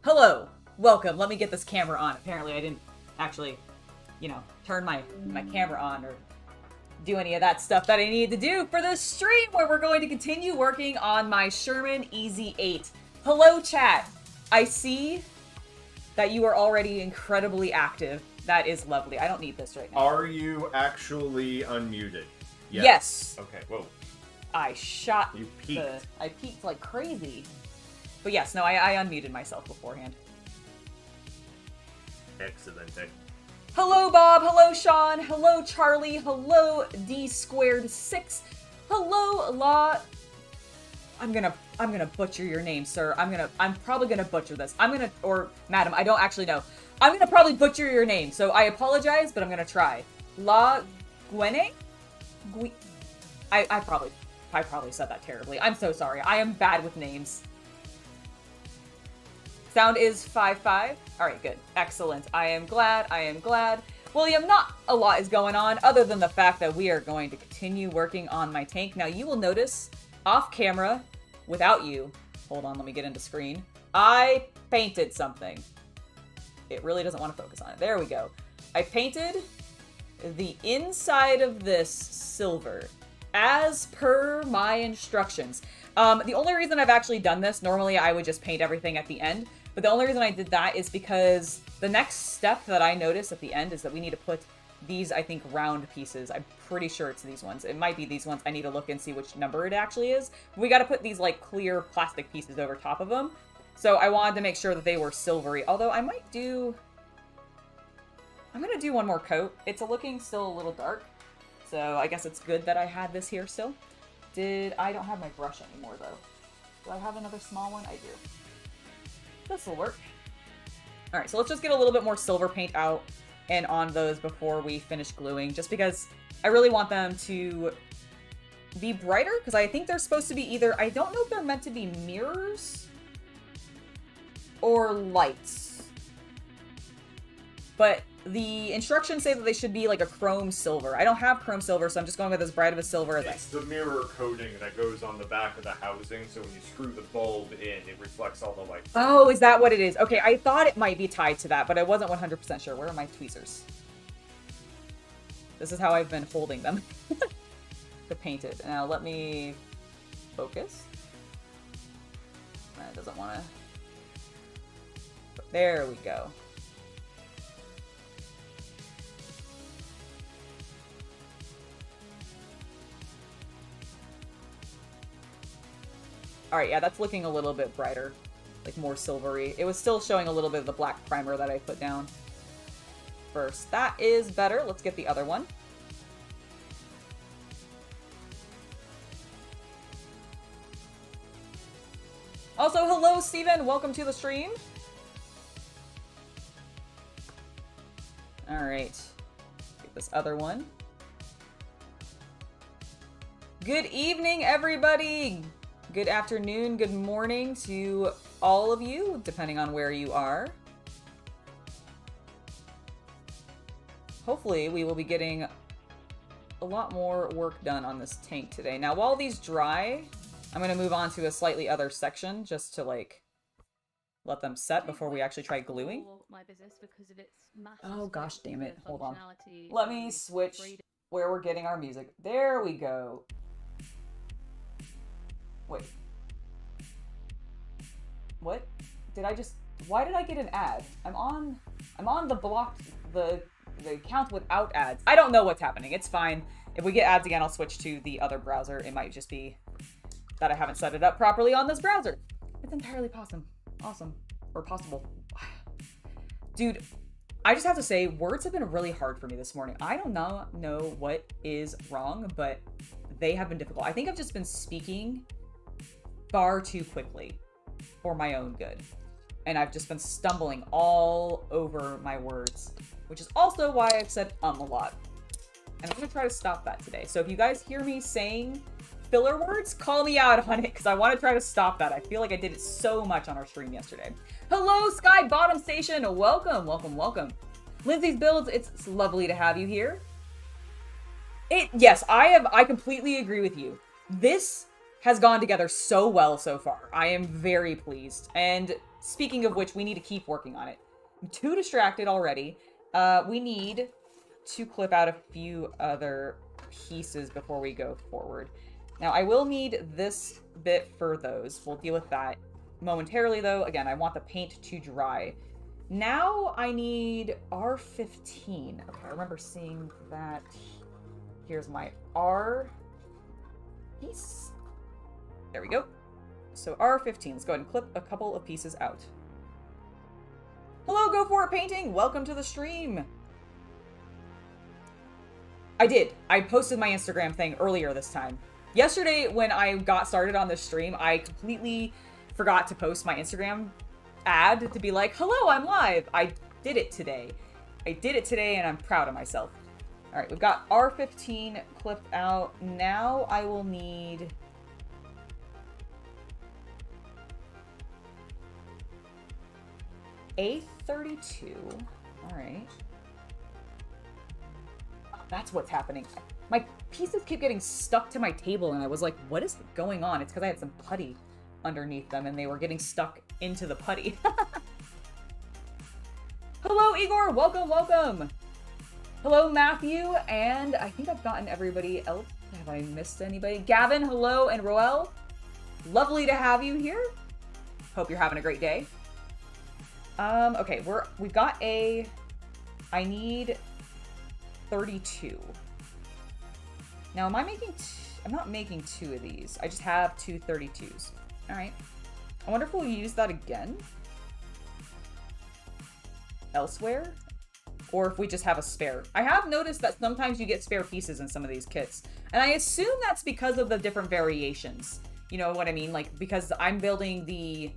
Hello, welcome. Let me get this camera on. Apparently I didn't actually, turn my camera on or do any of that stuff that I needed to do for this stream where we're going to continue working on my Sherman EZ8. Hello, chat. I see that you are already incredibly active. That is lovely. I don't need this right now. Are you actually unmuted? Yes. Okay, whoa. I shot You peeked. I peeked like crazy. But yes, no, I unmuted myself beforehand. Excellent. Hello, Bob. Hello, Sean. Hello, Charlie. Hello, D2. Hello, Law. I'm gonna butcher your name, sir. I'm probably gonna butcher this. Or madam, I don't actually know. I'm gonna probably butcher your name, so I apologize, but I'm gonna try. La Gwene? I probably said that terribly. I'm so sorry. I am bad with names. Sound is 5-5. Alright, good. Excellent. I am glad. William, not a lot is going on, other than the fact that we are going to continue working on my tank. Now, you will notice, off camera, without you, hold on, let me get into screen, I painted something. It really doesn't want to focus on it. There we go. I painted the inside of this silver, as per my instructions. The only reason I've actually done this, normally I would just paint everything at the end, but the only reason I did that is because the next step that I noticed at the end is that we need to put these, I think, round pieces. I'm pretty sure it's these ones. It might be these ones. I need to look and see which number it actually is. We got to put these, like, clear plastic pieces over top of them. So I wanted to make sure that they were silvery, although I might do... I'm going to do one more coat. It's looking still a little dark, so I guess it's good that I had this here still. I don't have my brush anymore, though. Do I have another small one? I do. This will work. Alright, so let's just get a little bit more silver paint out and on those before we finish gluing, just because I really want them to be brighter, because I think they're supposed to be either, I don't know if they're meant to be mirrors or lights. But the instructions say that they should be like a chrome silver. I don't have chrome silver, so I'm just going with as bright of a silver as It's the mirror coating that goes on the back of the housing, so when you screw the bulb in, it reflects all the light. Oh, is that what it is? Okay, I thought it might be tied to that, but I wasn't 100% sure. Where are my tweezers? This is how I've been holding them. To paint it. Now let me focus. That doesn't want to... There we go. Alright, yeah, that's looking a little bit brighter. Like, more silvery. It was still showing a little bit of the black primer that I put down first. That is better. Let's get the other one. Also, hello, Steven! Welcome to the stream! Alright. Get this other one. Good evening, everybody! Good afternoon, good morning to all of you, depending on where you are. Hopefully, we will be getting a lot more work done on this tank today. Now, while these dry, I'm going to move on to a slightly other section just to, like, let them set before we actually try gluing. Oh, gosh damn it. Hold on. Let me switch where we're getting our music. There we go. Wait. What? Did I just... Why did I get an ad? I'm on the block... The account without ads. I don't know what's happening. It's fine. If we get ads again, I'll switch to the other browser. It might just be that I haven't set it up properly on this browser. It's entirely awesome. Or possible. Dude, I just have to say, words have been really hard for me this morning. I do not know what is wrong, but they have been difficult. I think I've just been speaking far too quickly for my own good. And I've just been stumbling all over my words, which is also why I've said a lot. And I'm going to try to stop that today. So if you guys hear me saying filler words, call me out on it, because I want to try to stop that. I feel like I did it so much on our stream yesterday. Hello, Sky Bottom Station. Welcome, welcome, welcome. Lindsay's Builds, it's lovely to have you here. Yes, I completely agree with you. This has gone together so well so far. I am very pleased. And speaking of which, we need to keep working on it. I'm too distracted already. We need to clip out a few other pieces before we go forward. Now, I will need this bit for those. We'll deal with that momentarily, though. Again, I want the paint to dry. Now I need R15. Okay, I remember seeing that. Here's my R piece. There we go. So R15. Let's go ahead and clip a couple of pieces out. Hello, Go For It Painting! Welcome to the stream! I did. I posted my Instagram thing earlier this time. Yesterday, when I got started on this stream, I completely forgot to post my Instagram ad to be like, hello, I'm live. I did it today. And I'm proud of myself. All right, we've got R15 clipped out. Now I will need... A32. All right. That's what's happening. My pieces keep getting stuck to my table, and I was like, what is going on? It's because I had some putty underneath them, and they were getting stuck into the putty. Hello, Igor! Welcome, welcome! Hello, Matthew, and I think I've gotten everybody else. Have I missed anybody? Gavin, hello, and Roel. Lovely to have you here. Hope you're having a great day. Okay, we've got I need 32. Now, am I making I'm not making 2 of these. I just have 2 32s. All right. I wonder if we'll use that again elsewhere, or if we just have a spare. I have noticed that sometimes you get spare pieces in some of these kits, and I assume that's because of the different variations. You know what I mean? Like, because I'm building the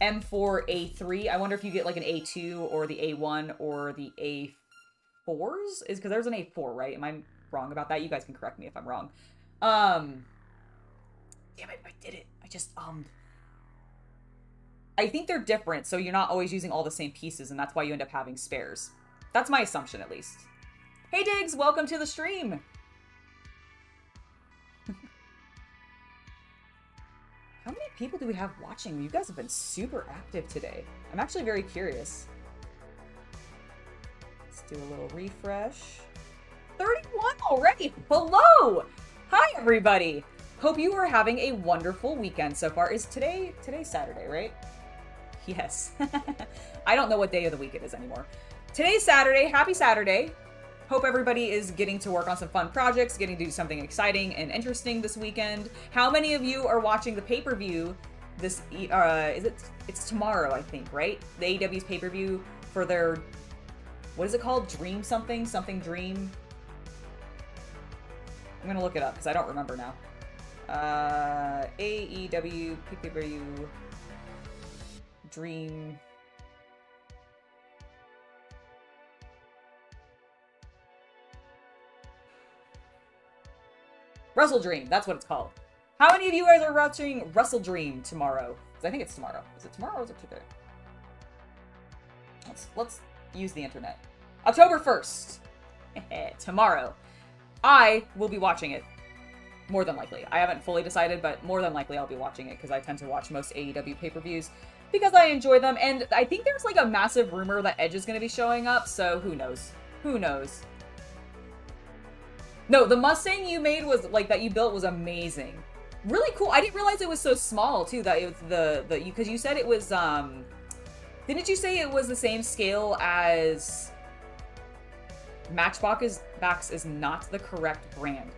M4A3. I wonder if you get like an A2 or the A1 or the A4s? Is because there's an A4, right? Am I wrong about that? You guys can correct me if I'm wrong. Damn it, I did it. I just, I think they're different, so you're not always using all the same pieces, and that's why you end up having spares. That's my assumption, at least. Hey, Diggs! Welcome to the stream! How many people do we have watching? You guys have been super active today. I'm actually very curious. Let's do a little refresh. 31 already! Hello! Hi, everybody! Hope you are having a wonderful weekend so far. Today's Saturday, right? Yes. I don't know what day of the week it is anymore. Today's Saturday. Happy Saturday. Hope everybody is getting to work on some fun projects, getting to do something exciting and interesting this weekend. How many of you are watching the pay-per-view this, it's tomorrow, I think, right? The AEW's pay-per-view for their, what is it called? Dream something? Something Dream? I'm gonna look it up because I don't remember now. AEW pay-per-view Dream... Wrestle Dream, that's what it's called. How many of you guys are watching Wrestle Dream tomorrow? Because I think it's tomorrow. Is it tomorrow or is it today? Let's use the internet. October 1st. Tomorrow. I will be watching it. More than likely. I haven't fully decided, but more than likely I'll be watching it because I tend to watch most AEW pay-per-views because I enjoy them. And I think there's like a massive rumor that Edge is going to be showing up, so who knows? Who knows? No, the Mustang you made was, like, that you built was amazing. Really cool. I didn't realize it was so small, too, that it was because you said it was, didn't you say it was the same scale as Matchbox is not the correct brand.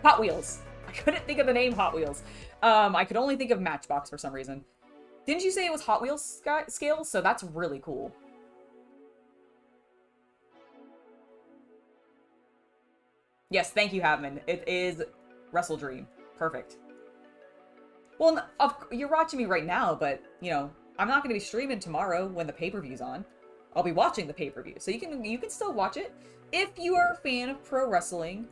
Hot Wheels. I couldn't think of the name Hot Wheels. I could only think of Matchbox for some reason. Didn't you say it was Hot Wheels scale? So that's really cool. Yes, thank you, Havman. It is Wrestle Dream. Perfect. Well, you're watching me right now, but, you know, I'm not going to be streaming tomorrow when the pay-per-view's on. I'll be watching the pay-per-view. So you can still watch it. If you are a fan of pro wrestling,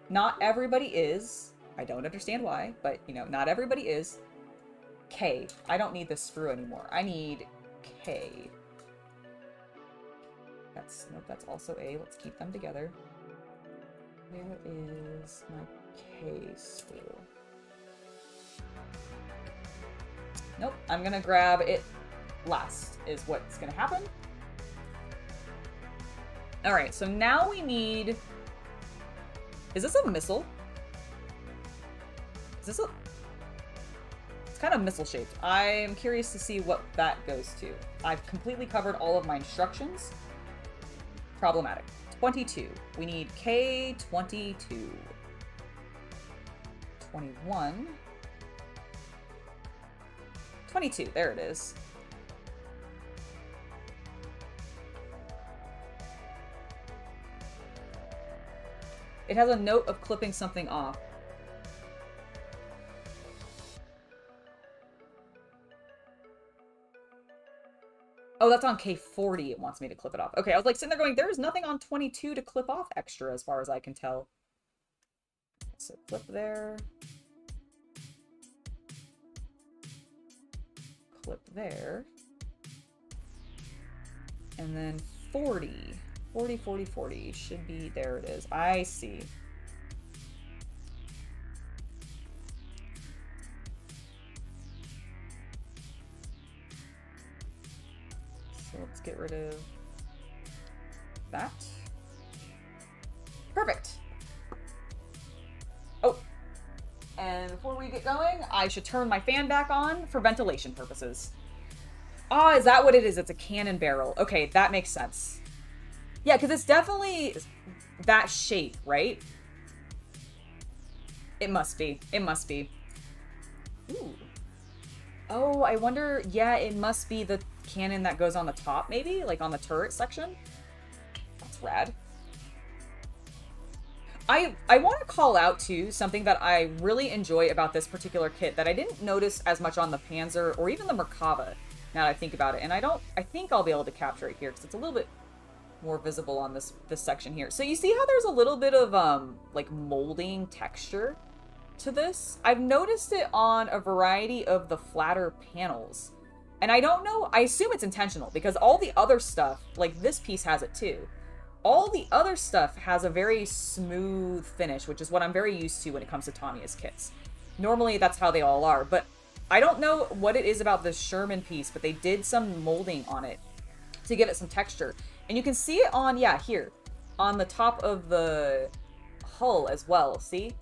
not everybody is. I don't understand why, but, you know, not everybody is. K. I don't need this sprue anymore. I need K. Nope, that's also A. Let's keep them together. Where is my case? Nope, I'm gonna grab it last, is what's gonna happen. Alright, so now we need... Is this a missile? Is this a... It's kind of missile-shaped. I'm curious to see what that goes to. I've completely covered all of my instructions. Problematic. 22. We need K22. 21. 22. There it is. It has a note of clipping something off. Oh, that's on K40. It wants me to clip it off. Okay, I was like sitting there going, there's nothing on 22 to clip off extra as far as I can tell. So clip there. Clip there. And then 40. 40, 40, 40 should be, there it is. I see. So let's get rid of that. Perfect. Oh, and before we get going, I should turn my fan back on for ventilation purposes. Ah, is that what it is? It's a cannon barrel. Okay, that makes sense. Yeah, because it's definitely that shape, right? It must be. It must be. Ooh. Oh, I wonder... Yeah, it must be the cannon that goes on the top, maybe? Like on the turret section? That's rad. I want to call out, too, something that I really enjoy about this particular kit that I didn't notice as much on the Panzer or even the Merkava, now that I think about it. And I think I'll be able to capture it here, because it's a little bit more visible on this section here. So you see how there's a little bit of like molding texture to this? I've noticed it on a variety of the flatter panels. And I don't know, I assume it's intentional because all the other stuff, like this piece has it too. All the other stuff has a very smooth finish, which is what I'm very used to when it comes to Tamiya's kits. Normally that's how they all are, but I don't know what it is about this Sherman piece, but they did some molding on it to give it some texture. And you can see it on, yeah, here, on the top of the hull as well, see?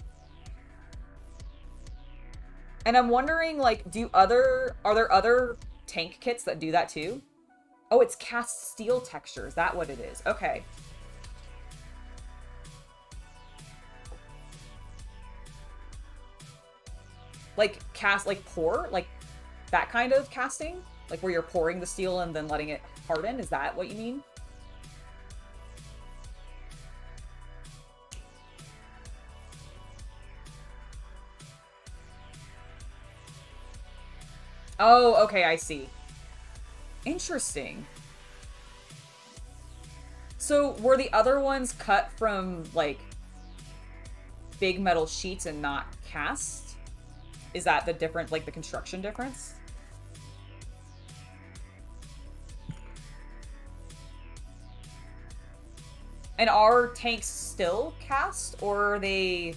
And I'm wondering, like, are there other tank kits that do that too? Oh, it's cast steel texture, is that what it is? Okay. Like, pour? Like, that kind of casting? Like, where you're pouring the steel and then letting it harden? Is that what you mean? Oh, okay, I see. Interesting. So, were the other ones cut from, like, big metal sheets and not cast? Is that the difference, like, the construction difference? And are tanks still cast, or are they...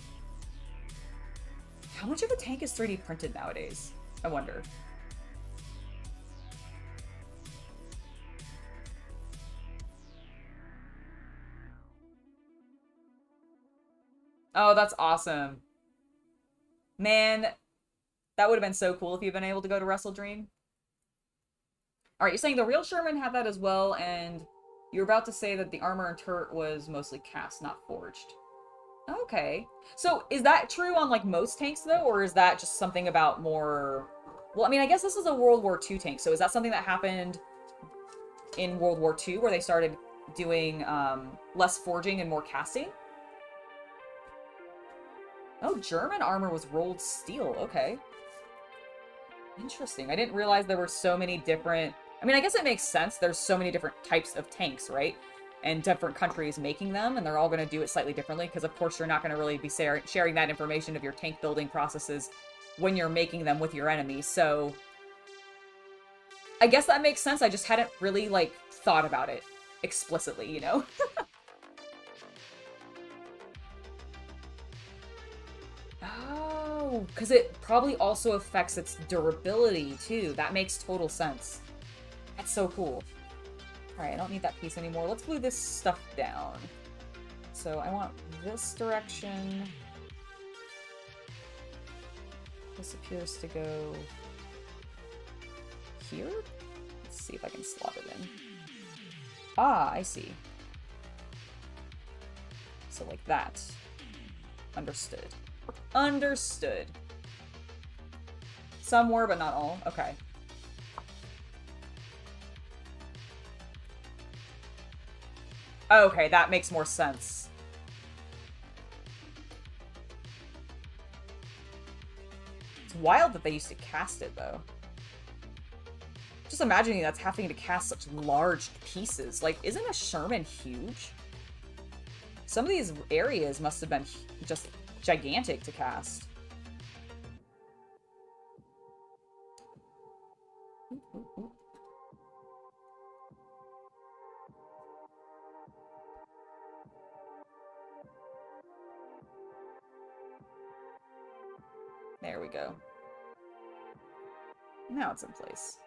How much of a tank is 3D printed nowadays? I wonder. Oh, that's awesome. Man, that would have been so cool if you'd been able to go to Wrestle Dream. Alright, you're saying the real Sherman had that as well, and you were about to say that the armor and turret was mostly cast, not forged. Okay. So, is that true on, like, most tanks, though? Or is that just something about more... Well, I mean, I guess this is a World War II tank, so is that something that happened in World War II, where they started doing less forging and more casting? Oh, German armor was rolled steel. Okay. Interesting. I didn't realize there were so many different... I mean, I guess it makes sense. There's so many different types of tanks, right? And different countries making them, and they're all going to do it slightly differently, because of course you're not going to really be sharing that information of your tank building processes when you're making them with your enemies. So I guess that makes sense. I just hadn't really, like, thought about it explicitly, you know? Oh, because it probably also affects its durability, too. That makes total sense. That's so cool. Alright, I don't need that piece anymore. Let's glue this stuff down. So I want this direction. This appears to go here? Let's see if I can slot it in. Ah, I see. So like that. Understood. Understood. Some were, but not all. Okay. Okay, that makes more sense. It's wild that they used to cast it, though. Just imagining that's having to cast such large pieces. Like, isn't a Sherman huge? Some of these areas must have been just gigantic to cast. Ooh, ooh, ooh. There we go. Now it's in place.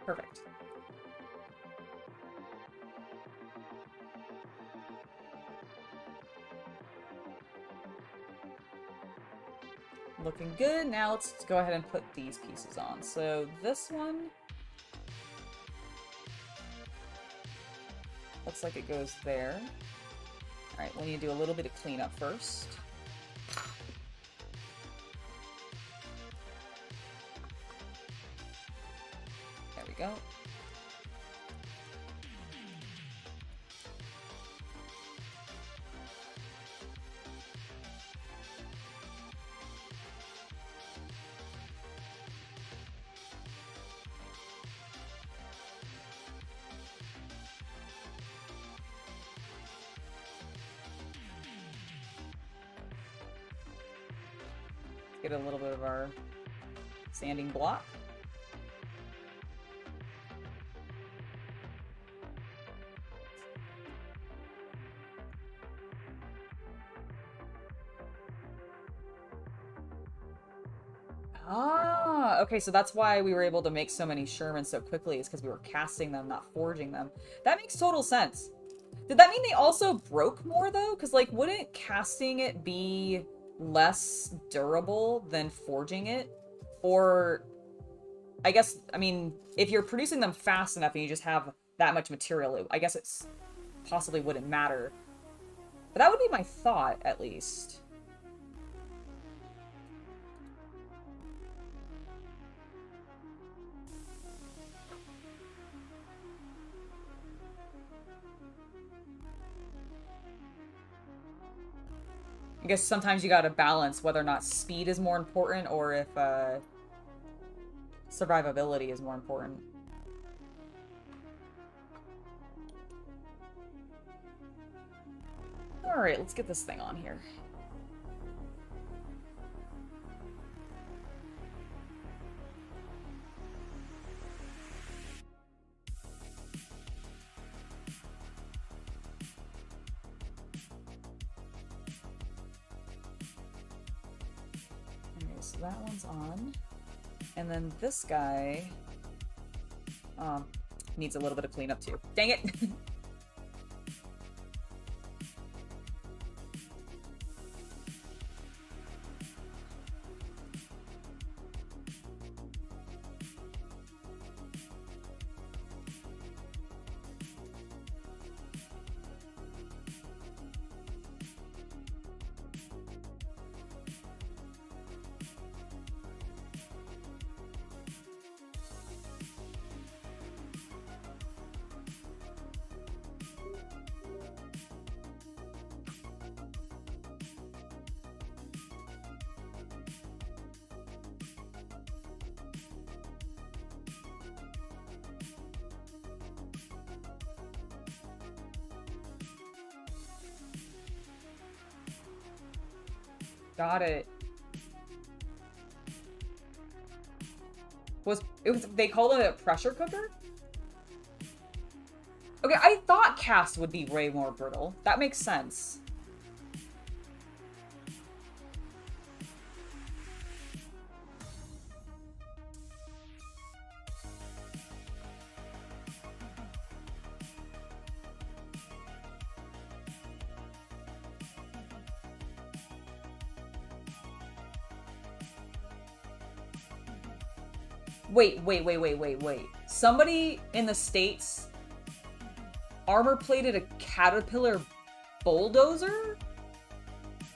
Perfect. Looking good. Now let's go ahead and put these pieces on. So this one looks like it goes there. Alright, we need to do a little bit of cleanup first. There we go. Get a little bit of our sanding block. Ah, okay, so that's why we were able to make so many Shermans so quickly, is because we were casting them, not forging them. That makes total sense. Did that mean they also broke more, though? Because, like, wouldn't casting it be less durable than forging it? Or, I guess, I mean, if you're producing them fast enough and you just have that much material, I guess it's possibly wouldn't matter. But that would be my thought, at least. I guess sometimes you gotta balance whether or not speed is more important or if survivability is more important. Alright, let's get this thing on here. So that one's on. And then this guy needs a little bit of cleanup too. Dang it! Got it. They called it a pressure cooker? Okay, I thought cast would be way more brittle. That makes sense. Wait. Somebody in the States armor-plated a Caterpillar bulldozer?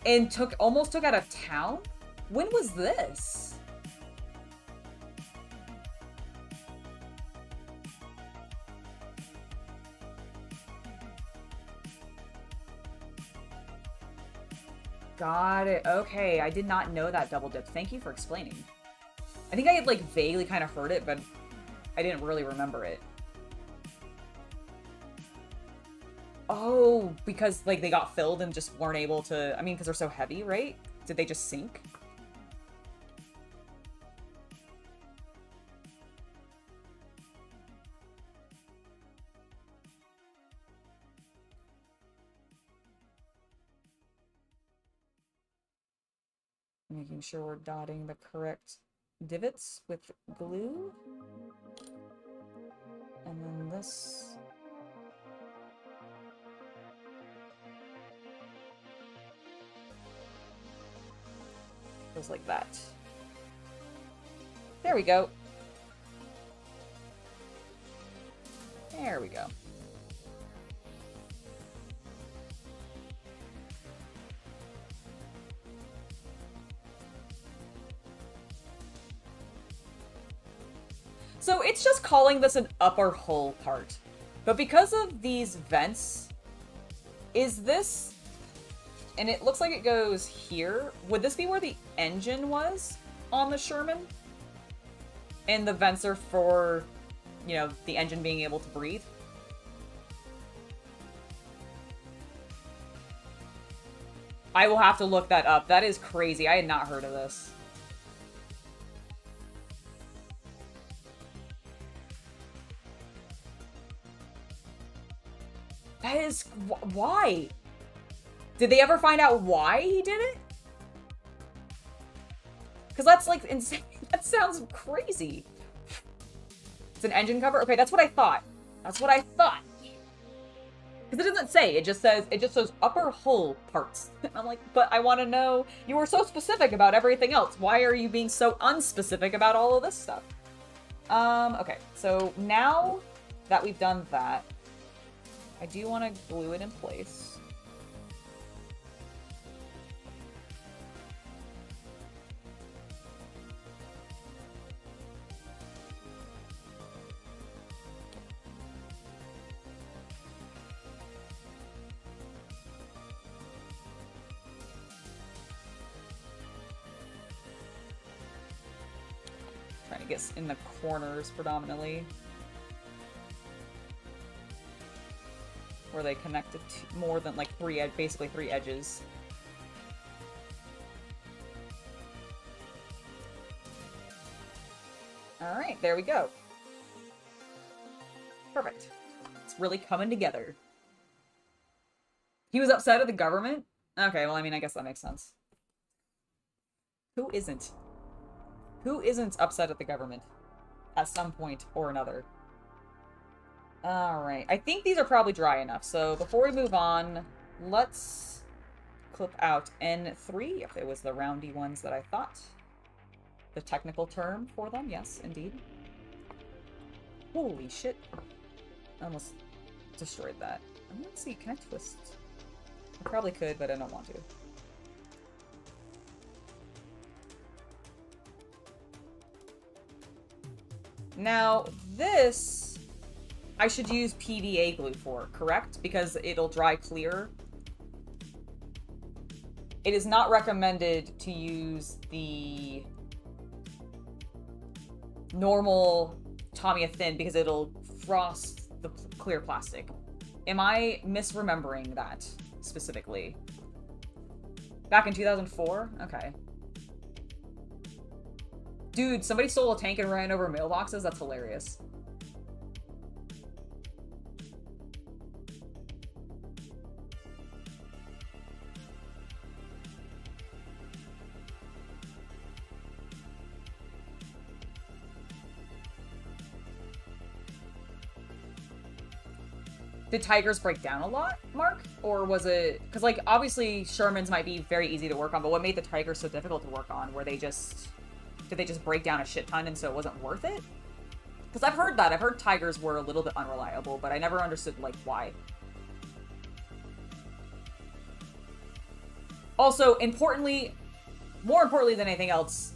And almost took out a town? When was this? Got it. Okay, I did not know that double dip. Thank you for explaining. I think I had, like, vaguely kind of heard it, but I didn't really remember it. Oh, because, like, they got filled and just weren't able to... I mean, because they're so heavy, right? Did they just sink? Making sure we're dotting the correct divots with glue. And then this... goes like that. There we go. There we go. So it's just calling this an upper hull part. But because of these vents, is this... and it looks like it goes here. Would this be where the engine was on the Sherman? And the vents are for, you know, the engine being able to breathe? I will have to look that up. That is crazy. I had not heard of this. That is... why? Did they ever find out why he did it? Because that's, like, insane. That sounds crazy. It's an engine cover? Okay, that's what I thought. That's what I thought. Because it doesn't say. It just says upper hull parts. I'm like, but I want to know. You were so specific about everything else. Why are you being so unspecific about all of this stuff? Okay. So now that we've done that, I do want to glue it in place. Trying to get in the corners predominantly. Where they connected to more than like basically three edges. Alright, there we go. Perfect. It's really coming together. He was upset at the government? Okay, well, I mean, I guess that makes sense. Who isn't? Who isn't upset at the government? At some point or another. Alright, I think these are probably dry enough, so before we move on, let's clip out N3, if it was the roundy ones that I thought. The technical term for them, yes, indeed. Holy shit. I almost destroyed that. Let's see, can I twist? I probably could, but I don't want to. Now, this... I should use PVA glue for, correct? Because it'll dry clear. It is not recommended to use the normal Tamiya thin because it'll frost the clear plastic. Am I misremembering that specifically? Back in 2004? Okay. Dude, somebody stole a tank and ran over mailboxes? That's hilarious. Did Tigers break down a lot, Mark? Or was it... Because, like, obviously Shermans might be very easy to work on, but what made the Tigers so difficult to work on? Were they just... Did they just break down a shit ton and so it wasn't worth it? Because I've heard that. I've heard Tigers were a little bit unreliable, but I never understood, like, why. Also, more importantly than anything else,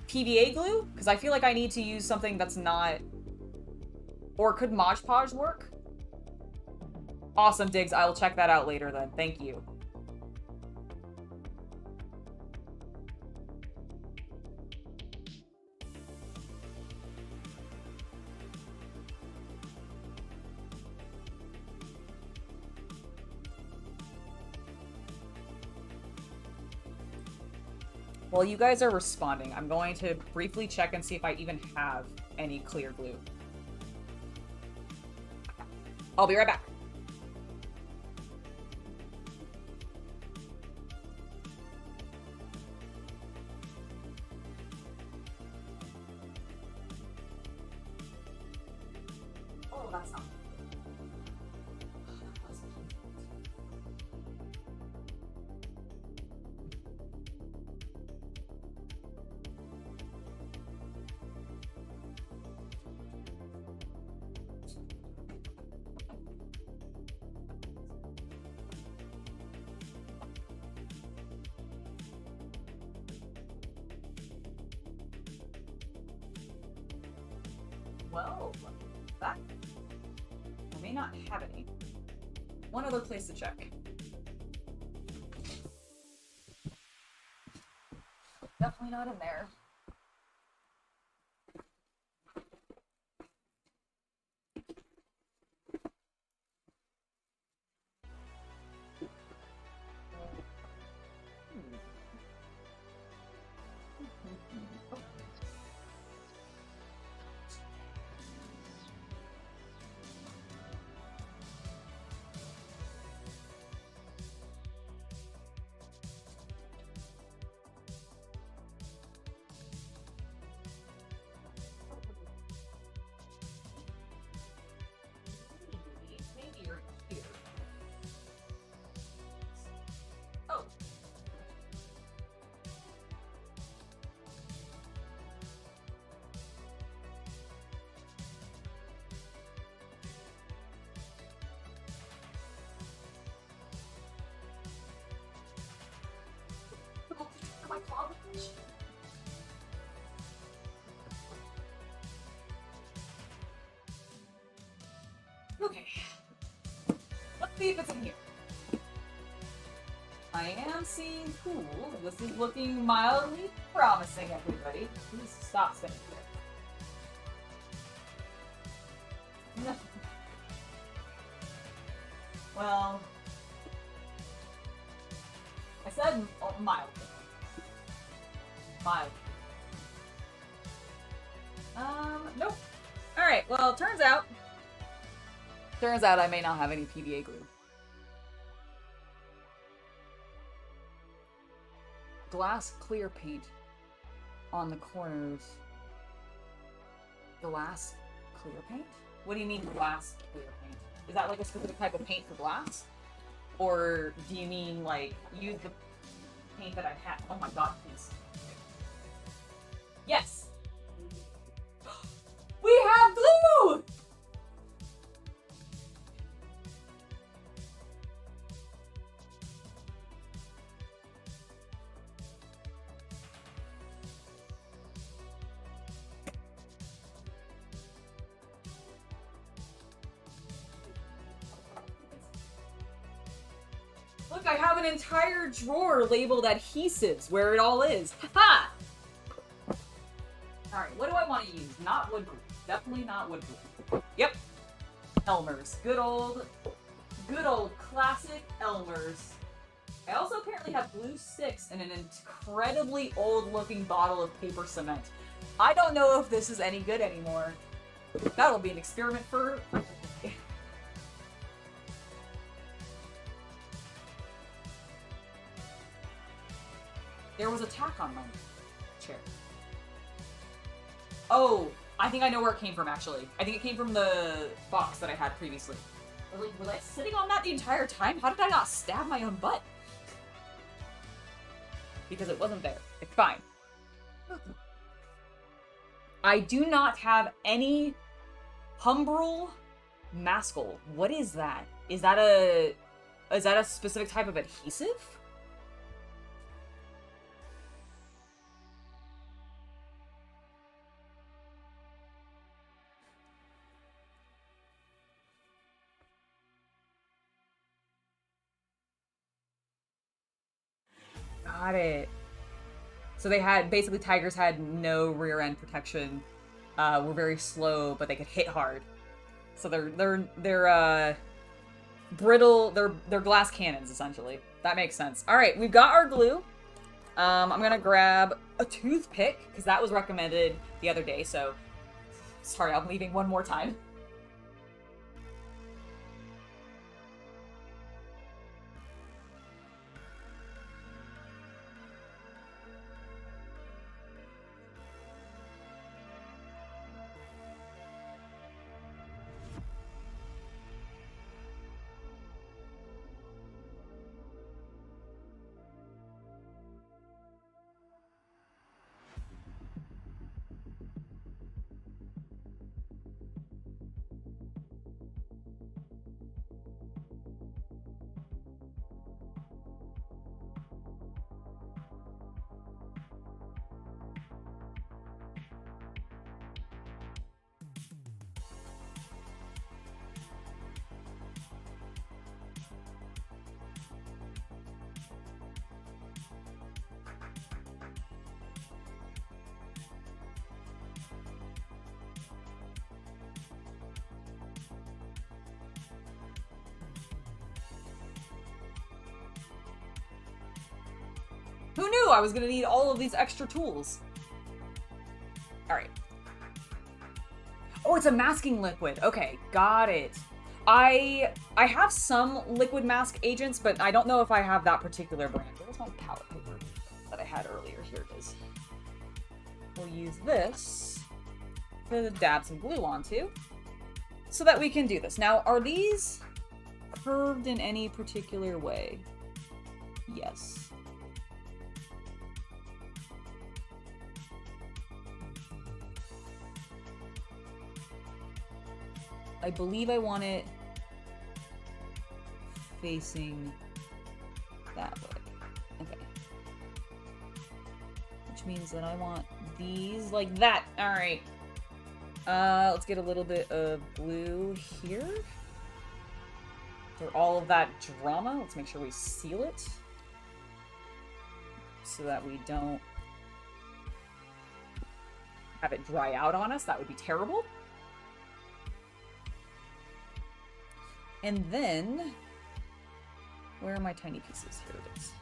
PVA glue? Because I feel like I need to use something that's not... Or could Mod Podge work? Awesome, Diggs. I will check that out later then. Thank you. While you guys are responding, I'm going to briefly check and see if I even have any clear glue. I'll be right back. Oh, that's not. Well, that I may not have any. One other place to check. Definitely not in there. Okay. Let's see if it's in here. I am seeing tools. This is looking mildly promising, everybody. Please stop saying that. Well, I said mild. Mild. Nope. Alright, well, turns out I may not have any PVA glue. Glass clear paint on the corners. Glass clear paint? What do you mean glass clear paint? Is that like a specific type of paint for glass? Or do you mean like use the paint that I have? Oh my god, please. Yes! We have glue! Look, I have an entire drawer labeled adhesives where it all is. Ha! Alright, what do I want to use? Not wood glue. Definitely not wood glue. Yep. Elmer's. Good old classic Elmer's. I also apparently have glue sticks and an incredibly old looking bottle of paper cement. I don't know if this is any good anymore. That'll be an experiment for... There was a tack on my chair. Oh, I think I know where it came from, actually. I think it came from the box that I had previously. I was like, was I sitting on that the entire time? How did I not stab my own butt? Because it wasn't there. It's fine. I do not have any Humbrel Maskell. What is that? Is that a specific type of adhesive? Got it. So they had, basically tigers had no rear end protection, were very slow, but they could hit hard. So they're brittle, they're glass cannons, essentially. That makes sense. Alright, we've got our glue. I'm gonna grab a toothpick, because that was recommended the other day, so... Sorry, I'm leaving one more time. Who knew I was gonna need all of these extra tools? Alright. Oh, it's a masking liquid. Okay, got it. I have some liquid mask agents, but I don't know if I have that particular brand. What was my palette paper that I had earlier? Here it is. We'll use this to dab some glue onto so that we can do this. Now, are these curved in any particular way? Yes. I believe I want it facing that way. Okay. Which means that I want these like that. Alright. Let's get a little bit of glue here. For all of that drama, let's make sure we seal it. So that we don't have it dry out on us. That would be terrible. And then, where are my tiny pieces? Here it is.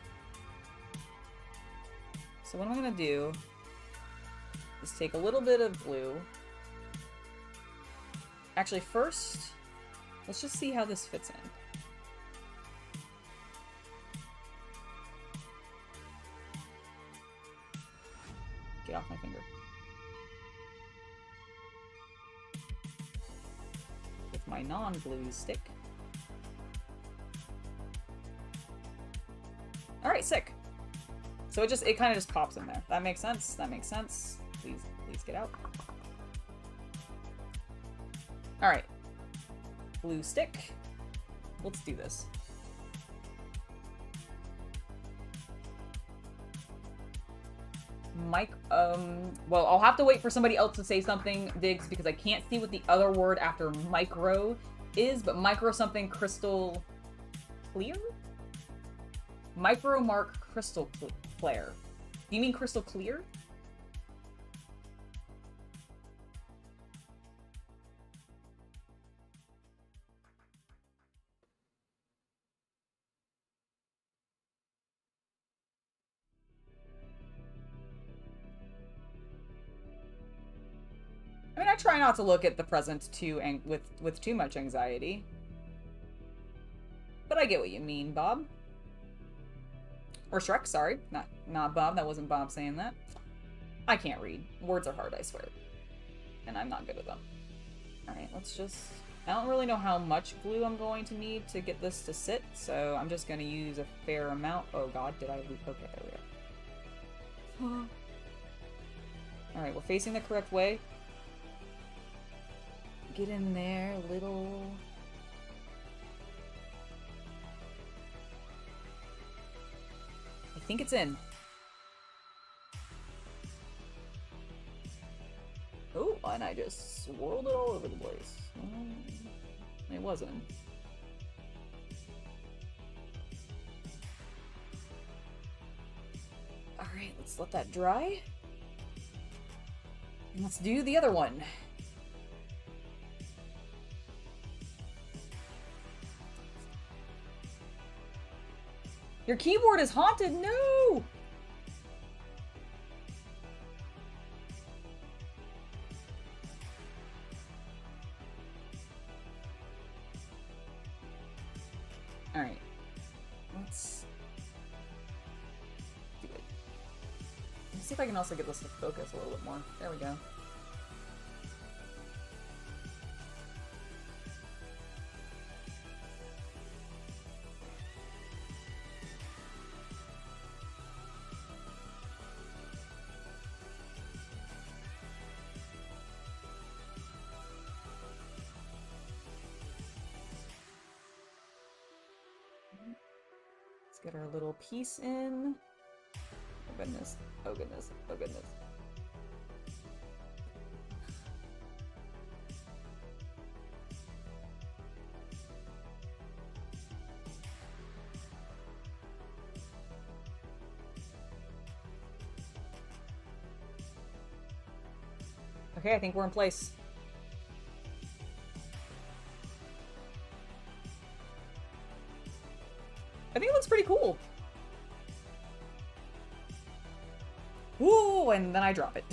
So what I'm gonna do is take a little bit of glue. Actually, first, let's just see how this fits in. Get off my finger. With my non-glue stick. Alright, sick. So it kind of just pops in there. That makes sense. That makes sense. Please get out. Alright. Glue stick. Let's do this. Well, I'll have to wait for somebody else to say something, Diggs, because I can't see what the other word after micro is, but micro something crystal clear? Micro mark crystal clear. Do you mean crystal clear? try not to look at the present with too much anxiety. But I get what you mean, Bob. Or Shrek, sorry. Not Bob. That wasn't Bob saying that. I can't read. Words are hard, I swear. And I'm not good at them. Alright, let's just... I don't really know how much glue I'm going to need to get this to sit, so I'm just going to use a fair amount. Oh god, did I... Okay, there we go. Alright, we're facing the correct way. Get in there, little... I think it's in. Oh, and I just swirled it all over the place. It wasn't. Alright, let's let that dry. And let's do the other one. Your keyboard is haunted! No! Alright. Let's do it. Let's see if I can also get this to focus a little bit more. There we go. Get our little piece in. Oh goodness. Oh goodness. Oh goodness. Okay, I think we're in place. I think it looks pretty cool. Woo! And then I drop it.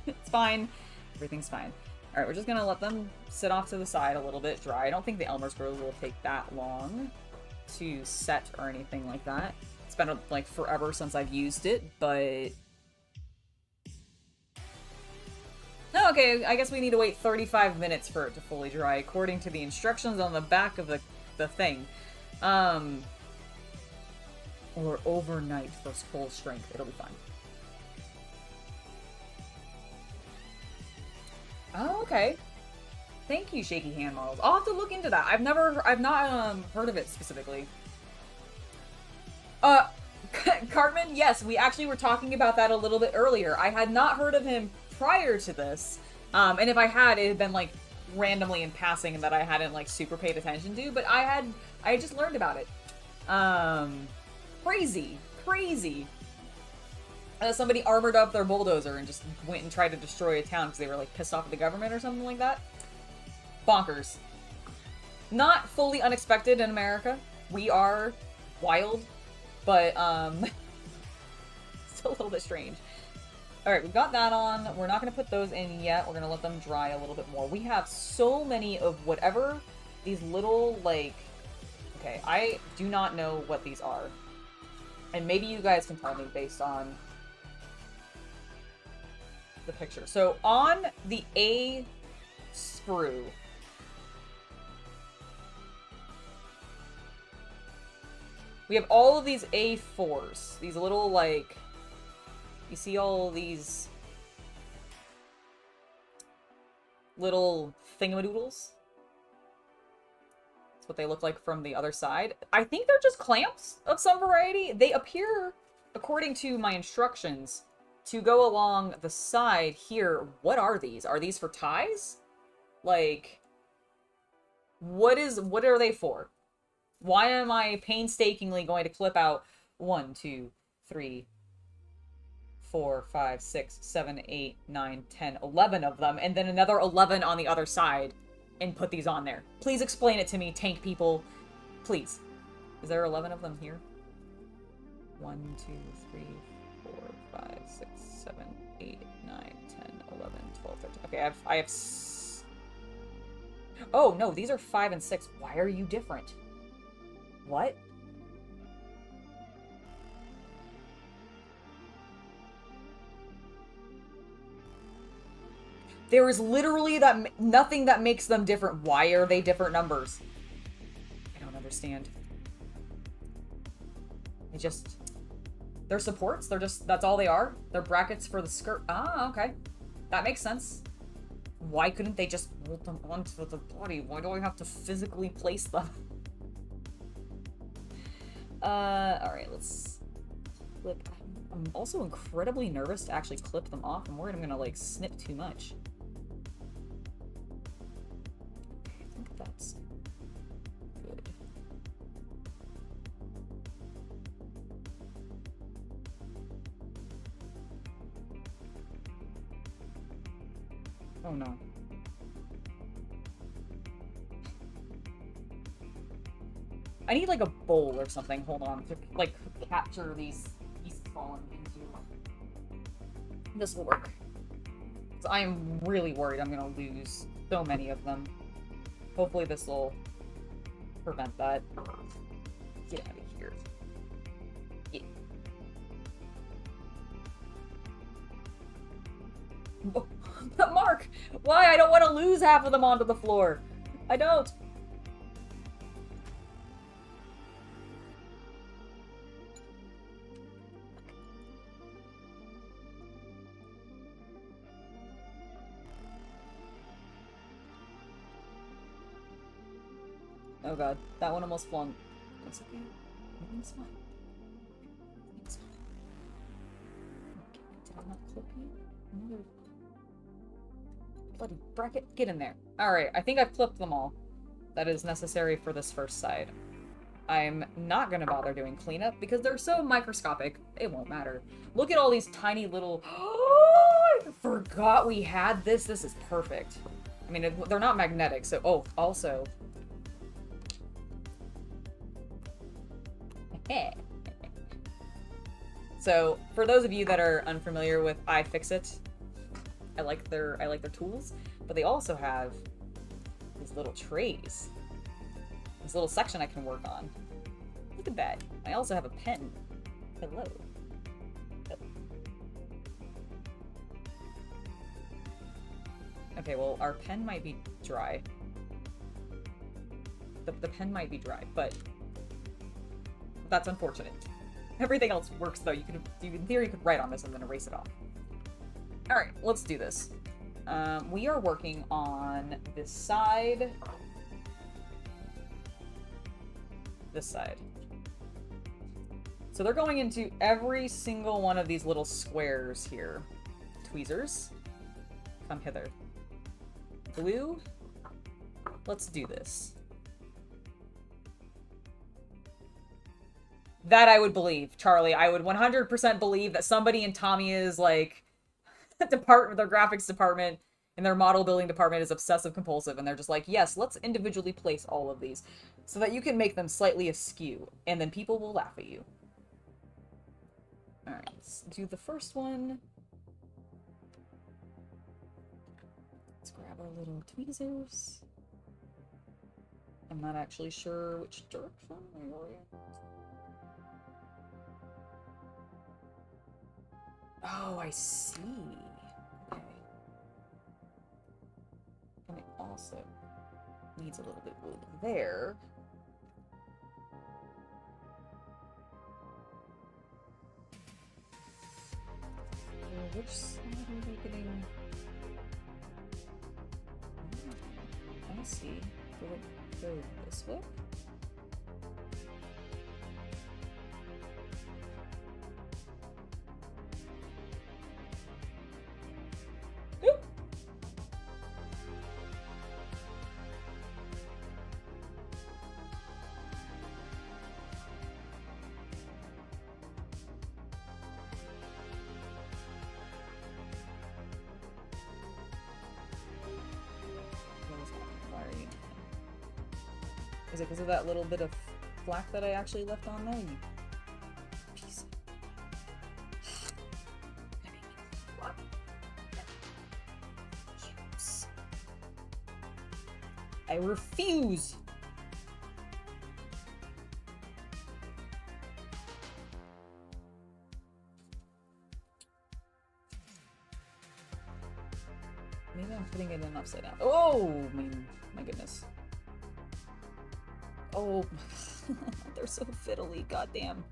It's fine. Everything's fine. Alright, we're just gonna let them sit off to the side a little bit, dry. I don't think the Elmer scrolls will take that long to set or anything like that. It's been, like, forever since I've used it, but... Oh, okay, I guess we need to wait 35 minutes for it to fully dry, according to the instructions on the back of the thing. Or overnight for full strength. It'll be fine. Oh, okay. Thank you, Shaky Hand Models. I'll have to look into that. I've not heard of it specifically. Cartman, yes, we actually were talking about that a little bit earlier. I had not heard of him prior to this. And if I had, it had been, like, randomly in passing and that I hadn't, like, super paid attention to, but I had just learned about it. Crazy. Crazy. Somebody armored up their bulldozer and just went and tried to destroy a town because they were, like, pissed off at the government or something like that. Bonkers. Not fully unexpected in America. We are wild, but, still a little bit strange. Alright, we've got that on. We're not going to put those in yet. We're going to let them dry a little bit more. We have so many of whatever these little, like... Okay, I do not know what these are. And maybe you guys can tell me based on the picture. So on the A sprue, we have all of these A4s. These little, like, you see all these little thingamadoodles? That's what they look like from the other side. I think they're just clamps of some variety. They appear, according to my instructions, to go along the side here. What are these? Are these for ties? Like, what are they for? Why am I painstakingly going to clip out 1, 2, 3, 4, 5, 6, 7, 8, 9, 10, 11 of them, and then another 11 on the other side, and put these on there? Please explain it to me, tank people. Please. Is there 11 of them here? 1, 2, 3, 4, 5, 6, 7, 8, 9, 10, 11, 12, 13. Okay, I have Oh, no, these are 5 and 6. Why are you different? What? There is literally nothing that makes them different. Why are they different numbers? I don't understand. They're supports. That's all they are. They're brackets for the skirt. Ah, okay. That makes sense. Why couldn't they just bolt them onto the body? Why do I have to physically place them? Alright, let's clip. I'm also incredibly nervous to actually clip them off. I'm worried I'm gonna, like, snip too much. I think that's good. Oh no. I need like a bowl or something, hold on, to like capture these pieces falling into. This will work. So I am really worried I'm gonna lose so many of them. Hopefully this will prevent that. Get out of here. Yeah. Oh, but Mark! Why? I don't want to lose half of them onto the floor. I don't. Oh god, that one almost flung. It's okay. Everything's fine. Everything's fine. Okay, did I not clip you? Another bloody bracket. Get in there. Alright, I think I've clipped them all. That is necessary for this first side. I'm not gonna bother doing cleanup because they're so microscopic, it won't matter. Look at all these tiny little... Oh, I forgot we had this. This is perfect. I mean, they're not magnetic, so... Oh, also... So, for those of you that are unfamiliar with iFixit, I like their tools, but they also have these little trays. This little section I can work on. Look at that. I also have a pen. Hello. Okay, well, our pen might be dry. The pen might be dry, but that's unfortunate. Everything else works, though. In theory, you could write on this and then erase it off. Alright, let's do this. We are working on this side. This side. So they're going into every single one of these little squares here. Tweezers, come hither. Glue, let's do this. That I would believe, Charlie. I would 100% believe that somebody in Tamiya's, like, department, their graphics department, and their model building department is obsessive compulsive, and they're just like, yes, let's individually place all of these so that you can make them slightly askew, and then people will laugh at you. Alright, let's do the first one. Let's grab our little tweezers. I'm not actually sure which direction they are in. Oh, I see. Okay. And it also needs a little bit over there. So which side are we getting? I see. Do it go this way? Is it because of that little bit of black that I actually left on there? You piece of... I refuse. Maybe I'm putting it in upside down. Oh, my goodness. Oh, they're so fiddly, goddamn.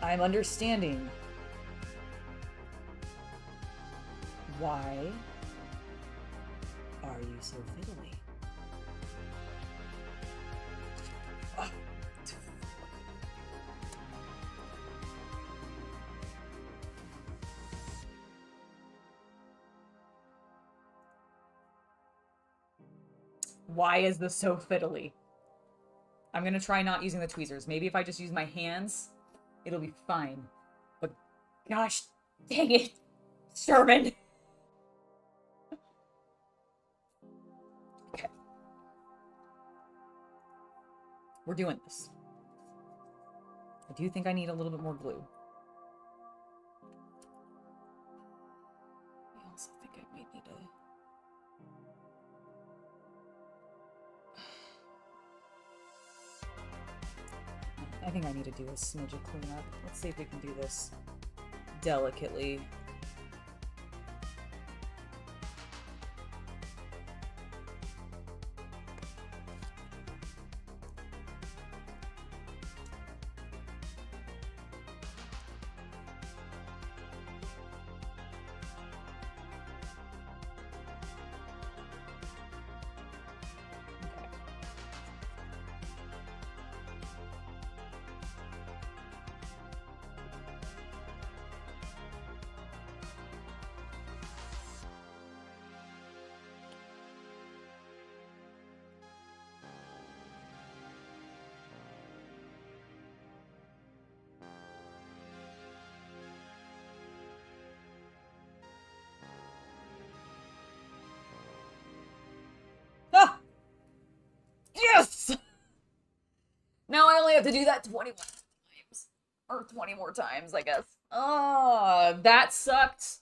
I'm understanding. Why are you so fiddly? Oh. Why is this so fiddly? I'm gonna try not using the tweezers. Maybe if I just use my hands, it'll be fine. But gosh, dang it, Sherman! Okay. We're doing this. I do think I need a little bit more glue. I also think I might need a... I think I need to do a smidge of cleanup. Let's see if we can do this delicately. Ah! Yes! Now I only have to do that 21 times. Or 20 more times, I guess. Oh, that sucked.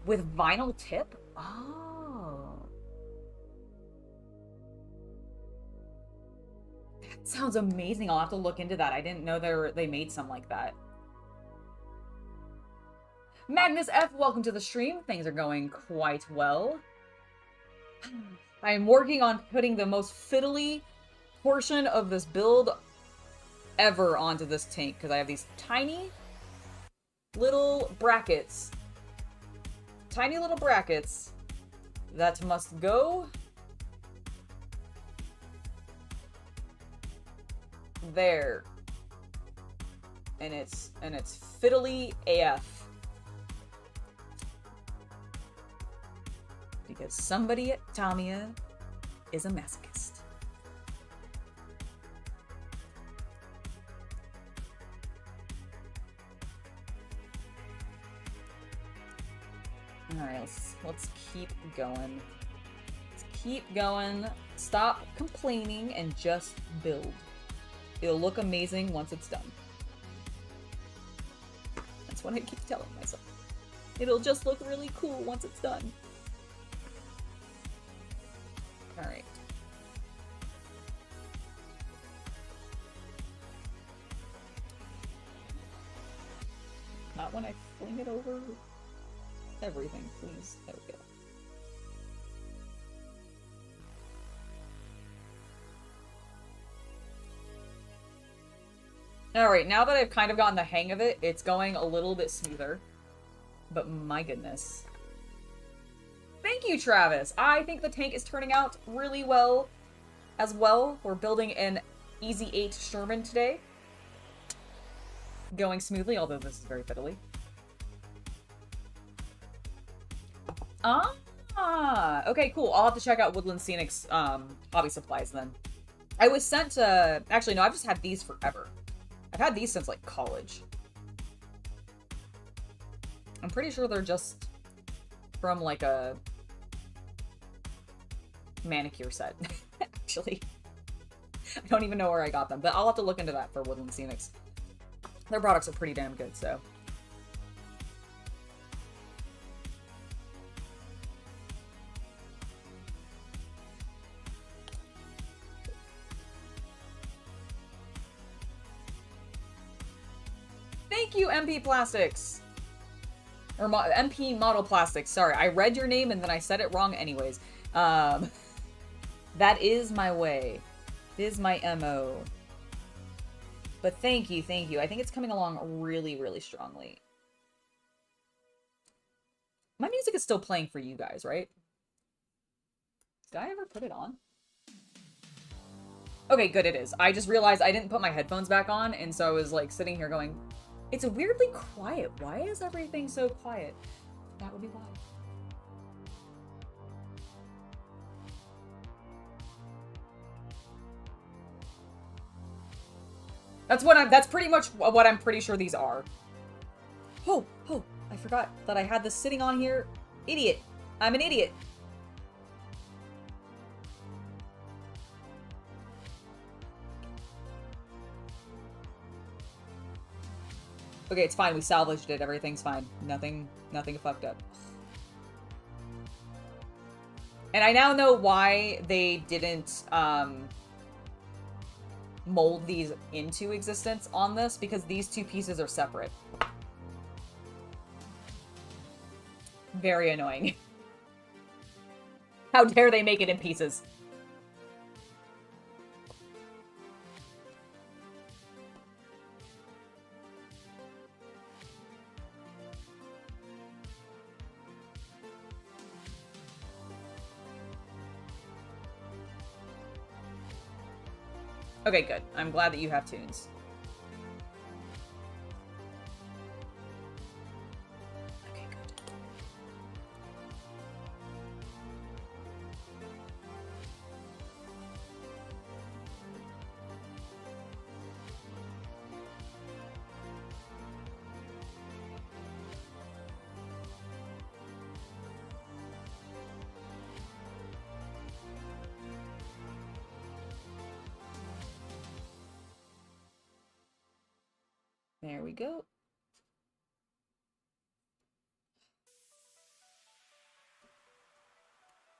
With vinyl tip? Oh. That sounds amazing. I'll have to look into that. I didn't know they made some like that. Magnus F, welcome to the stream. Things are going quite well. I am working on putting the most fiddly portion of this build ever onto this tank, because I have these tiny little brackets. Tiny little brackets that must go there. And it's fiddly AF. Because somebody at Tamiya is a masochist. Alright, let's keep going. Let's keep going. Stop complaining and just build. It'll look amazing once it's done. That's what I keep telling myself. It'll just look really cool once it's done. Alright. Not when I fling it over everything, please. There we go. Alright, now that I've kind of gotten the hang of it, it's going a little bit smoother. But my goodness. Thank you, Travis! I think the tank is turning out really well as well. We're building an Easy 8 Sherman today. Going smoothly, although this is very fiddly. Ah! Okay, cool. I'll have to check out Woodland Scenic's hobby supplies then. I was sent actually, no, I've just had these forever. I've had these since, like, college. I'm pretty sure they're just from, like, a manicure set, actually. I don't even know where I got them, but I'll have to look into that for Woodland Scenics. Their products are pretty damn good, so. Thank you, MP Plastics. Or MP Model Plastics. Sorry, I read your name and then I said it wrong anyways. That is my way. It is my MO. But thank you, thank you. I think it's coming along really, really strongly. My music is still playing for you guys, right? Did I ever put it on? Okay, good, it is. I just realized I didn't put my headphones back on, and so I was like sitting here going, it's weirdly quiet. Why is everything so quiet? That would be why. That's pretty much what I'm pretty sure these are. Oh, I forgot that I had this sitting on here. Idiot. I'm an idiot. Okay, it's fine. We salvaged it. Everything's fine. Nothing fucked up. And I now know why they didn't, mold these into existence on this, because these two pieces are separate. Very annoying. How dare they make it in pieces? Okay, good. I'm glad that you have tunes. Okay, good. There we go.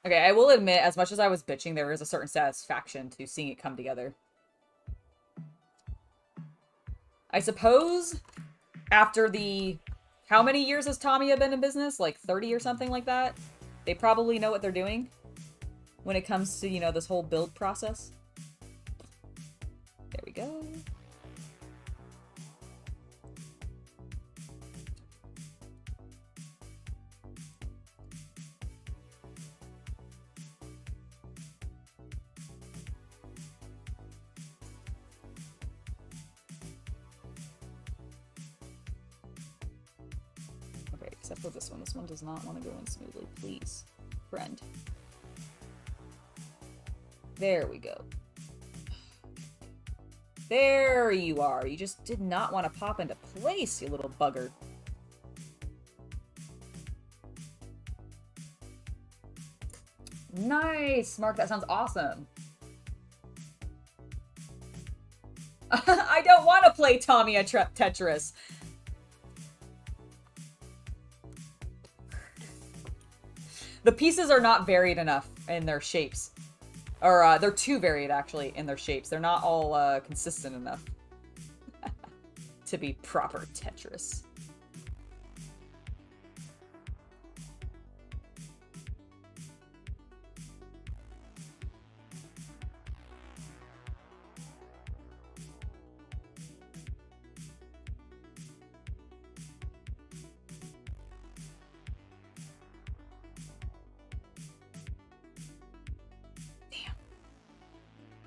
Okay, I will admit, as much as I was bitching, there is a certain satisfaction to seeing it come together. I suppose after the... How many years has Tamiya been in business? Like 30 or something like that? They probably know what they're doing when it comes to, you know, this whole build process. There we go. Except for this one. This one does not want to go in smoothly. Please, friend. There we go. There you are. You just did not want to pop into place, you little bugger. Nice, Mark. That sounds awesome. I don't want to play Tamiya Tetris. The pieces are not varied enough in their shapes. Or, they're too varied, actually, in their shapes. They're not all, consistent enough to be proper Tetris.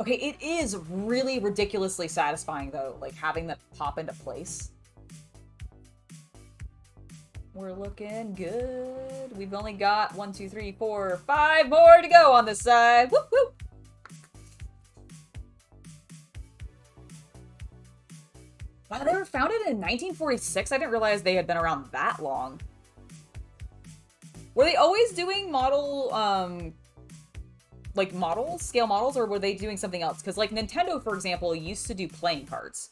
Okay, it is really ridiculously satisfying, though, like, having that pop into place. We're looking good. We've only got 1, 2, 3, 4, 5 more to go on this side. Whoop, whoop. Wow, they were founded in 1946? I didn't realize they had been around that long. Were they always doing model, like models, scale models, or were they doing something else? Because like Nintendo, for example, used to do playing cards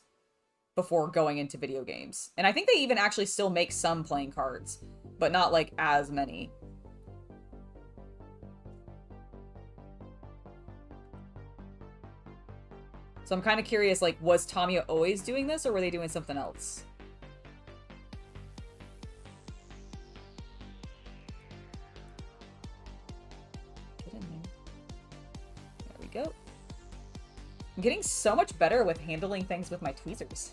before going into video games. And I think they even actually still make some playing cards, but not like as many. So I'm kind of curious, like, was Tamiya always doing this, or were they doing something else? Get in there. There we go. I'm getting so much better with handling things with my tweezers.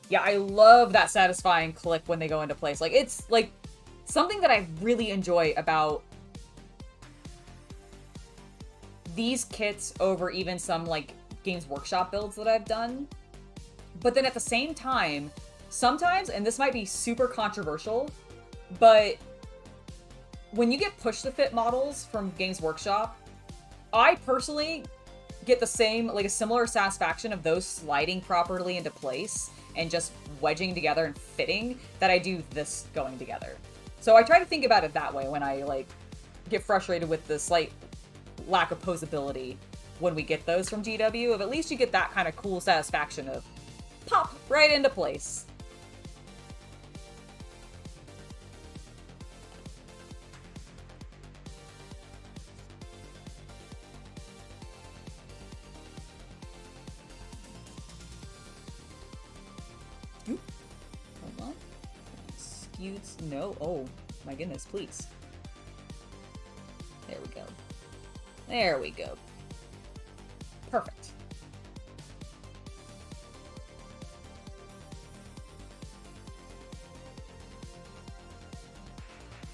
Yeah, I love that satisfying click when they go into place. Like, it's, like, something that I really enjoy about these kits over even some, like, Games Workshop builds that I've done. But then at the same time, sometimes, and this might be super controversial, but when you get push-to-fit models from Games Workshop, I personally get the same, like a similar satisfaction of those sliding properly into place and just wedging together and fitting that I do this going together. So I try to think about it that way when I, like, get frustrated with the slight lack of posability when we get those from GW, of at least you get that kind of cool satisfaction of pop right into place. Oop. Hold on. Skewed. No. Oh, my goodness, please. There we go. There we go. Perfect.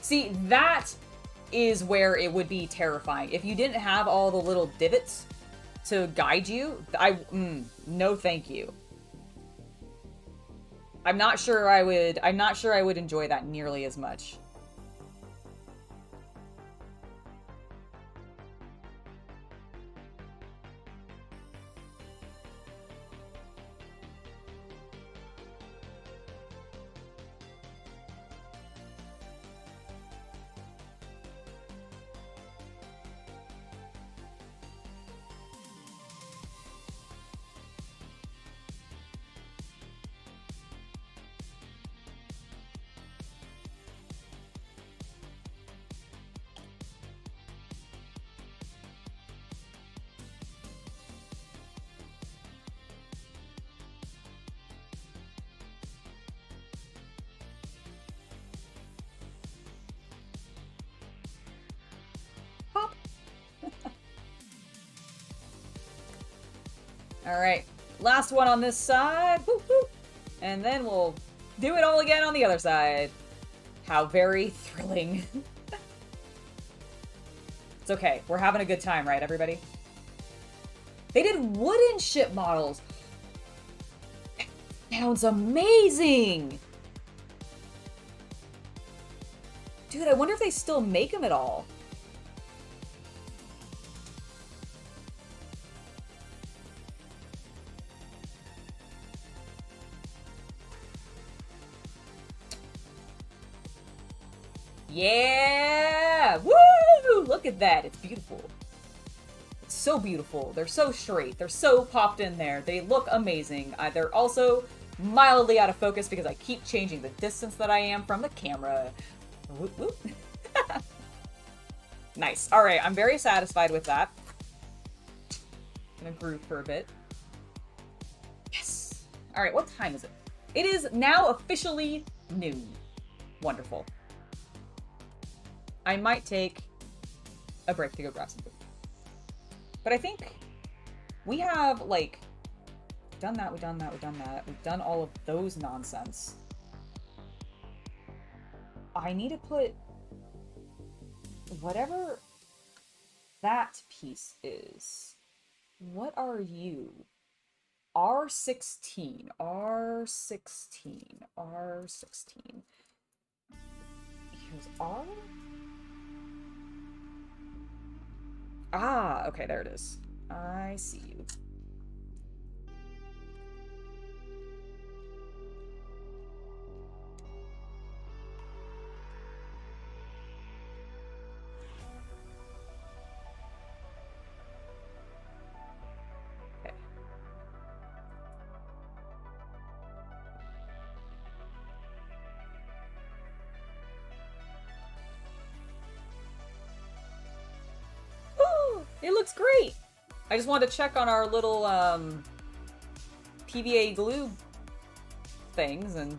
See, that is where it would be terrifying. If you didn't have all the little divots to guide you, no thank you. I'm not sure I would enjoy that nearly as much. All right, last one on this side, whoop, whoop. And then we'll do it all again on the other side. How very thrilling. It's okay, we're having a good time, right, everybody? They did wooden ship models. That sounds amazing! Dude, I wonder if they still make them at all. Yeah! Woo! Look at that. It's beautiful. It's so beautiful. They're so straight. They're so popped in there. They look amazing. They're also mildly out of focus because I keep changing the distance that I am from the camera. Whoop, whoop. Nice. All right. I'm very satisfied with that. Gonna groove for a bit. Yes. All right. What time is it? It is now officially noon. Wonderful. I might take a break to go grab some food. But I think we have, like, we've done that. We've done all of those nonsense. I need to put whatever that piece is. What are you? R16. Here's R? Ah, okay, there it is. I see you. It looks great! I just wanted to check on our little, PVA glue things, and...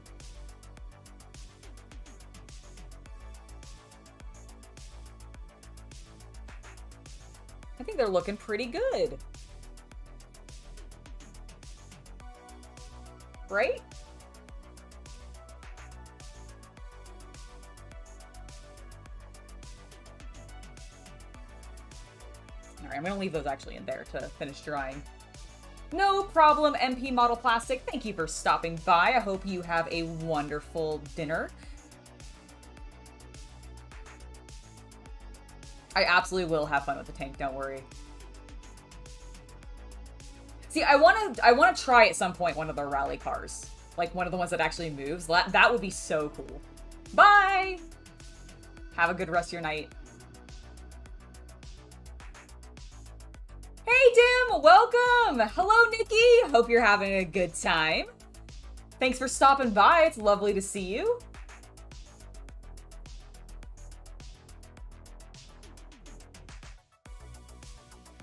I think they're looking pretty good. Right? Alright, I'm gonna leave those actually in there to finish drying. No problem, MP Model Plastic. Thank you for stopping by. I hope you have a wonderful dinner. I absolutely will have fun with the tank, don't worry. See, I wanna try at some point one of the rally cars. Like one of the ones that actually moves. That would be so cool. Bye! Have a good rest of your night. Hey, Dim! Welcome! Hello, Nikki! Hope you're having a good time. Thanks for stopping by. It's lovely to see you.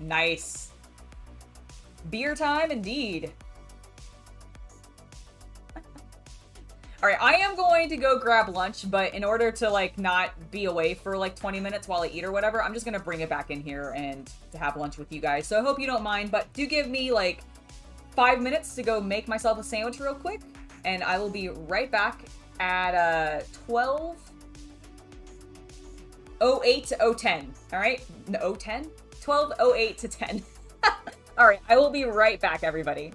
Nice. Beer time, indeed. Alright, I am going to go grab lunch, but in order to, like, not be away for, like, 20 minutes while I eat or whatever, I'm just gonna bring it back in here and to have lunch with you guys. So I hope you don't mind, but do give me, like, 5 minutes to go make myself a sandwich real quick, and I will be right back at, 12:08 to 010. Alright? No, 010? 12:08 to 10. Alright, I will be right back, everybody.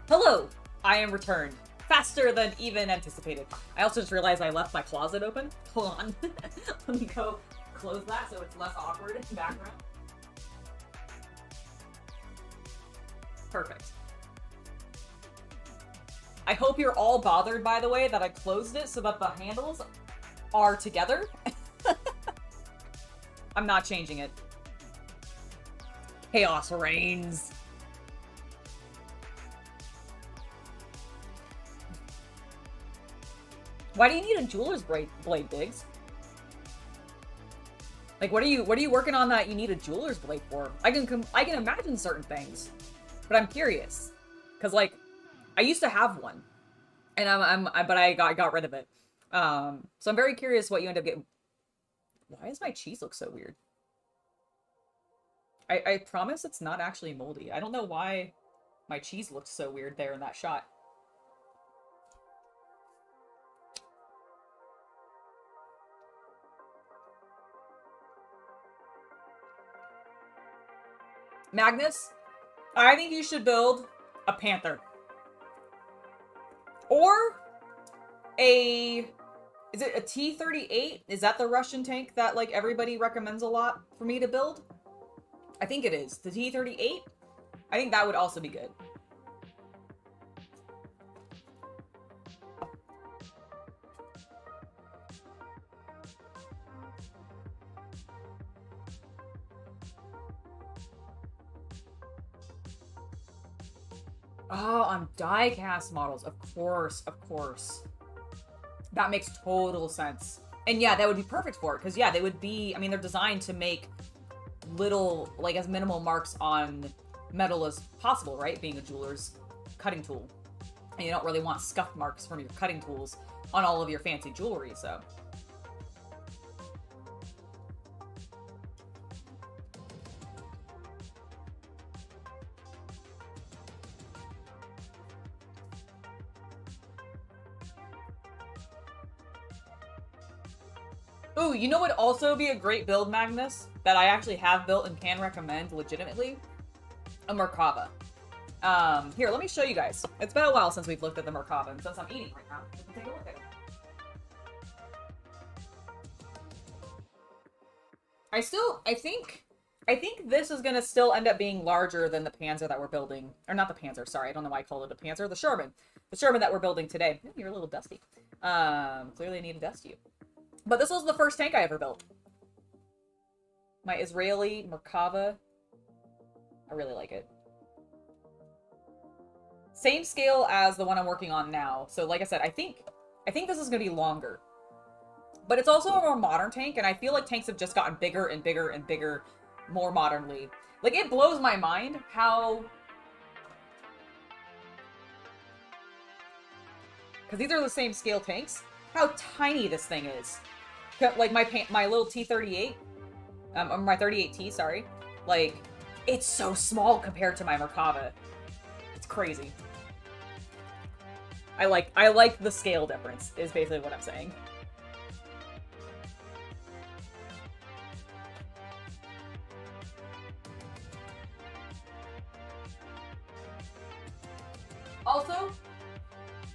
Hello! I am returned. Faster than even anticipated. I also just realized I left my closet open. Hold on. Let me go close that so it's less awkward in the background. Perfect. I hope you're all bothered, by the way, that I closed it so that the handles are together. I'm not changing it. Chaos reigns. Why do you need a jeweler's blade, Diggs? Like, what are you working on that you need a jeweler's blade for? I can imagine certain things, but I'm curious, cause like, I used to have one, and but I got rid of it. So I'm very curious what you end up getting. Why does my cheese look so weird? I promise it's not actually moldy. I don't know why my cheese looked so weird there in that shot. Magnus, I think you should build a Panther. Or is it a T-38? Is that the Russian tank that, like, everybody recommends a lot for me to build? I think it is. The T-38? I think that would also be good. Oh, on die-cast models. Of course, of course. That makes total sense. And yeah, that would be perfect for it, because yeah, they would be, I mean, they're designed to make little, like, as minimal marks on metal as possible, right? Being a jeweler's cutting tool. And you don't really want scuff marks from your cutting tools on all of your fancy jewelry, so. Ooh, you know what would also be a great build, Magnus, that I actually have built and can recommend legitimately? A Merkava. Here, let me show you guys. It's been a while since we've looked at the Merkava, and since I'm eating right now, we can take a look at it. I think this is gonna still end up being larger than the Panzer that we're building. Or not the Panzer, sorry, I don't know why I call it a Panzer. The Sherman. The Sherman that we're building today. Ooh, you're a little dusty. Clearly I need to dust you. But this was the first tank I ever built. My Israeli Merkava. I really like it. Same scale as the one I'm working on now. So like I said, I think this is going to be longer. But it's also a more modern tank, and I feel like tanks have just gotten bigger and bigger and bigger more modernly. Like, it blows my mind how... because these are the same scale tanks. How tiny this thing is. Like, my little T-38, or my 38T, sorry. Like, it's so small compared to my Merkava. It's crazy. I like the scale difference, is basically what I'm saying. Also,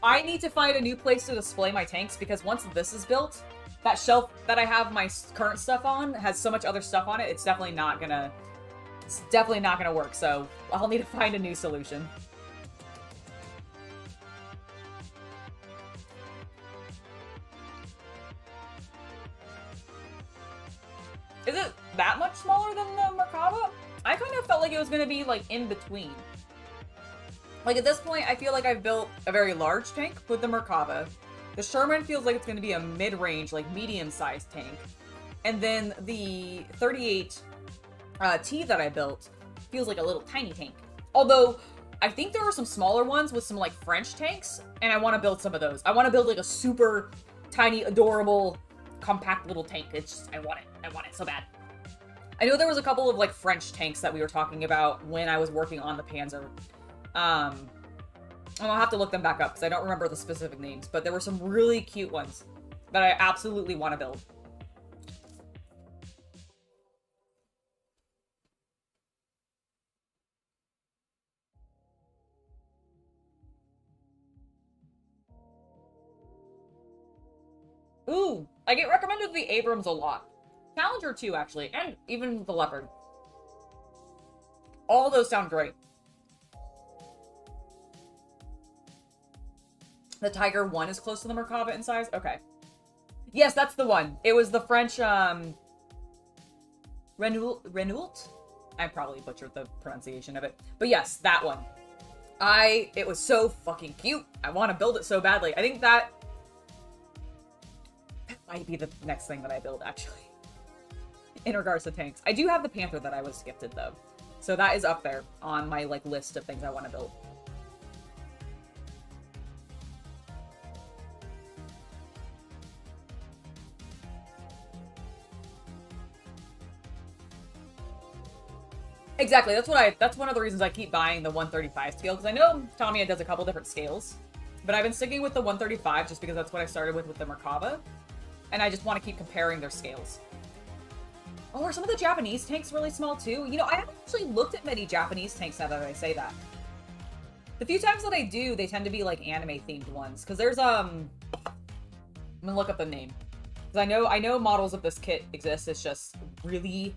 I need to find a new place to display my tanks, because once this is built, that shelf that I have my current stuff on has so much other stuff on it, it's definitely not gonna work, so I'll need to find a new solution. Is it that much smaller than the Merkava? I kind of felt like it was gonna be, like, in between. Like, at this point, I feel like I've built a very large tank with the Merkava. The Sherman feels like it's going to be a mid-range, like, medium-sized tank. And then the 38T that I built feels like a little tiny tank. Although, I think there are some smaller ones with some, like, French tanks, and I want to build some of those. I want to build, like, a super tiny, adorable, compact little tank. It's just, I want it. I want it so bad. I know there was a couple of, like, French tanks that we were talking about when I was working on the Panzer. And I'll have to look them back up because I don't remember the specific names, but there were some really cute ones that I absolutely want to build. Ooh, I get recommended the Abrams a lot. Challenger too, actually, and even the Leopard. All those sound great. The Tiger 1 is close to the Merkava in size? Okay. Yes, that's the one. It was the French, Renault? I probably butchered the pronunciation of it. But yes, that one. It was so fucking cute. I want to build it so badly. I think that might be the next thing that I build, actually. In regards to tanks. I do have the Panther that I was gifted, though. So that is up there on my, like, list of things I want to build. Exactly, that's one of the reasons I keep buying the 135 scale, because I know Tamiya does a couple different scales, but I've been sticking with the 135 just because that's what I started with the Merkava, and I just want to keep comparing their scales. Oh, are some of the Japanese tanks really small too? You know, I haven't actually looked at many Japanese tanks now that I say that. The few times that I do, they tend to be like anime-themed ones, because there's, I'm gonna look up the name. Because I know models of this kit exist, it's just really,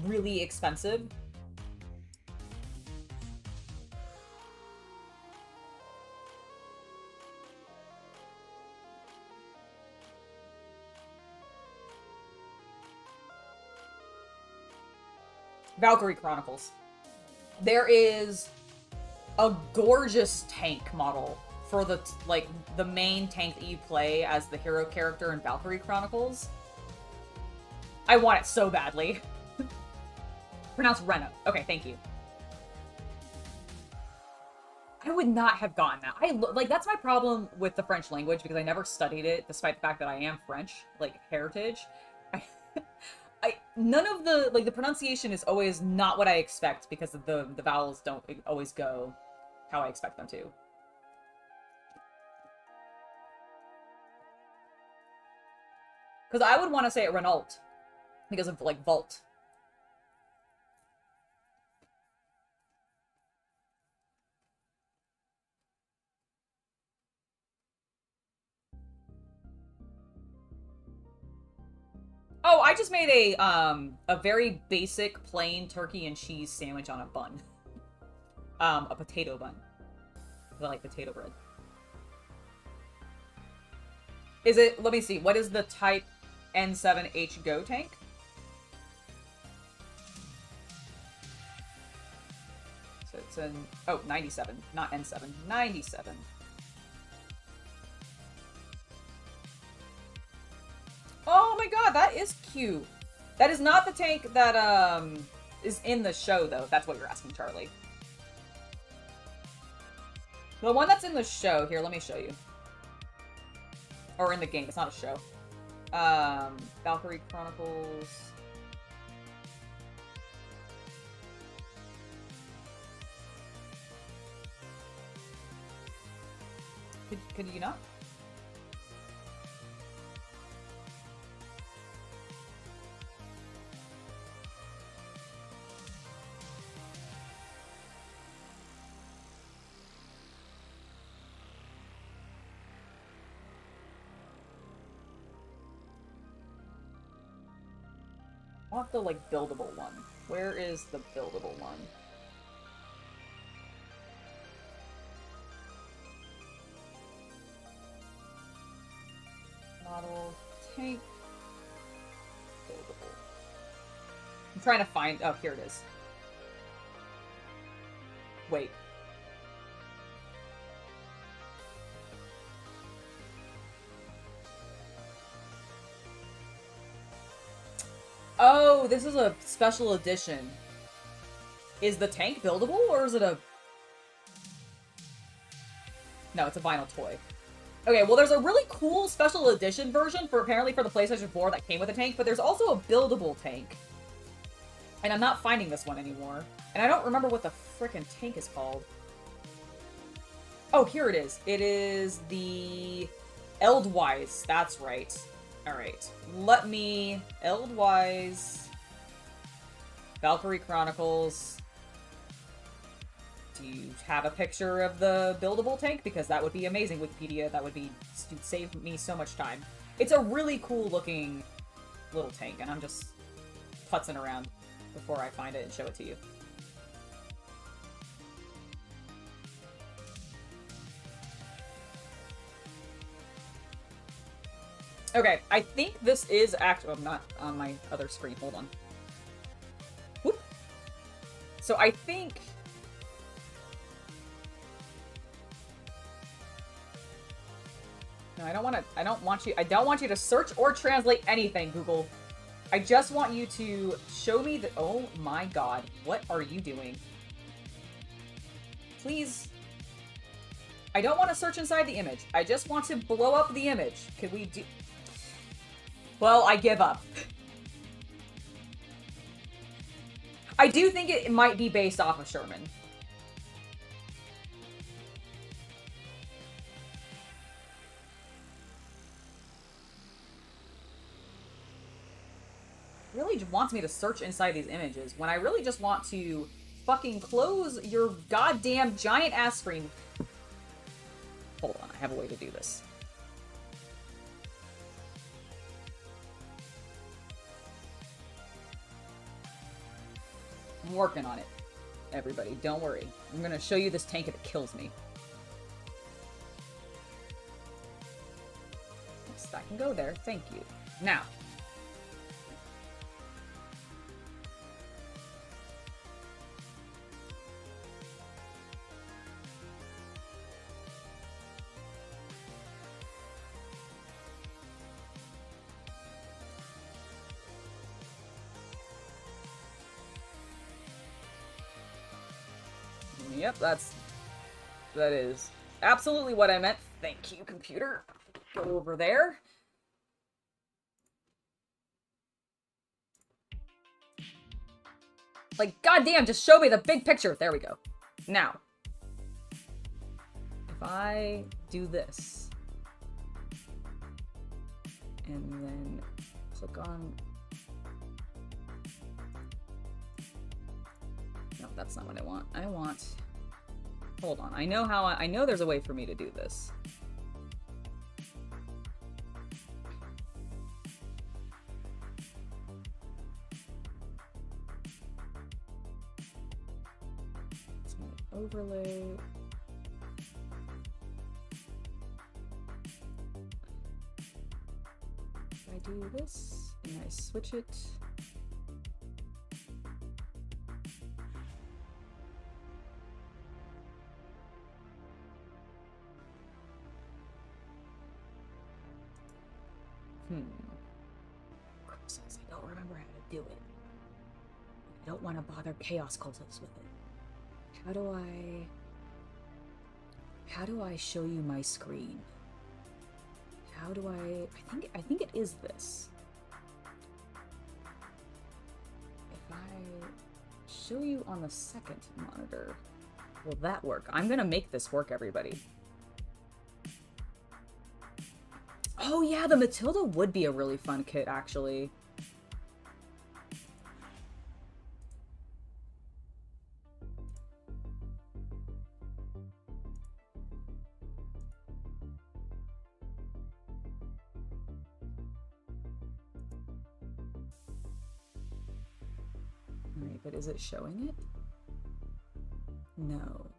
really expensive. Valkyrie Chronicles. There is a gorgeous tank model for the, like, the main tank that you play as the hero character in Valkyrie Chronicles. I want it so badly. Pronounced Rena. Okay, thank you. I would not have gotten that. Like, that's my problem with the French language, because I never studied it, despite the fact that I am French, like, heritage. None of the, like, the pronunciation is always not what I expect, because the vowels don't always go how I expect them to. Because I would want to say it Renault, because of, like, vault. Oh, I just made a very basic plain turkey and cheese sandwich on a bun. A potato bun. I like potato bread. Is it, let me see, what is the Type N7H Go tank? So it's an, oh, 97, not N7, 97. Oh my god, that is cute. That is not the tank that, is in the show, though, if that's what you're asking, Charlie. The one that's in the show, here, let me show you. Or in the game, it's not a show. Valkyrie Chronicles. Could you not? I want the, like, buildable one. Where is the buildable one? Model, tank, buildable. I'm trying to find, oh, here it is. Wait. Oh, this is a special edition. Is the tank buildable, or is it a... No, it's a vinyl toy. Okay, well, there's a really cool special edition version apparently for the PlayStation 4 that came with a tank, but there's also a buildable tank. And I'm not finding this one anymore. And I don't remember what the frickin' tank is called. Oh, here it is. It is the Eldwise. That's right. Alright. Let me... Eldwise... Valkyrie Chronicles... Do you have a picture of the buildable tank? Because that would be amazing, Wikipedia. That would save me so much time. It's a really cool looking little tank, and I'm just putzing around before I find it and show it to you. Okay, I think this is actually... I'm not on my other screen. Hold on. Whoop. So I think... No, I don't want you to search or translate anything, Google. I just want you to show me the... Oh my god. What are you doing? Please. I don't want to search inside the image. I just want to blow up the image. Could we do... Well, I give up. I do think it might be based off of Sherman. Really wants me to search inside these images when I really just want to fucking close your goddamn giant ass screen. Hold on, I have a way to do this. I'm working on it, everybody. Don't worry. I'm gonna show you this tank and it kills me. Yes, I can go there. Thank you. Now. Yep, that is absolutely what I meant. Thank you, computer. Go over there. Like, goddamn, just show me the big picture. There we go. Now, if I do this, and then click on... No, that's not what I want. I want... Hold on. I know there's a way for me to do this. It's my overlay. I do this and I switch it. I don't remember how to do it. I don't want to bother Chaos Cultists with it. How do I show you my screen? How do I think it is this. If I show you on the second monitor, will that work? I'm gonna make this work, everybody. Oh yeah, the Matilda would be a really fun kit, actually. Alright, but is it showing it? No.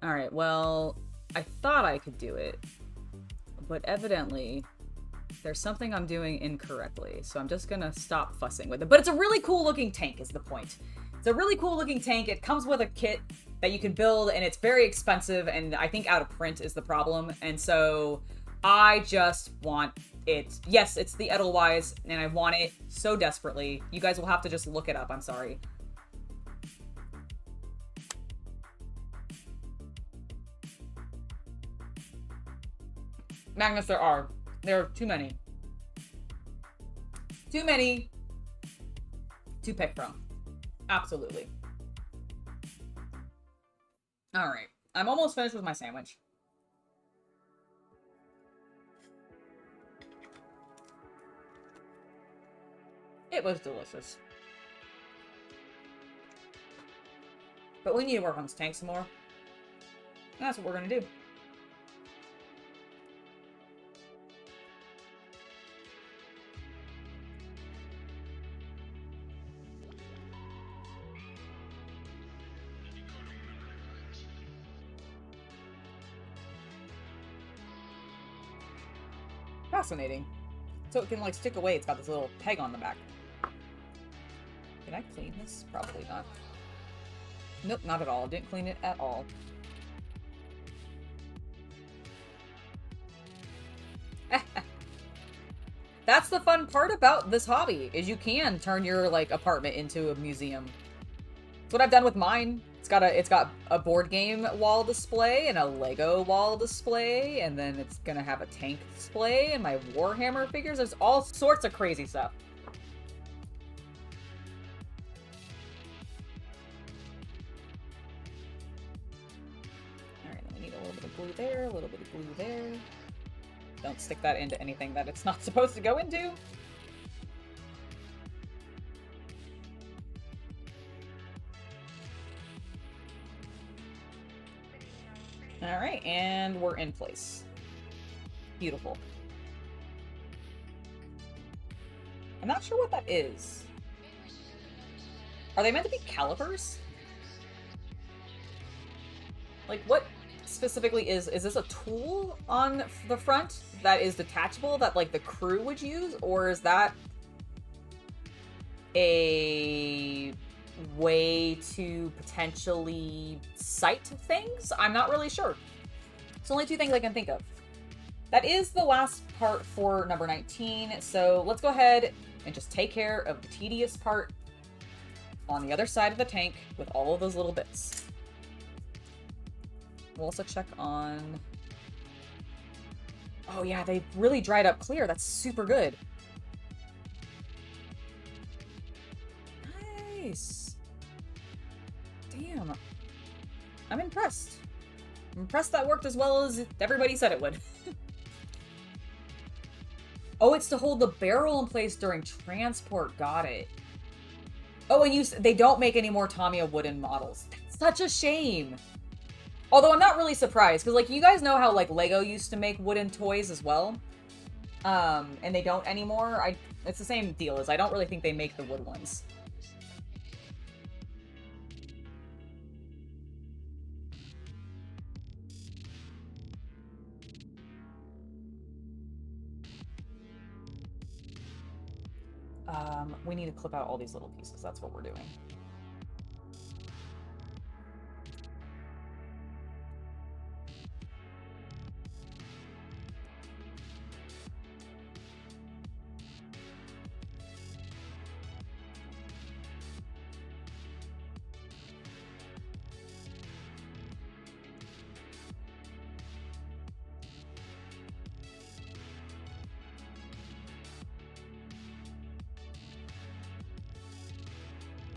Alright, well... I thought I could do it, but evidently there's something I'm doing incorrectly, so I'm just gonna stop fussing with it. But it's a really cool looking tank is the point. It's a really cool looking tank. It comes with a kit that you can build, and it's very expensive, and I think out of print is the problem, and so I just want it. Yes, it's the Edelweiss, and I want it so desperately. You guys will have to just look it up, I'm sorry. Magnus, there are too many. Too many to pick from. Absolutely. Alright. I'm almost finished with my sandwich. It was delicious. But we need to work on this tank some more. That's what we're gonna do. Fascinating. So it can, like, stick away. It's got this little peg on the back. Did I clean this? Probably not. Nope, not at all. Didn't clean it at all. That's the fun part about this hobby, is you can turn your, like, apartment into a museum. That's what I've done with mine. It's got a board game wall display and a Lego wall display, and then it's gonna have a tank display and my Warhammer figures. There's all sorts of crazy stuff. Alright, then we need a little bit of glue there, a little bit of glue there. Don't stick that into anything that it's not supposed to go into. Alright, and we're in place. Beautiful. I'm not sure what that is. Are they meant to be calipers? Like, what specifically is this a tool on the front that is detachable that, like, the crew would use? Or is that a way to potentially sight things? I'm not really sure. It's only two things I can think of. That is the last part for number 19, so let's go ahead and just take care of the tedious part on the other side of the tank with all of those little bits. We'll also check on... Oh yeah, they really dried up clear. That's super good. Nice. Damn. I'm impressed. I'm impressed that worked as well as everybody said it would. Oh, it's to hold the barrel in place during transport. Got it. Oh, and they don't make any more Tamiya wooden models. That's such a shame. Although I'm not really surprised, because, like, you guys know how, like, Lego used to make wooden toys as well? And they don't anymore? It's the same deal as I don't really think they make the wood ones. We need to clip out all these little pieces. That's what we're doing.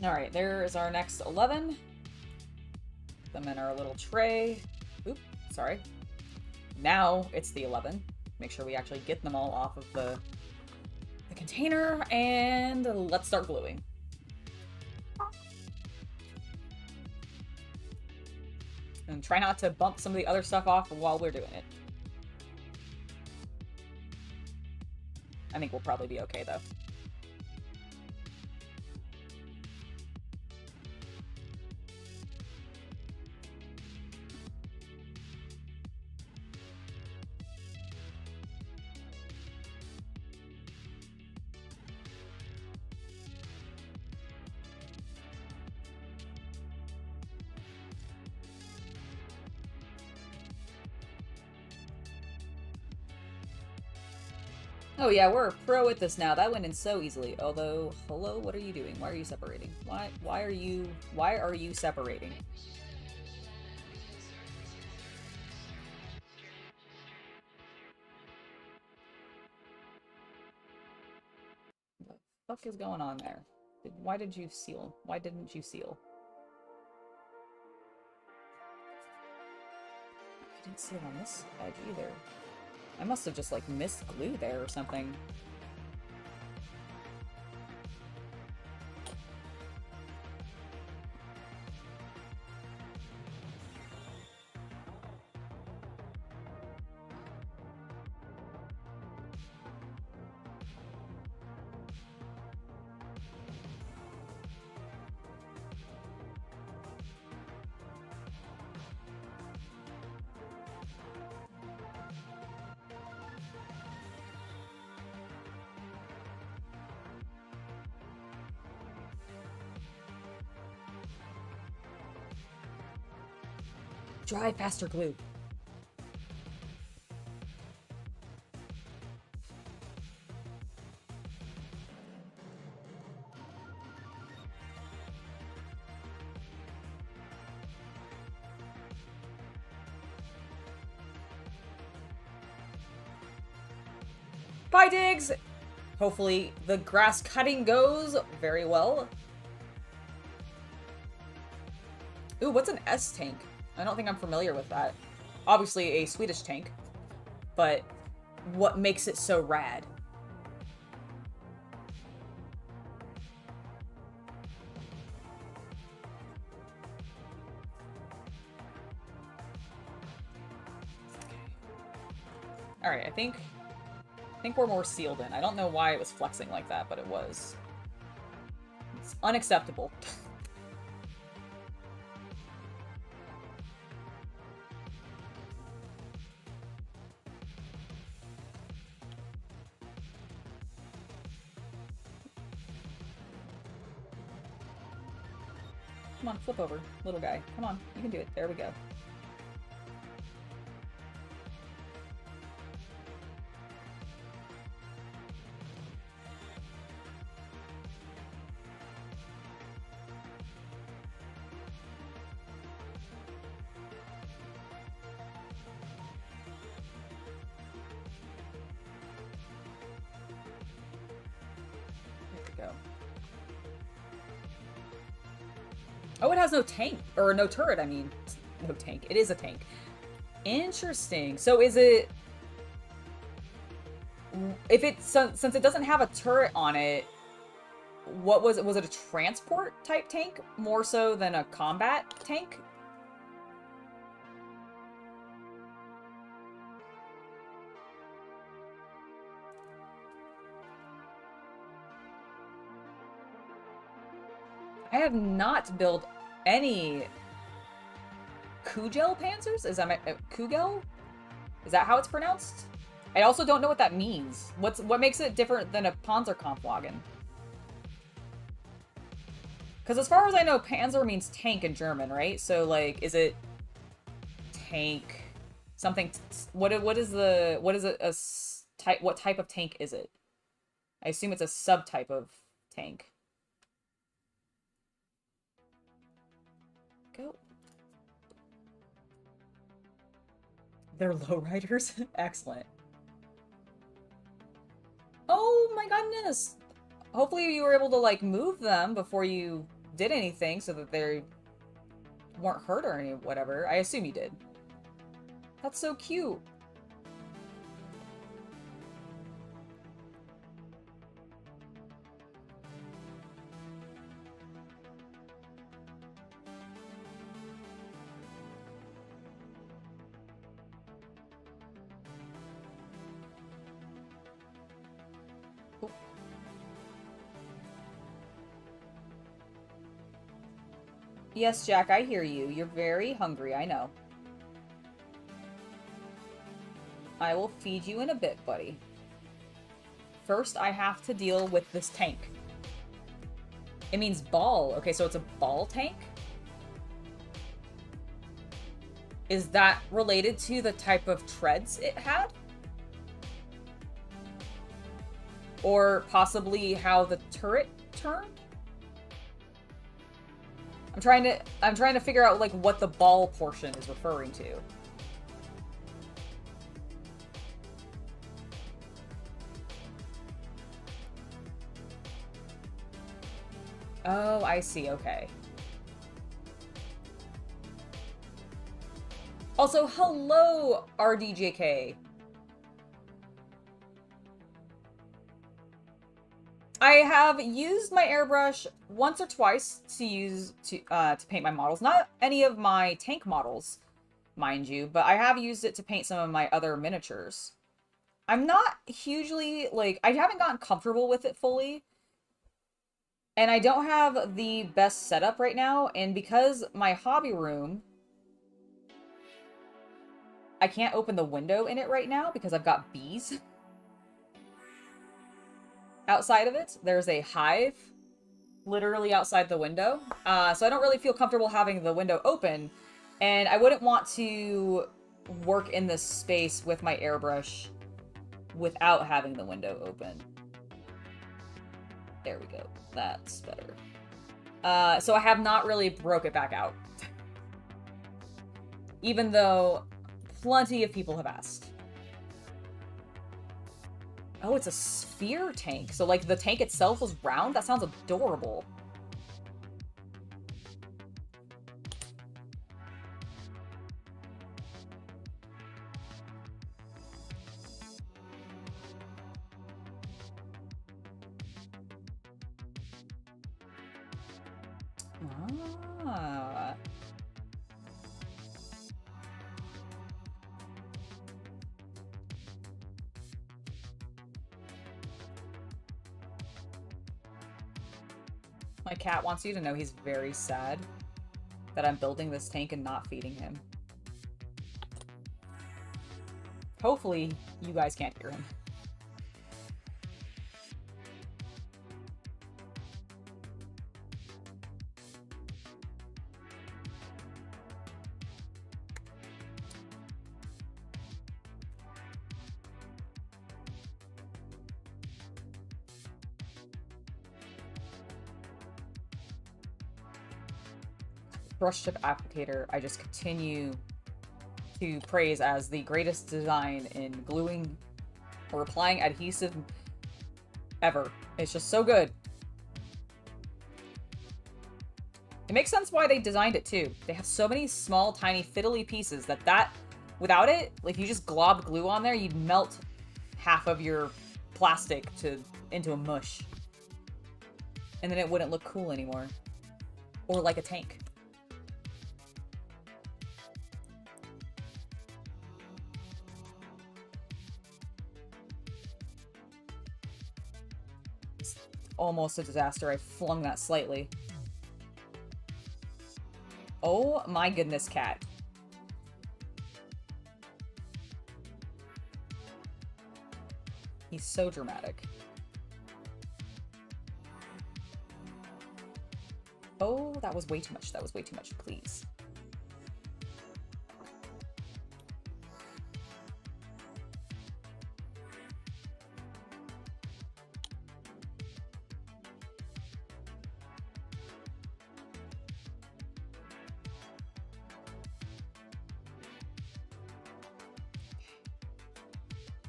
Alright, there is our next 11. Put them in our little tray. Oop, sorry. Now it's the 11. Make sure we actually get them all off of the container, and let's start gluing. And try not to bump some of the other stuff off while we're doing it. I think we'll probably be okay, though. Oh yeah, we're a pro at this now. That went in so easily. Although, hello, what are you doing? Why are you separating? Why are you separating? What the fuck is going on there? Why did you seal? Why didn't you seal? I didn't seal on this edge either. I must have just, like, missed glue there or something. dry faster glue. Bye, Diggs! Hopefully the grass cutting goes very well. Ooh, what's an S tank? I don't think I'm familiar with that. Obviously a Swedish tank, but what makes it so rad? Alright, I think we're more sealed in. I don't know why it was flexing like that, but it was. It's unacceptable. Come on, flip over, little guy. Come on, you can do it. There we go. Oh, it has no tank, or no turret, I mean. No tank. It is a tank. Interesting. So is it... If it... Since it doesn't have a turret on it, what was it? Was it a transport type tank? More so than a combat tank? I have not built any Kugel Panzers? Is that Kugel? Is that how it's pronounced? I also don't know what that means. What makes it different than a Panzerkampfwagen? Because as far as I know, Panzer means tank in German, right? So like, is it tank something? What is it? What type of tank is it? I assume it's a subtype of tank. Go. They're lowriders? Excellent. Oh my goodness! Hopefully you were able to, like, move them before you did anything so that they weren't hurt or any whatever. I assume you did. That's so cute. Yes, Jack, I hear you. You're very hungry, I know. I will feed you in a bit, buddy. First, I have to deal with this tank. It means ball. Okay, so it's a ball tank? Is that related to the type of treads it had? Or possibly how the turret turned? I'm trying to figure out like what the ball portion is referring to. Oh, I see. Okay. Also, hello, RDJK. I have used my airbrush once or twice to paint my models. Not any of my tank models, mind you, but I have used it to paint some of my other miniatures. I'm not hugely, like, I haven't gotten comfortable with it fully. And I don't have the best setup right now, and because my hobby room, I can't open the window in it right now because I've got bees. Outside of it, there's a hive literally outside the window. So I don't really feel comfortable having the window open And I wouldn't want to work in this space with my airbrush without having the window open. There we go. That's better. So I have not really broke it back out. Even though plenty of people have asked. Oh, it's a sphere tank. So, like, the tank itself was round? That sounds adorable. Ah. My cat wants you to know he's very sad that I'm building this tank and not feeding him. Hopefully, you guys can't hear him. Brush tip applicator, I just continue to praise as the greatest design in gluing or applying adhesive ever. It's just so good. It makes sense why they designed it too. They have so many small, tiny, fiddly pieces that without it, like, if you just glob glue on there, you'd melt half of your plastic into a mush. And then it wouldn't look cool anymore. Or like a tank. Almost a disaster. I flung that slightly. Oh my goodness, cat. He's so dramatic. Oh, that was way too much. That was way too much. Please.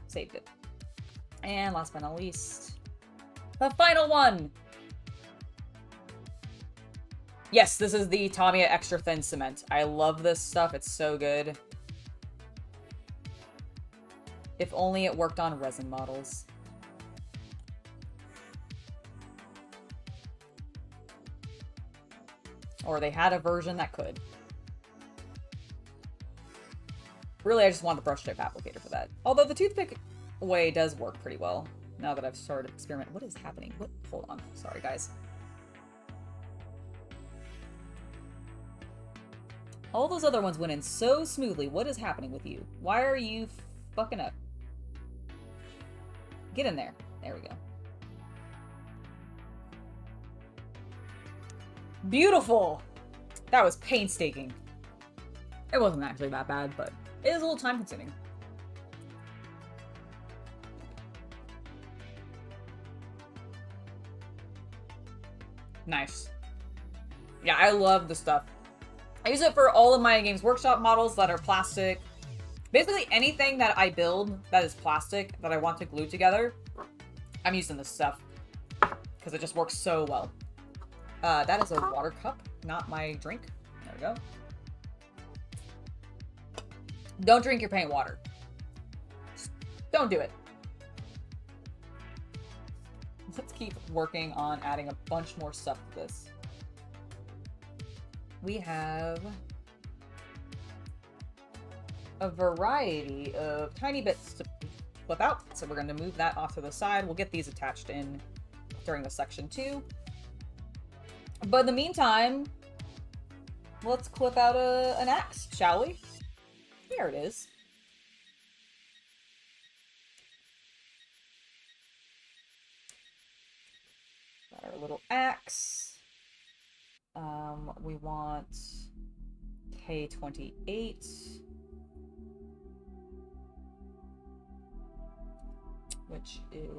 Saved it. And last but not least, the final one! Yes, this is the Tamiya Extra Thin Cement. I love this stuff. It's so good. If only it worked on resin models. Or they had a version that could. Really, I just want the brush tip applicator for that. Although the toothpick way does work pretty well now that I've started to experiment. What is happening? What? Hold on. Sorry, guys. All those other ones went in so smoothly. What is happening with you? Why are you fucking up? Get in there. There we go. Beautiful! That was painstaking. It wasn't actually that bad, but it is a little time consuming. Nice. Yeah, I love the stuff. I use it for all of my Games Workshop models that are plastic. Basically anything that I build that is plastic that I want to glue together, I'm using this stuff because it just works so well. That is a water cup, not my drink. There we go. Don't drink your paint water. Just don't do it. Let's keep working on adding a bunch more stuff to this. We have a variety of tiny bits to flip out, so we're going to move that off to the side. We'll get these attached in during the section 2. But in the meantime, let's clip out an axe, shall we? Here it is. Got our little axe. We want K28. Which is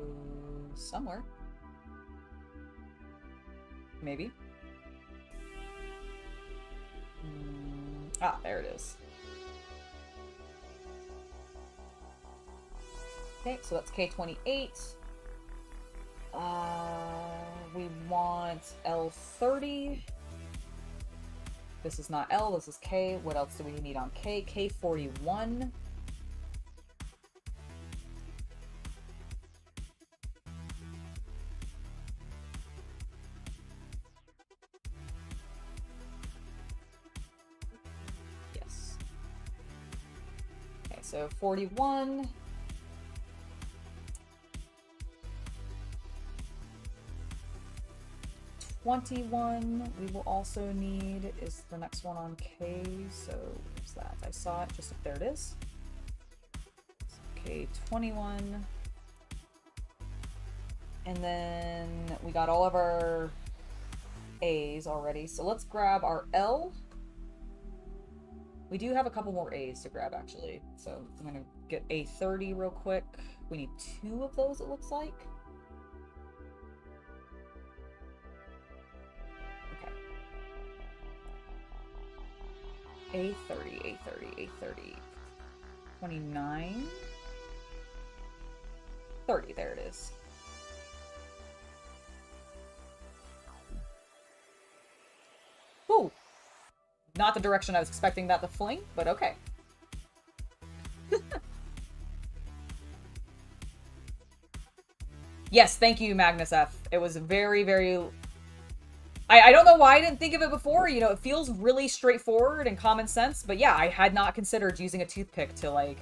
somewhere. Maybe. Ah, there it is. Okay, so that's K28. We want L30. This is not L, this is K. What else do we need on K? K41. Yes. Okay, so 41. 21 we will also need is the next one on K, so where's that? I saw it, just there it is. K21. And then we got all of our A's already, so let's grab our L. We do have a couple more A's to grab actually, so I'm gonna get A30 real quick. We need 2 of those, it looks like. A30, A30, A30, 29, 30, there it is. Whew. Not the direction I was expecting that to fling, but okay. Yes, thank you, Magnus F. It was very, very... I don't know why I didn't think of it before, you know, it feels really straightforward and common sense, but yeah, I had not considered using a toothpick to, like...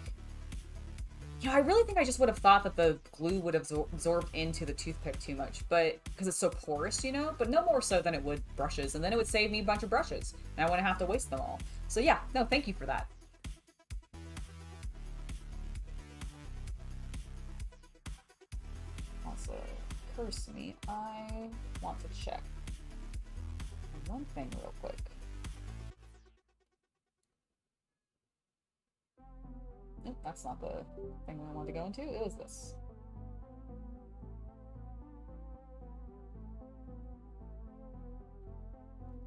You know, I really think I just would have thought that the glue would have absorbed into the toothpick too much, but... Because it's so porous, you know? But no more so than it would brushes, and then it would save me a bunch of brushes, and I wouldn't have to waste them all. So yeah, no, thank you for that. Also, curse me, I want to check one thing real quick. Nope, that's not the thing I wanted to go into. It was this.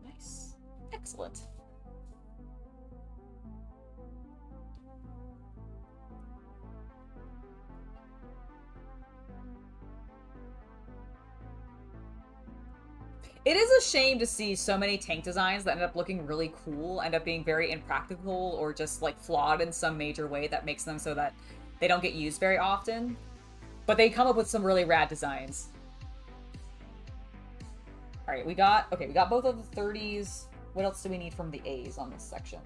Nice. Excellent. It is a shame to see so many tank designs that end up looking really cool, end up being very impractical, or just like flawed in some major way that makes them so that they don't get used very often. But they come up with some really rad designs. Alright, we got both of the 30s. What else do we need from the A's on this section?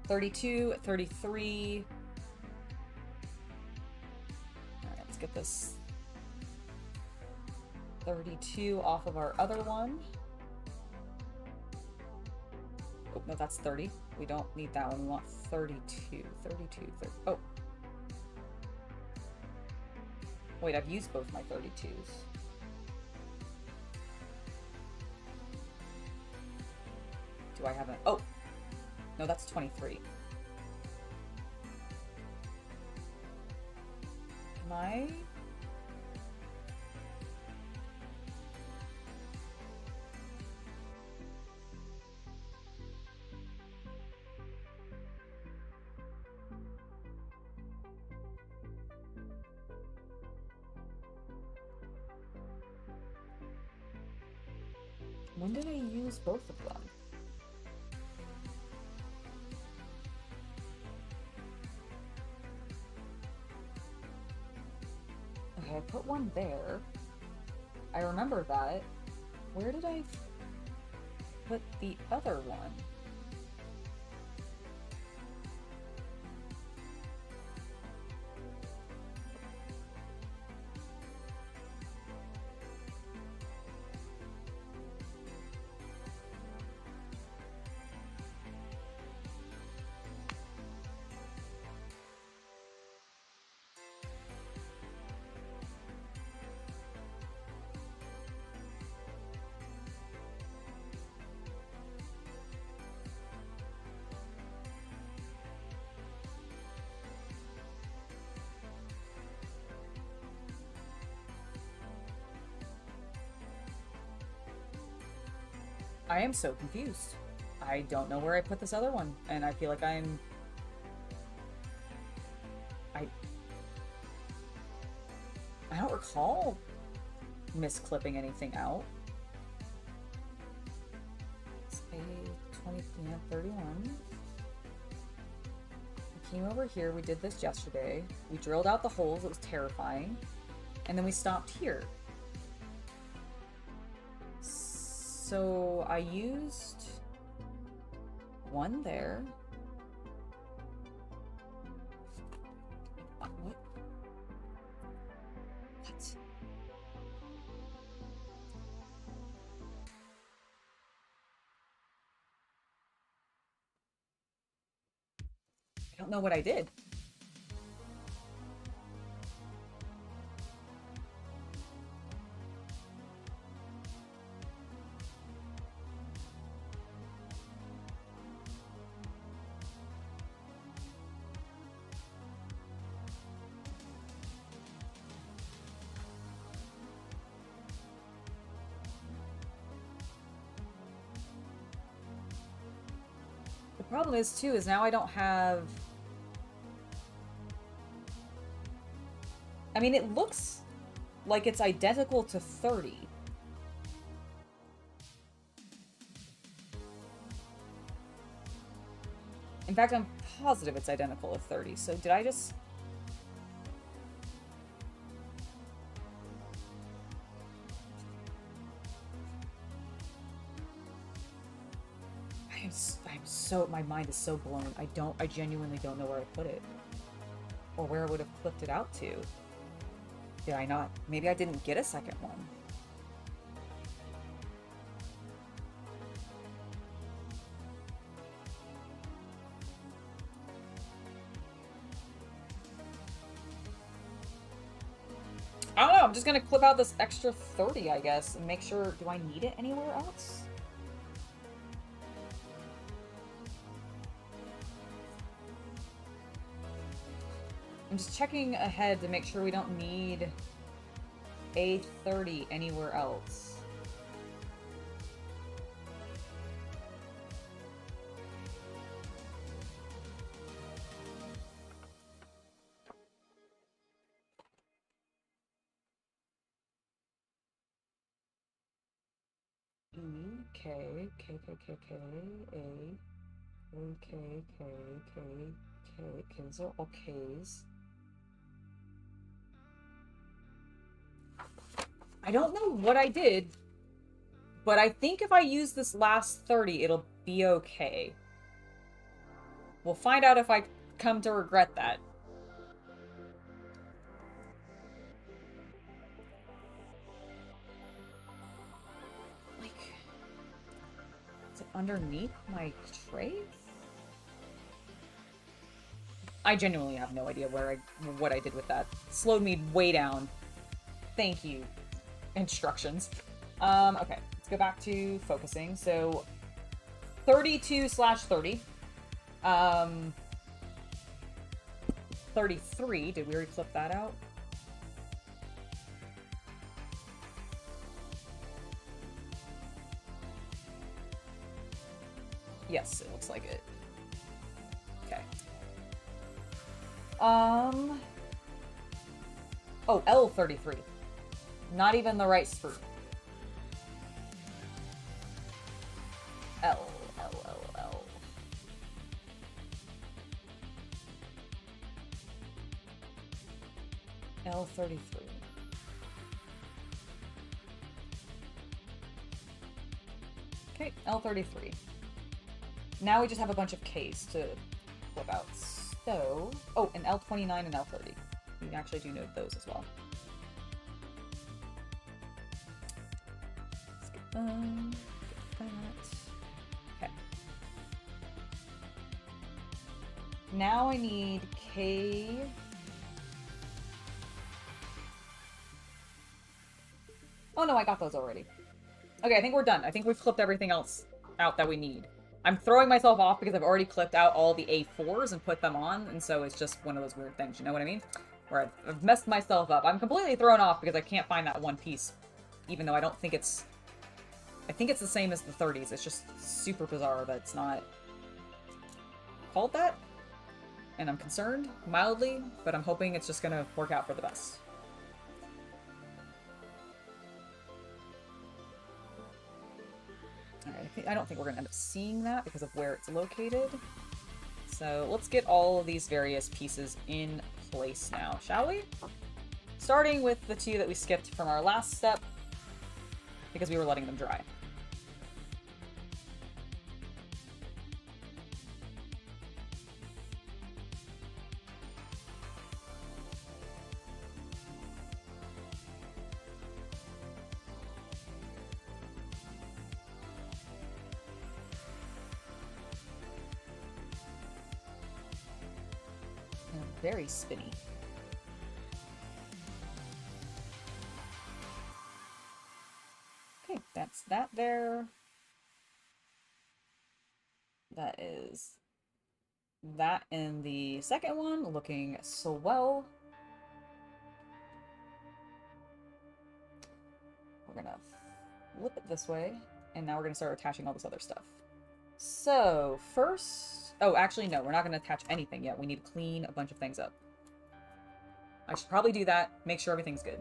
32, 33. Alright, let's get this 32 off of our other one. Oh, no, that's 30. We don't need that one. We want 32. 32, 30. Oh. Wait, I've used both my 32s. Do I have an... Oh! No, that's 23. Am I... When did I use both of them? Okay, I put one there. I remember that. Where did I put the other one? I am so confused. I don't know where I put this other one, and I feel like I don't recall misclipping anything out. It's a 20, yeah, 31. We came over here, we did this yesterday. We drilled out the holes, it was terrifying. And then we stopped here. So I used one there. What? What? I don't know what I did. The problem is, too, is now I don't have... I mean, it looks like it's identical to 30. In fact, I'm positive it's identical to 30, so did I just... I'm so... My mind is so blown. I genuinely don't know where I put it. Or where I would have clipped it out to. Did I not? Maybe I didn't get a second one. I don't know, I'm just gonna clip out this extra 30, I guess, and make sure... Do I need it anywhere else? I'm just checking ahead to make sure we don't need a 30 anywhere else. K, K, K, K, K, A, K, K, K, K, K, those are all Ks. I don't know what I did, but I think if I use this last 30, it'll be okay. We'll find out if I come to regret that. Like, is it underneath my tray? I genuinely have no idea what I did with that. Slowed me way down. Thank you. Instructions. Okay, let's go back to focusing. So 32/30. 33. Did we already flip that out? Yes, it looks like it. Okay. Oh, L33. Not even the right sprue. L. L33. Okay, L33. Now we just have a bunch of Ks to flip out. So, oh, and L29 and L30. We actually do note those as well. Get that. Okay. Now I need K. Oh no, I got those already. Okay, I think we're done. I think we've clipped everything else out that we need. I'm throwing myself off because I've already clipped out all the A4s and put them on, and so it's just one of those weird things, you know what I mean? Where I've messed myself up. I'm completely thrown off because I can't find that one piece, even though I don't think it's I think it's the same as the 30s. It's just super bizarre that it's not called that. And I'm concerned, mildly, but I'm hoping it's just gonna work out for the best. Alright, I don't think we're gonna end up seeing that because of where it's located. So let's get all of these various pieces in place now, shall we? Starting with the two that we skipped from our last step, because we were letting them dry. Very spinny. Okay, that's that there. That is that in the second one, looking swell. We're gonna flip it this way, and now we're gonna start attaching all this other stuff. So, first... Oh, actually, no, we're not going to attach anything yet. We need to clean a bunch of things up. I should probably do that, make sure everything's good.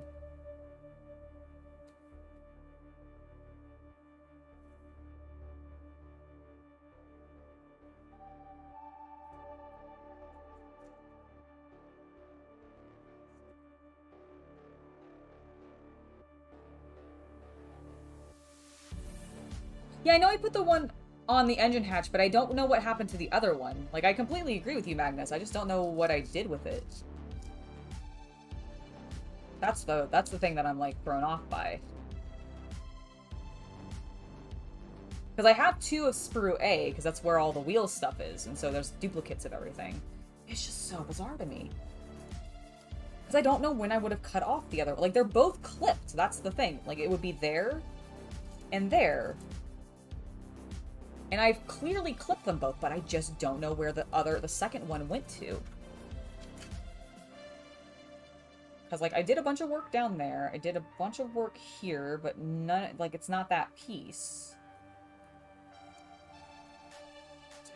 Yeah, I know I put the one on the engine hatch, but I don't know what happened to the other one. Like, I completely agree with you, Magnus. I just don't know what I did with it. That's the thing that I'm, like, thrown off by. Because I have 2 of sprue A, because that's where all the wheel stuff is, and so there's duplicates of everything. It's just so bizarre to me. Because I don't know when I would have cut off the other... Like, they're both clipped, that's the thing. Like, it would be there and there. And I've clearly clipped them both, but I just don't know where the second one went to. Because, like, I did a bunch of work down there. I did a bunch of work here, but none, like, it's not that piece.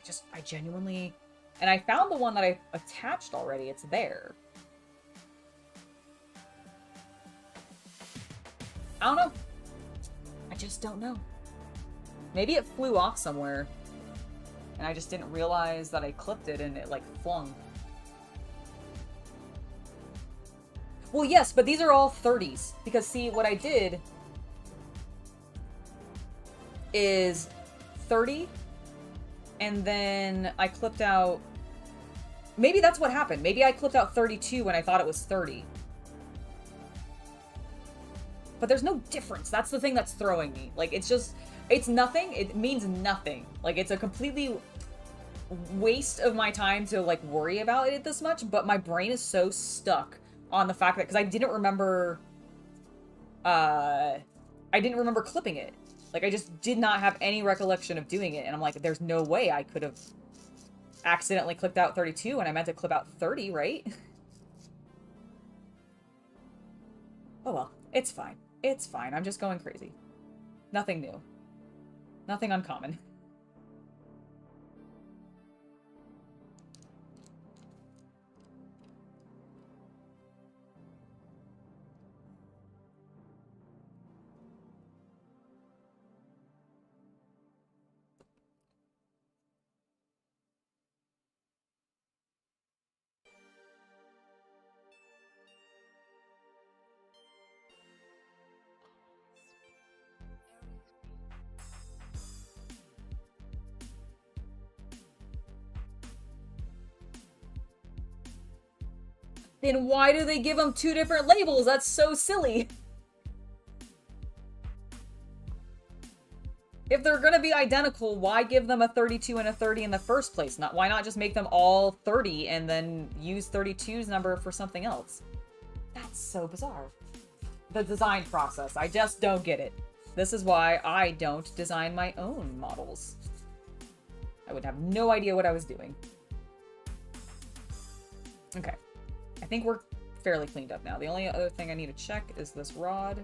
So I genuinely... And I found the one that I attached already. It's there. I don't know. I just don't know. Maybe it flew off somewhere, and I just didn't realize that I clipped it and it, like, flung. Well, yes, but these are all 30s. Because, see, what I did is 30, and then I clipped out... Maybe that's what happened. Maybe I clipped out 32 when I thought it was 30. But there's no difference. That's the thing that's throwing me. Like, it's just... It's nothing. It means nothing. Like, it's a completely waste of my time to, like, worry about it this much, but my brain is so stuck on the fact that... Because I didn't remember... I didn't remember clipping it. Like, I just did not have any recollection of doing it, and I'm like, there's no way I could have accidentally clipped out 32 when I meant to clip out 30, right? Oh well. It's fine. It's fine. I'm just going crazy. Nothing new. Nothing uncommon. Then why do they give them 2 different labels? That's so silly. If they're gonna be identical, why give them a 32 and a 30 in the first place? Why not just make them all 30 and then use 32's number for something else? That's so bizarre. The design process. I just don't get it. This is why I don't design my own models. I would have no idea what I was doing. Okay. I think we're fairly cleaned up now. The only other thing I need to check is this rod.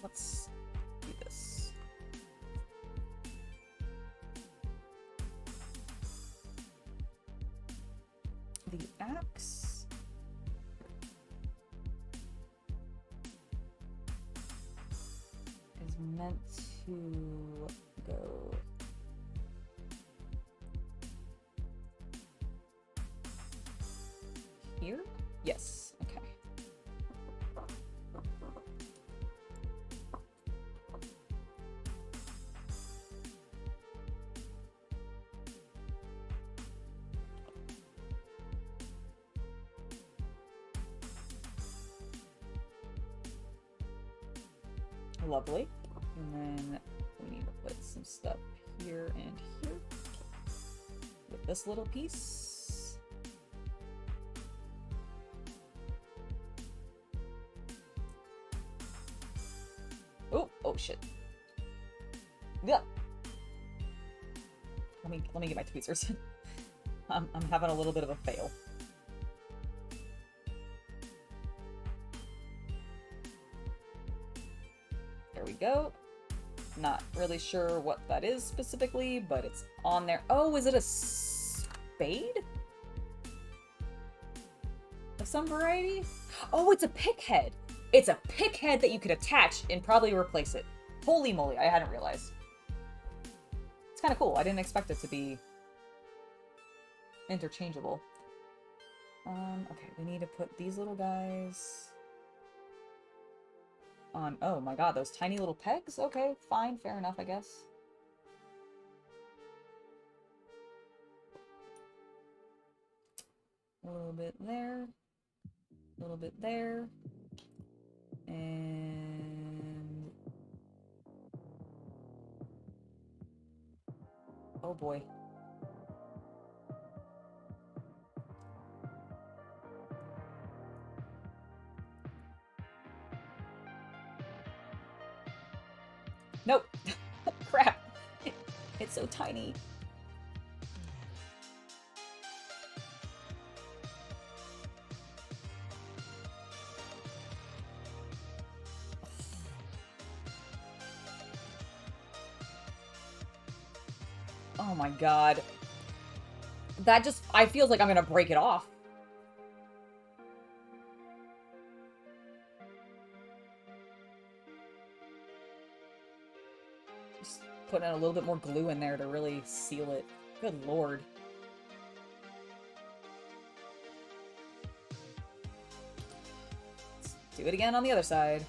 let's do this. The axe. Is meant to go here? Yes, okay. Lovely. And then we need to put some stuff here and here with this little piece. Oh shit. Yeah. Let me get my tweezers. I'm having a little bit of a fail. There we go. Not really sure what that is specifically, but it's on there. Oh, is it a spade? Of some variety? Oh, it's a pick head. It's a pick head that you could attach and probably replace it. Holy moly, I hadn't realized. It's kind of cool. I didn't expect it to be interchangeable. Okay, we need to put these little guys on. Oh my god, those tiny little pegs? Okay, fine, fair enough, I guess. A little bit there. A little bit there. And... oh boy. Nope. Crap. It's so tiny. Oh my god. That just... I feel like I'm gonna break it off. Just putting a little bit more glue in there to really seal it. Good lord. Let's do it again on the other side.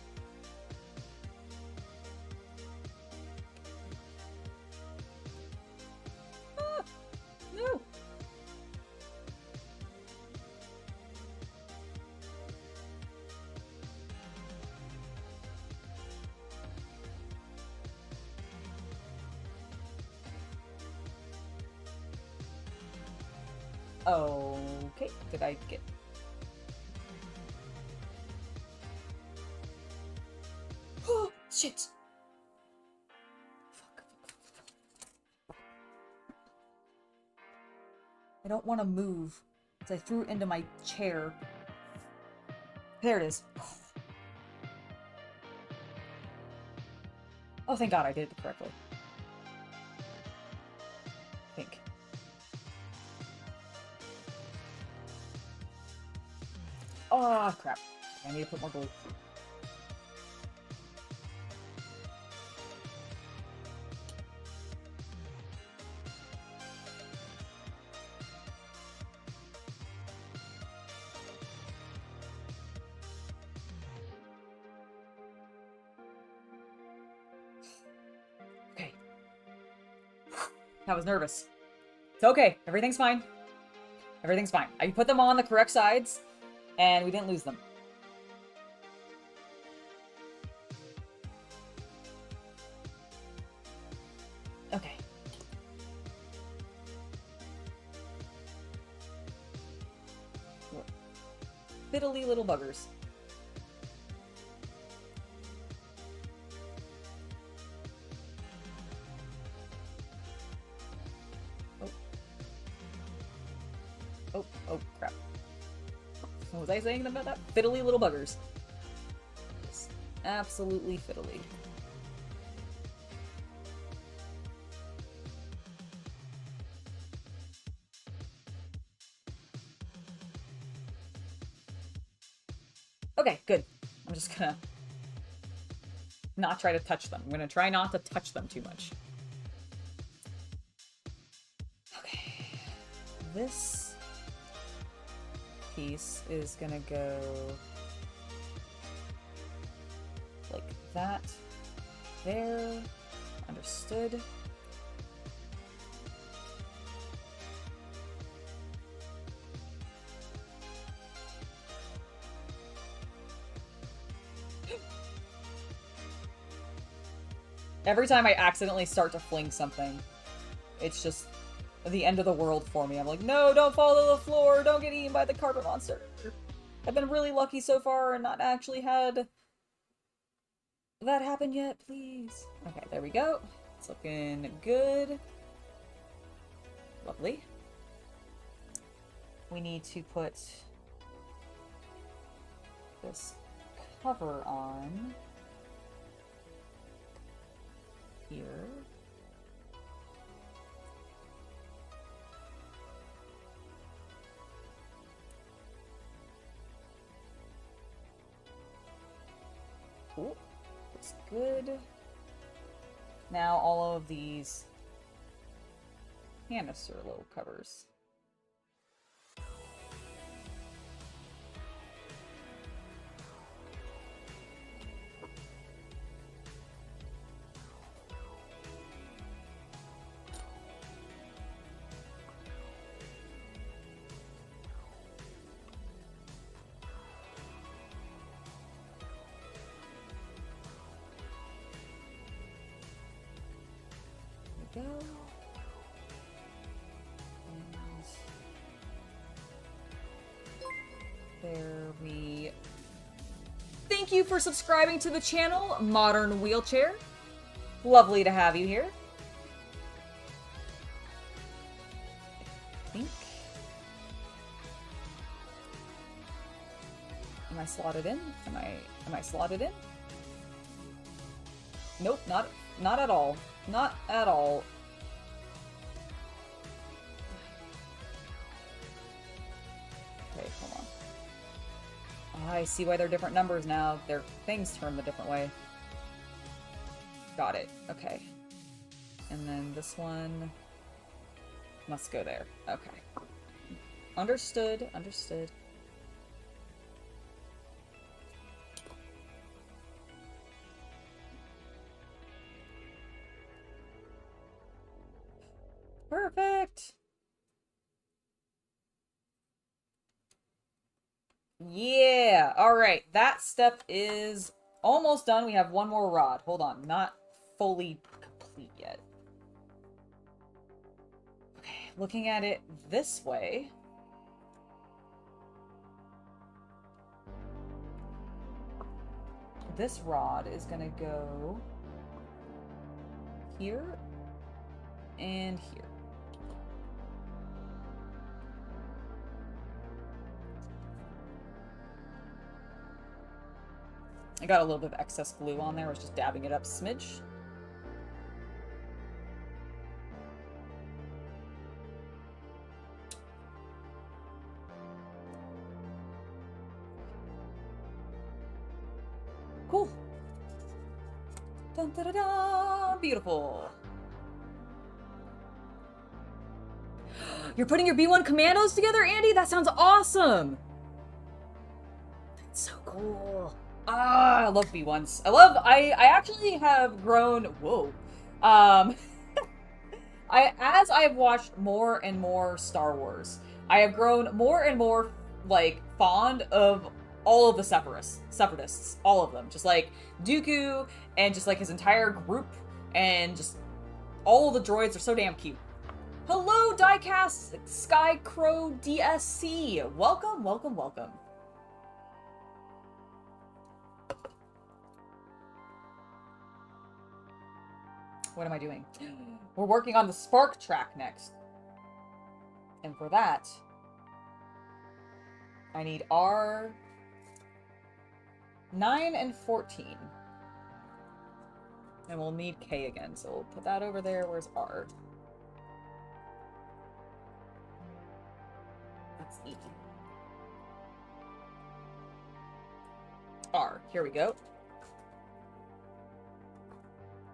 Okay, did I get... oh, shit! Fuck. I don't want to move, because I threw it into my chair. There it is. Oh, thank god I did it correctly. I think. Oh, crap. I need to put more glue. Okay. I was nervous. It's okay. Everything's fine. Everything's fine. I put them on the correct sides. And we didn't lose them. Okay. Fiddly little buggers. Oh, crap. What was I saying about that? Fiddly little buggers. Absolutely fiddly. Okay, good. I'm just gonna not try to touch them. I'm gonna try not to touch them too much. Okay. This piece is gonna go like that. There. Understood. Every time I accidentally start to fling something, it's just the end of the world for me. I'm like, no, don't fall to the floor, don't get eaten by the carpet monster. I've been really lucky so far and not actually had that happen yet, please. Okay, there we go. It's looking good. Lovely. We need to put this cover on here. Cool. Looks good. Now all of these canister little covers. Go. And there we... Thank you for subscribing to the channel, Modern Wheelchair. Lovely to have you here. I think... Am I slotted in? Am I slotted in? Nope, not at all. Not at all. Okay, hold on. Oh, I see why they're different numbers now. Their things turn the different way. Got it. Okay. And then this one must go there. Okay. Understood. Understood. Perfect! Yeah! Alright, that step is almost done. We have one more rod. Hold on, not fully complete yet. Okay, looking at it this way. This rod is gonna go here and here. I got a little bit of excess glue on there. I was just dabbing it up a smidge. Cool. Dun, da, da, da. Beautiful. You're putting your B1 commandos together, Andy? That sounds awesome. That's so cool. Ah, I love B1s. I actually have grown, whoa. As I've watched more and more Star Wars, I have grown more and more, like, fond of all of the separatists, all of them. Just like Dooku and just like his entire group and just all the droids are so damn cute. Hello, Diecast Skycrow DSC. Welcome, welcome, welcome. What am I doing? We're working on the spark track next. And for that, I need our 9 and 14. And we'll need K again, so we'll put that over there. Where's R? That's E. R. Here we go.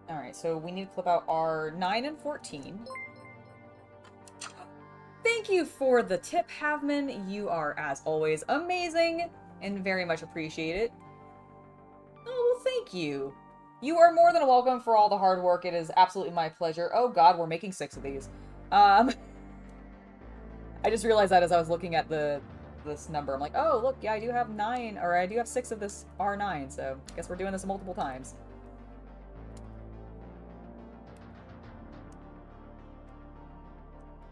Alright, so we need to flip out R 9 and 14. Thank you for the tip, Havman. You are, as always, amazing and very much appreciate it. Oh, well, thank you. You are more than welcome for all the hard work. It is absolutely my pleasure. Oh god, we're making 6 of these. I just realized that as I was looking at this number. I'm like, oh, look, yeah, I do have 9, or I do have 6 of this R9, so I guess we're doing this multiple times.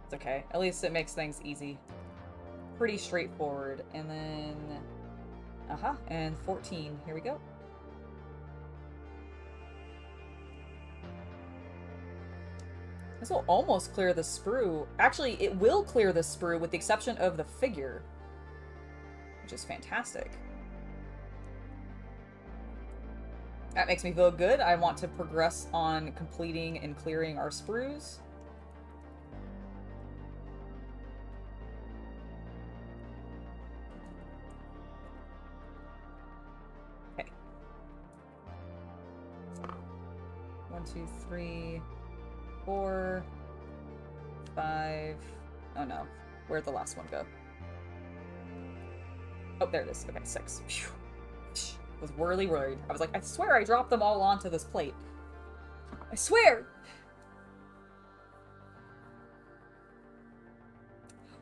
It's okay. At least it makes things easy. Pretty straightforward. And then... and 14. Here we go. This will almost clear the sprue. Actually, it will clear the sprue with the exception of the figure, which is fantastic. That makes me feel good. I want to progress on completing and clearing our sprues. Okay. 1, 2, 3... 4, 5. Oh no. Where'd the last one go? Oh, there it is. Okay, 6. Phew. I was really worried. I was like, I swear I dropped them all onto this plate. I swear!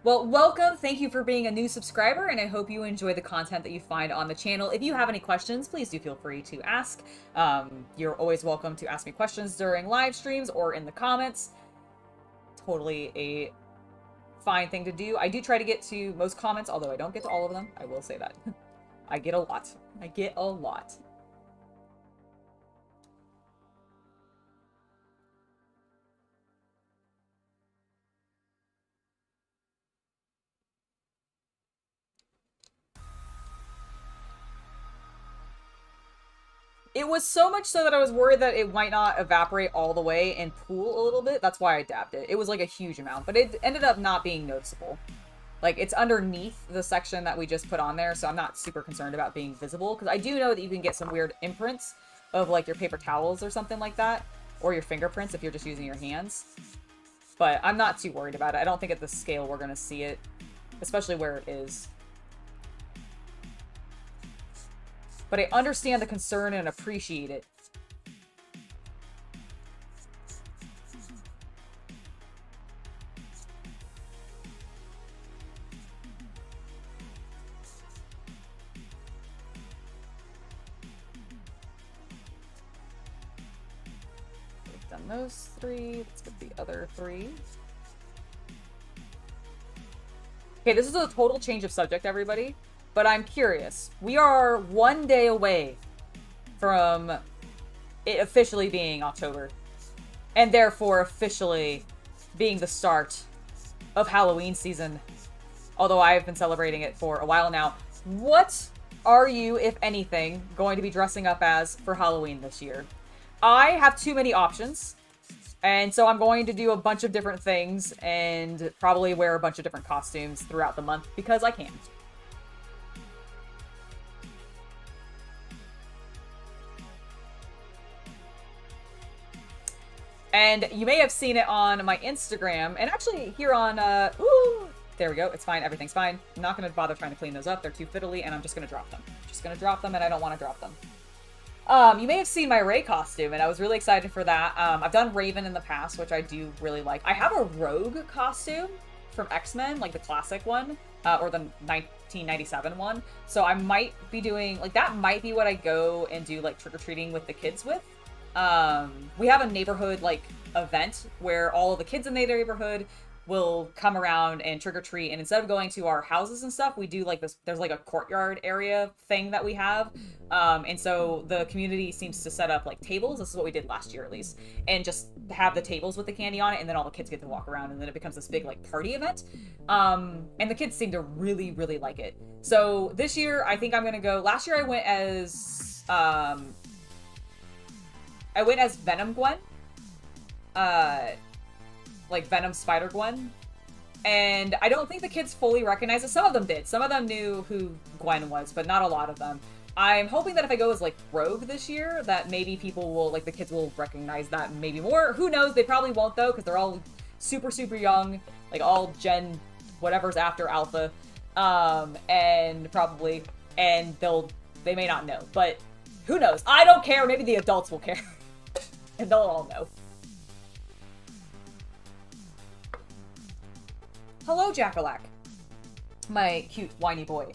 Well, welcome. Thank you for being a new subscriber, and I hope you enjoy the content that you find on the channel. If you have any questions, please do feel free to ask. You're always welcome to ask me questions during live streams or in the comments. Totally a fine thing to do. I do try to get to most comments, although I don't get to all of them. I will say that. I get a lot. I get a lot. It was so much so that I was worried that it might not evaporate all the way and pool a little bit. That's why I dabbed it. It was like a huge amount, but it ended up not being noticeable. Like, it's underneath the section that we just put on there, so I'm not super concerned about being visible, because I do know that you can get some weird imprints of, like, your paper towels or something like that, or your fingerprints if you're just using your hands. But I'm not too worried about it. I don't think at the scale we're going to see it, especially where it is. But I understand the concern and appreciate it. We've done those 3. Let's get the other 3. Okay, this is a total change of subject, everybody. But I'm curious. We are 1 day away from it officially being October. And therefore officially being the start of Halloween season. Although I've been celebrating it for a while now. What are you, if anything, going to be dressing up as for Halloween this year? I have too many options. And so I'm going to do a bunch of different things and probably wear a bunch of different costumes throughout the month because I can. And you may have seen it on my Instagram, and actually here on, ooh, there we go, it's fine, everything's fine. I'm not going to bother trying to clean those up, they're too fiddly, and I'm just going to drop them. Just going to drop them, and I don't want to drop them. You may have seen my Rey costume, and I was really excited for that. I've done Raven in the past, which I do really like. I have a Rogue costume from X-Men, like the classic one, or the 1997 one. So I might be doing, like, that might be what I go and do, like, trick-or-treating with the kids with. We have a neighborhood, like, event where all of the kids in the neighborhood will come around and trick or treat. And instead of going to our houses and stuff, we do like this. There's like a courtyard area thing that we have. And so the community seems to set up like tables. This is what we did last year, at least, and just have the tables with the candy on it. And then all the kids get to walk around, and then it becomes this big like party event. And the kids seem to really, really like it. So this year, I think I'm going to go. Last year, I went as Venom Gwen. Like Venom Spider Gwen. And I don't think the kids fully recognize it. Some of them did. Some of them knew who Gwen was, but not a lot of them. I'm hoping that if I go as like Rogue this year, that maybe people will, like the kids will recognize that maybe more. Who knows? They probably won't though, because they're all super, super young. Like all Gen whatever's after Alpha. And they may not know. But who knows? I don't care. Maybe the adults will care. And they'll all know. Hello, Jackalack. My cute, whiny boy.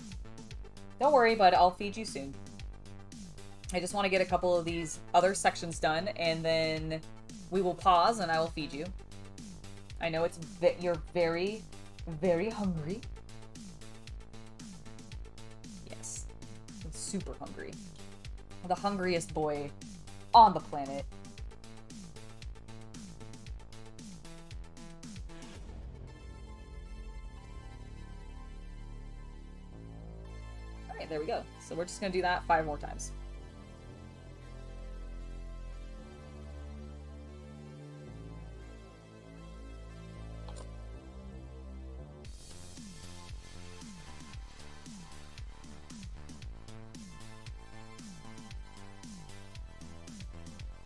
Don't worry, bud. I'll feed you soon. I just want to get a couple of these other sections done, and then we will pause, and I will feed you. I know you're very, very hungry. Yes. I'm super hungry. The hungriest boy on the planet. There we go. So we're just going to do that 5 more times.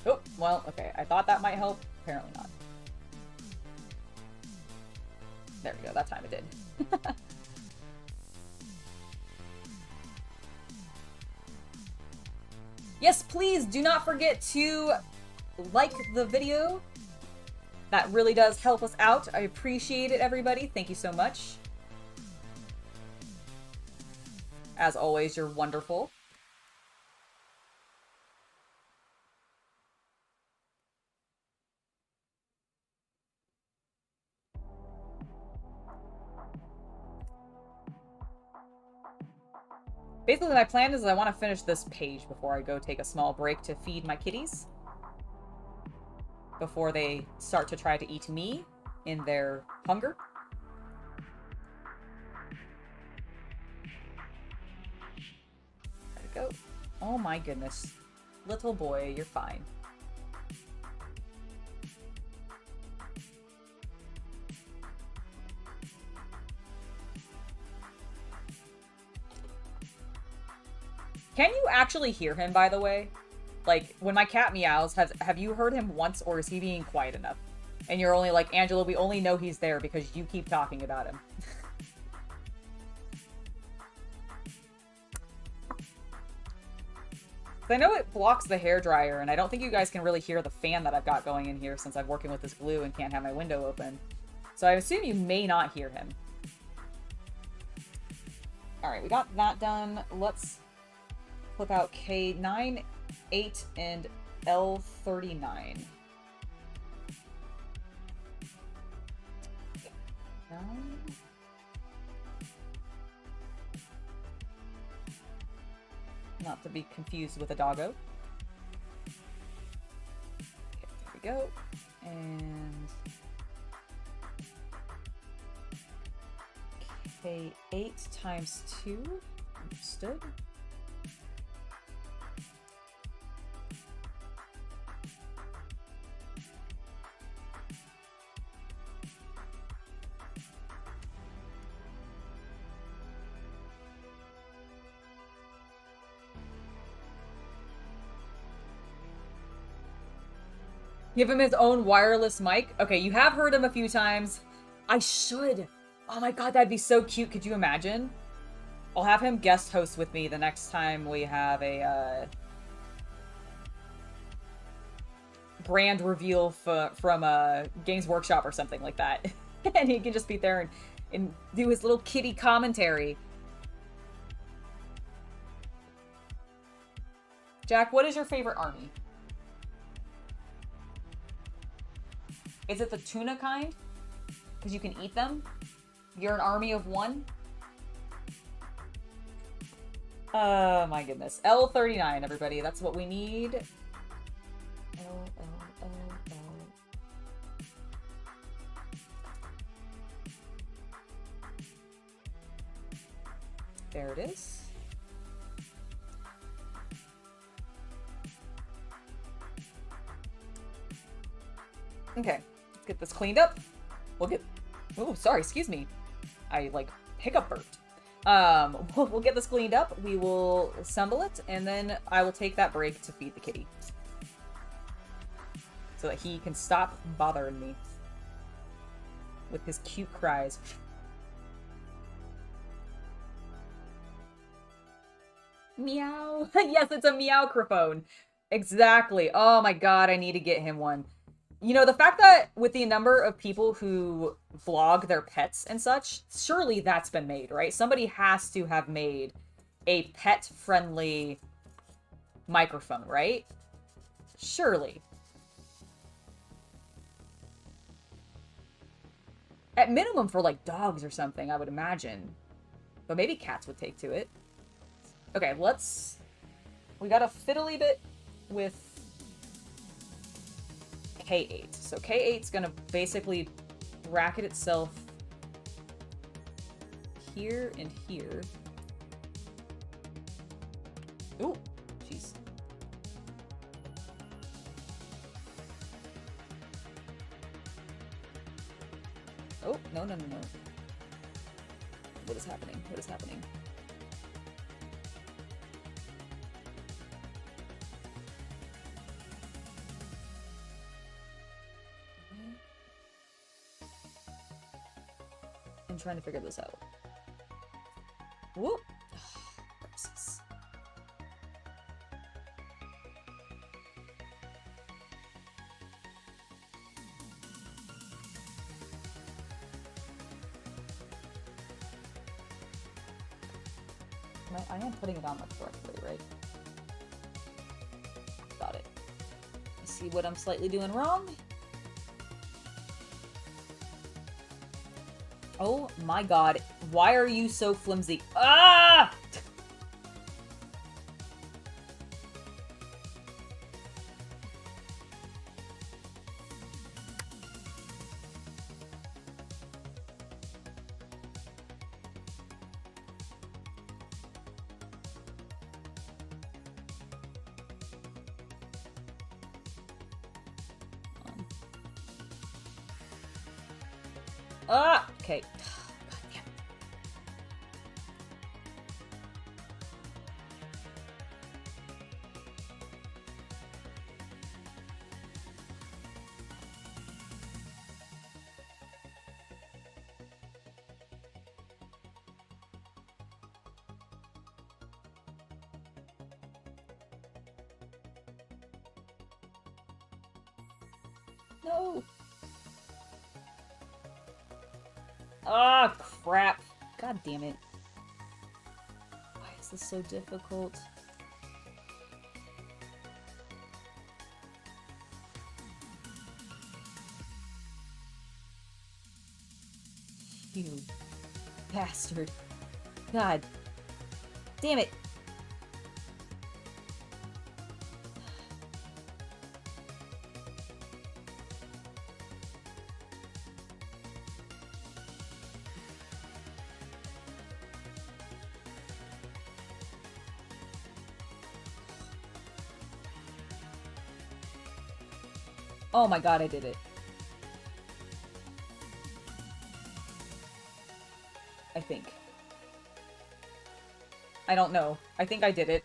Oh, well, okay. I thought that might help. Apparently not. There we go. That time it did. Yes, please do not forget to like the video. That really does help us out. I appreciate it, everybody. Thank you so much. As always, you're wonderful. Basically, my plan is I want to finish this page before I go take a small break to feed my kitties. Before they start to try to eat me in their hunger. There we go. Oh my goodness. Little boy, you're fine. Can you actually hear him, by the way? Like, when my cat meows, have you heard him once, or is he being quiet enough? And you're only like, Angela, we only know he's there because you keep talking about him. I know it blocks the hairdryer, and I don't think you guys can really hear the fan that I've got going in here since I'm working with this glue and can't have my window open. So I assume you may not hear him. Alright, we got that done. Let's flip out K9, 8, and L39. Not to be confused with a doggo. Okay, there we go. And K8 times 2. Understood. Give him his own wireless mic. Okay, you have heard him a few times. I should. Oh my god, that'd be so cute. Could you imagine? I'll have him guest host with me the next time we have a brand reveal from a Games Workshop or something like that. And he can just be there and do his little kitty commentary. Jack, what is your favorite army? Is it the tuna kind? Because you can eat them. You're an army of one. Oh my goodness. L39, everybody. That's what we need. L. There it is. Okay, let's get this cleaned up. We'll get... Oh, sorry, excuse me. I, like, hiccup burped. We'll get this cleaned up. We will assemble it, and then I will take that break to feed the kitty. So that he can stop bothering me with his cute cries. Meow. Yes, it's a meowcrophone. Exactly. Oh my god, I need to get him one. You know, the fact that with the number of people who vlog their pets and such, surely that's been made, right? Somebody has to have made a pet-friendly microphone, right? Surely. At minimum for, like, dogs or something, I would imagine. But maybe cats would take to it. Okay, let's... We got a fiddly bit with K8. So K8's gonna basically bracket itself here and here. Ooh, jeez. Oh, no. What is happening? What is happening? I'm trying to figure this out. Whoop! I am putting it on like correctly, right? Got it. Let's see what I'm slightly doing wrong. Oh my god. Why are you so flimsy? Ah! Ah! Okay. God damn. No! Ah, crap. God damn it. Why is this so difficult? You bastard. God damn it. Oh my god, I did it. I think. I don't know. I think I did it.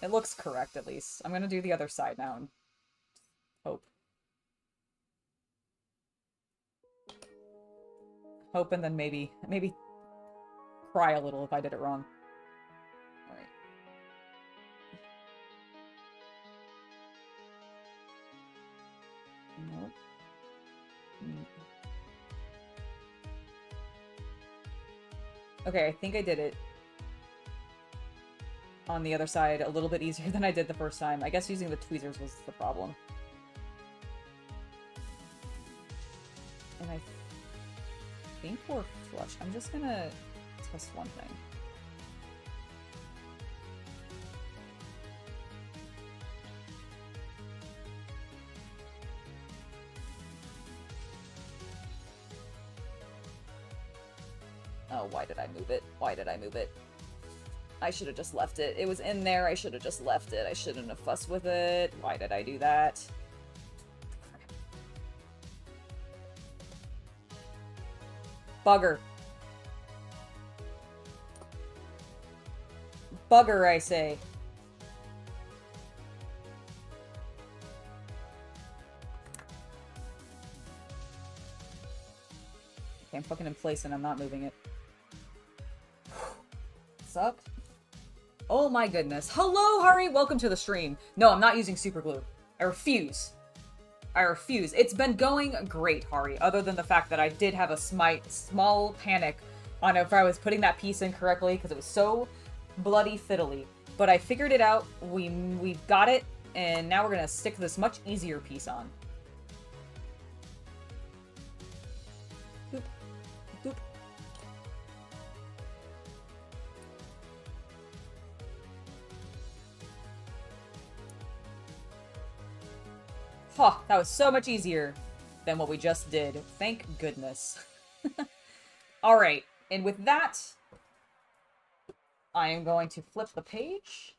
It looks correct, at least. I'm gonna do the other side now and hope. Hope and then maybe cry a little if I did it wrong. Alright. Nope. Okay, I think I did it. on the other side a little bit easier than I did the first time. I guess using the tweezers was the problem. And I think we're flush. I'm just gonna test one thing. Oh, why did I move it? Why did I move it? I should have just left it. It was in there. I should have just left it. I shouldn't have fussed with it. Why did I do that? Bugger. Bugger, I say. Okay, I'm fucking in place and I'm not moving it. What's up? Oh my goodness. Hello, Hari! Welcome to the stream. No, I'm not using super glue. I refuse. I refuse. It's been going great, Hari, other than the fact that I did have a small panic on if I was putting that piece in correctly because it was so bloody fiddly. But I figured it out. We've got it, and now we're gonna stick this much easier piece on. Boop. Boop. Huh, that was so much easier than what we just did. Thank goodness. Alright, and with that, I am going to flip the page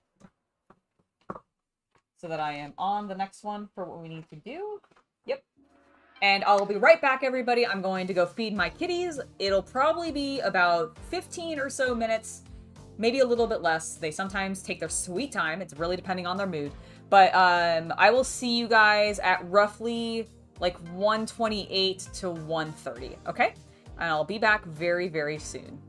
so that I am on the next one for what we need to do. Yep. And I'll be right back, everybody. I'm going to go feed my kitties. It'll probably be about 15 or so minutes, maybe a little bit less. They sometimes take their sweet time. It's really depending on their mood. But I will see you guys at roughly like 1:28 to 1:30, okay? And I'll be back very, very soon.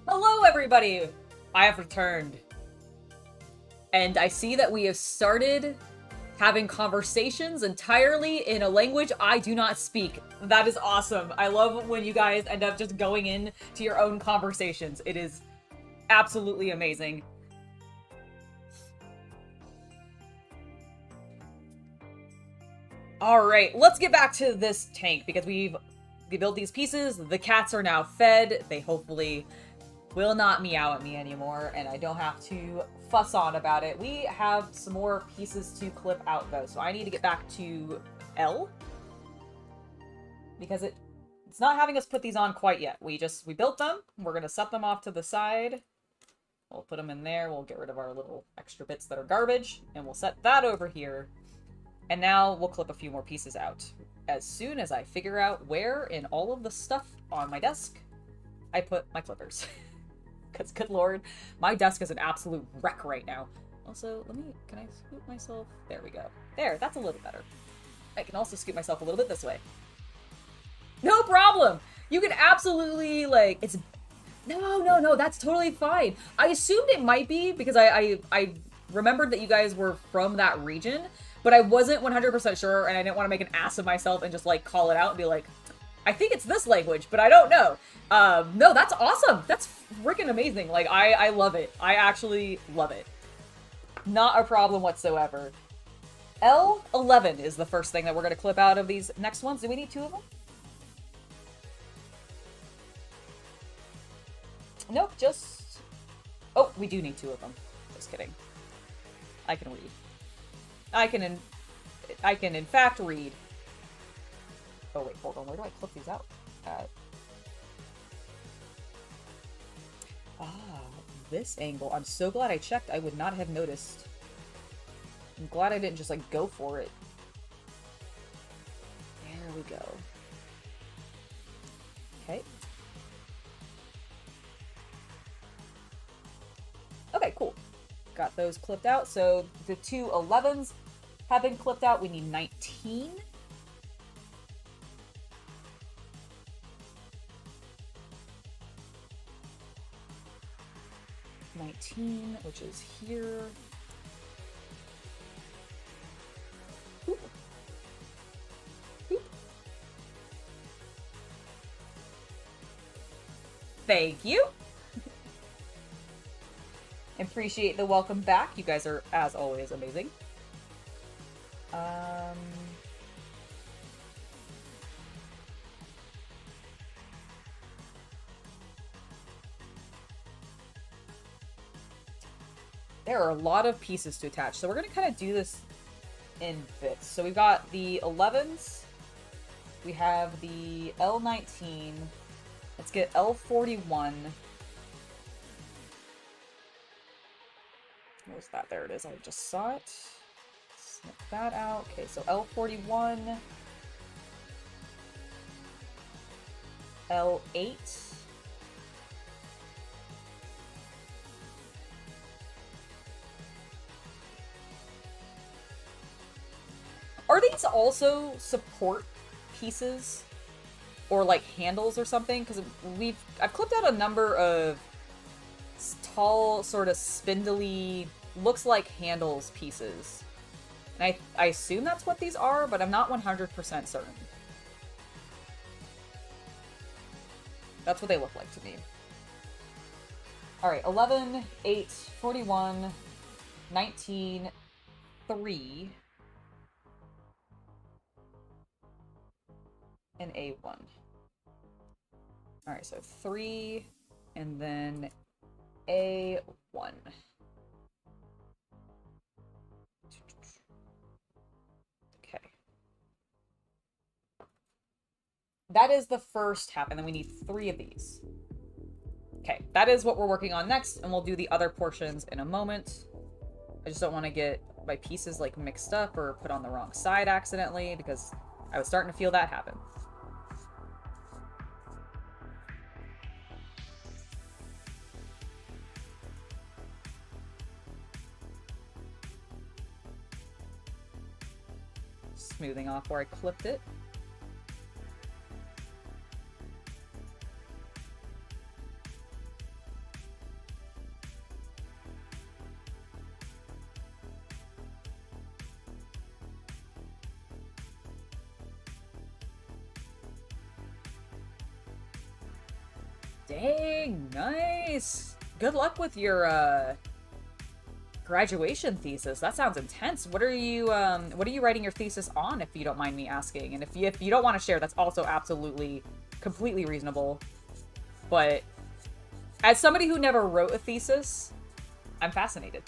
Hello, everybody! I have returned. And I see that we have started having conversations entirely in a language I do not speak. That is awesome. I love when you guys end up just going in to your own conversations. It is absolutely amazing. Alright, let's get back to this tank because we built these pieces. The cats are now fed. They hopefully will not meow at me anymore, and I don't have to fuss on about it. We have some more pieces to clip out, though, so I need to get back to L. Because it's not having us put these on quite yet. We built them. We're going to set them off to the side. We'll put them in there. We'll get rid of our little extra bits that are garbage, and we'll set that over here. And now we'll clip a few more pieces out. As soon as I figure out where in all of the stuff on my desk I put my clippers. Because, good lord, my desk is an absolute wreck right now. Also, can I scoot myself? There we go. There, that's a little better. I can also scoot myself a little bit this way. No problem! You can absolutely, like, it's... No, that's totally fine. I assumed it might be, because I remembered that you guys were from that region, but I wasn't 100% sure, and I didn't want to make an ass of myself and just, like, call it out and be like, I think it's this language, but I don't know. No, that's awesome. That's freaking amazing. Like, I love it. I actually love it. Not a problem whatsoever. L11 is the first thing that we're going to clip out of these next ones. Do we need two of them? Nope, just... Oh, we do need two of them. Just kidding. I can read. I can in fact read. Oh wait, hold on. Where do I clip these out? This angle. I'm so glad I checked. I would not have noticed. I'm glad I didn't just, like, go for it. There we go. Okay. Okay, cool. Got those clipped out. So the two 11s have been clipped out. We need 19. Which is here. Oop. Oop. Thank you. Appreciate the welcome back. You guys are, as always, amazing. There are a lot of pieces to attach, so we're going to kind of do this in bits. So we've got the 11s, we have the L19, let's get L41. Where's that? There it is, I just saw it. Snip that out. Okay, so L41, L8, are these also support pieces? Or like handles or something? Because I've clipped out a number of tall, sort of spindly, looks like handles pieces. And I assume that's what these are, but I'm not 100% certain. That's what they look like to me. Alright, 11, 8, 41, 19, 3... and A1. Alright, so 3, and then A1. Okay. That is the first half, and then we need 3 of these. Okay, that is what we're working on next, and we'll do the other portions in a moment. I just don't want to get my pieces, like, mixed up or put on the wrong side accidentally, because I was starting to feel that happen. Smoothing off where I clipped it. Dang, nice. Good luck with your graduation thesis. That sounds intense. What are you writing your thesis on, if you don't mind me asking? And if you don't want to share, that's also absolutely completely reasonable. But as somebody who never wrote a thesis, I'm fascinated.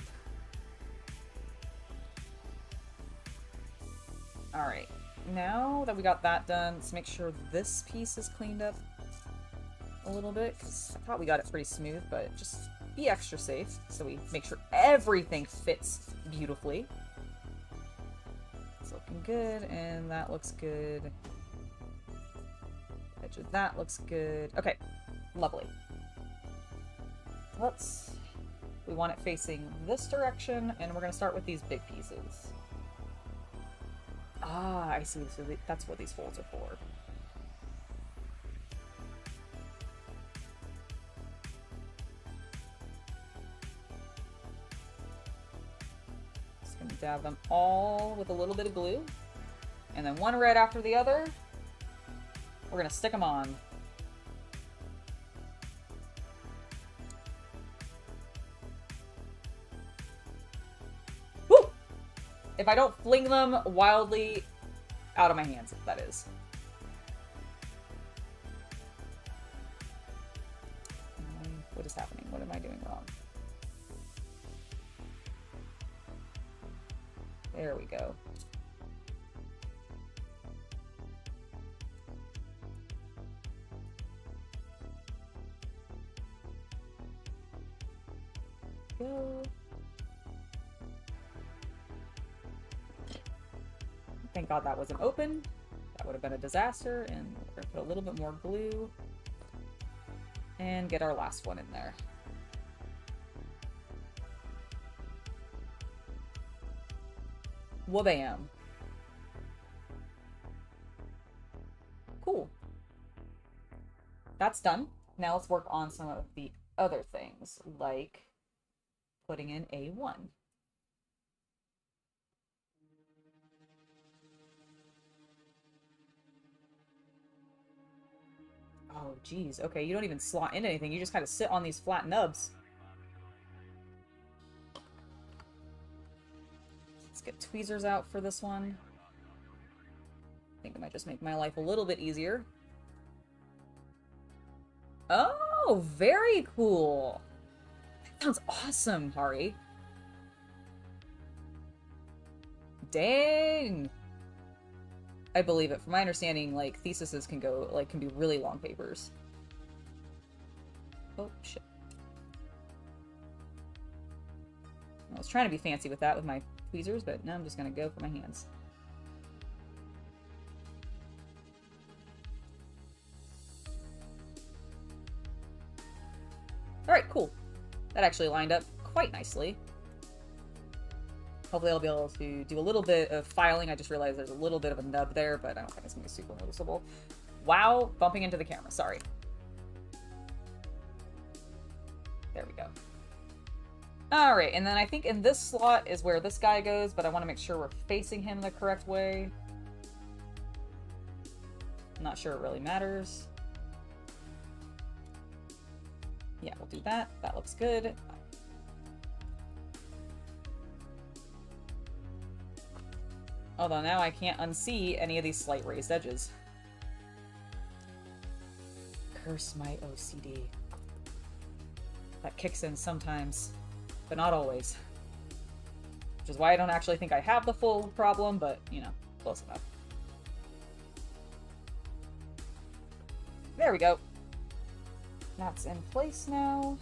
All right. Now that we got that done, let's make sure this piece is cleaned up a little bit, because I thought we got it pretty smooth, but just be extra safe so we make sure everything fits beautifully. It's looking good, and that looks good. Edge of that looks good. Okay, lovely. We want it facing this direction, and we're going to start with these big pieces. Ah, I see. So that's what these folds are for. Just gonna dab them all with a little bit of glue. And then one right after the other, we're gonna stick them on. If I don't fling them wildly out of my hands, that is. What is happening? What am I doing wrong? There we go. Go. Thank God that wasn't open. That would have been a disaster. And we're going to put a little bit more glue and get our last one in there. Wha-bam. Cool. That's done. Now let's work on some of the other things, like putting in A1. Oh, geez. Okay, you don't even slot into anything. You just kind of sit on these flat nubs. Let's get tweezers out for this one. I think it might just make my life a little bit easier. Oh, very cool. That sounds awesome, Hari. Dang. I believe it. From my understanding, like, theses can go, like, can be really long papers. Oh, shit. I was trying to be fancy with that with my tweezers, but now I'm just gonna go for my hands. Alright, cool. That actually lined up quite nicely. Hopefully I'll be able to do a little bit of filing. I just realized there's a little bit of a nub there, but I don't think it's going to be super noticeable. Wow, bumping into the camera. Sorry. There we go. All right, and then I think in this slot is where this guy goes, but I want to make sure we're facing him the correct way. I'm not sure it really matters. Yeah, we'll do that. That looks good. Although now I can't unsee any of these slight raised edges. Curse my OCD. That kicks in sometimes, but not always. Which is why I don't actually think I have the full problem, but, you know, close enough. There we go. That's in place now.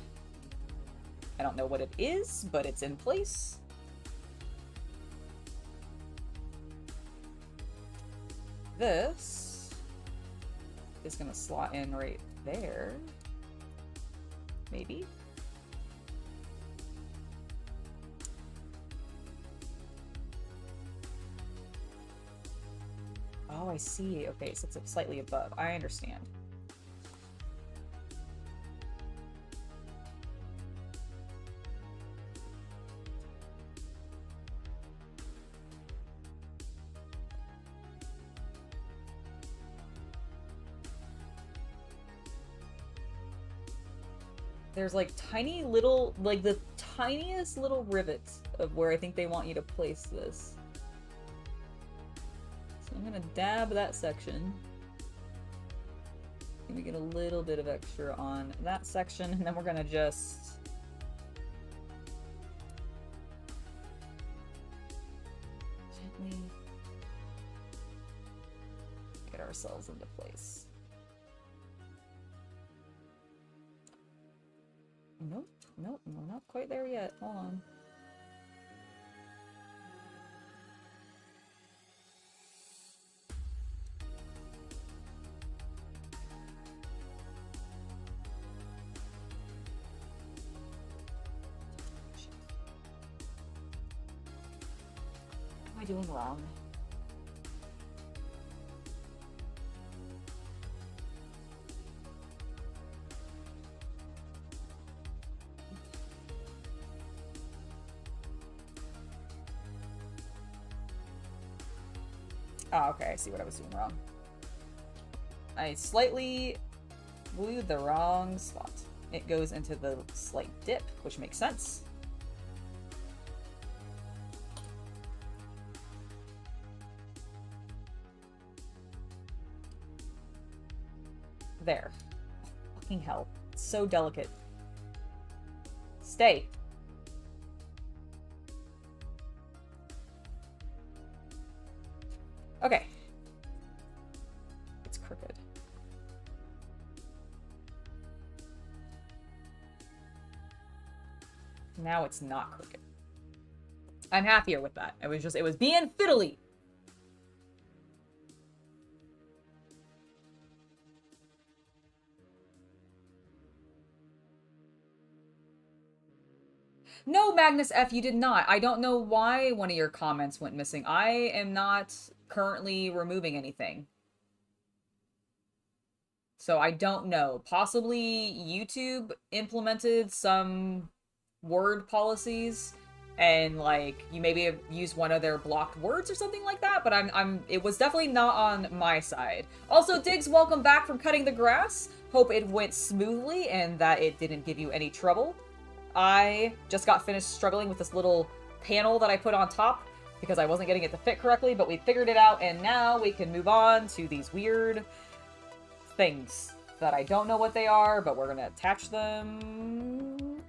I don't know what it is, but it's in place. This is going to slot in right there. Maybe. Oh, I see. Okay, so it's slightly above. I understand. there's like tiny little, like the tiniest little rivets of where I think they want you to place this. So I'm gonna dab that section. Maybe get a little bit of extra on that section, and then we're gonna just gently get ourselves into place. Nope, nope, we're not quite there yet. Hold on. What am I doing wrong? Oh, okay, I see what I was doing wrong. I slightly glued the wrong spot. It goes into the slight dip, which makes sense. There. Fucking hell. It's so delicate. Stay. Okay. It's crooked. Now it's not crooked. I'm happier with that. It was being fiddly. No, Magnus F, you did not. I don't know why one of your comments went missing. I am not currently removing anything. So I don't know. Possibly YouTube implemented some word policies and like you maybe have used one of their blocked words or something like that, but it was definitely not on my side. Also, Diggs, welcome back from cutting the grass. Hope it went smoothly and that it didn't give you any trouble. I just got finished struggling with this little panel that I put on top because I wasn't getting it to fit correctly, but we figured it out, and now we can move on to these weird things that I don't know what they are, but we're gonna attach them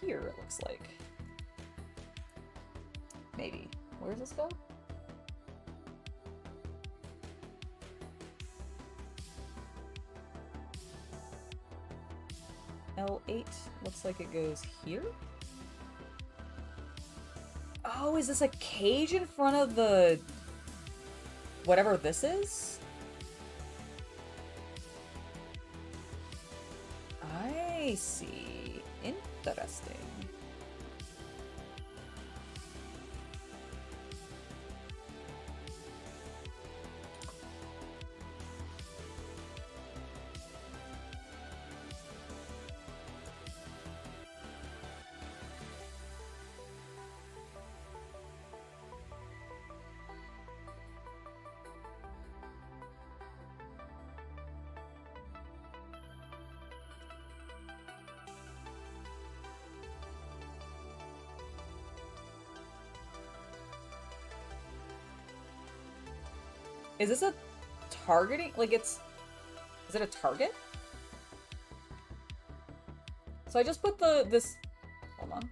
here, it looks like. Maybe. Where does this go? L8 looks like it goes here. Oh, is this a cage in front of the whatever this is? I see. Interesting. Is this a targeting? Like is it a target? So I just put this, hold on.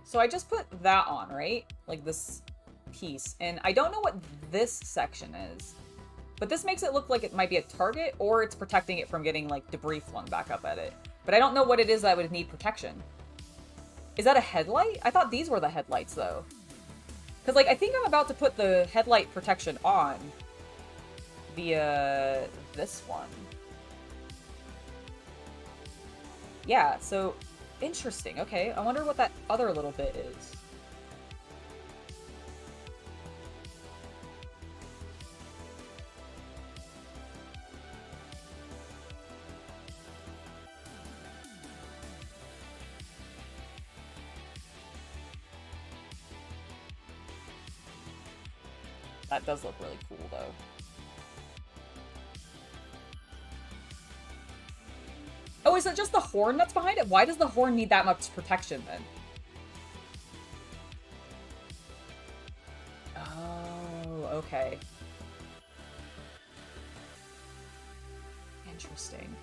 So I just put that on, right? Like this piece. And I don't know what this section is, but this makes it look like it might be a target or it's protecting it from getting like debris flung back up at it. But I don't know what it is that would need protection. Is that a headlight? I thought these were the headlights though. Because, like, I think I'm about to put the headlight protection on via this one. Yeah, so, interesting. Okay, I wonder what that other little bit is. That does look really cool, though. Oh, is it just the horn that's behind it? Why does the horn need that much protection then? Oh, okay. Interesting.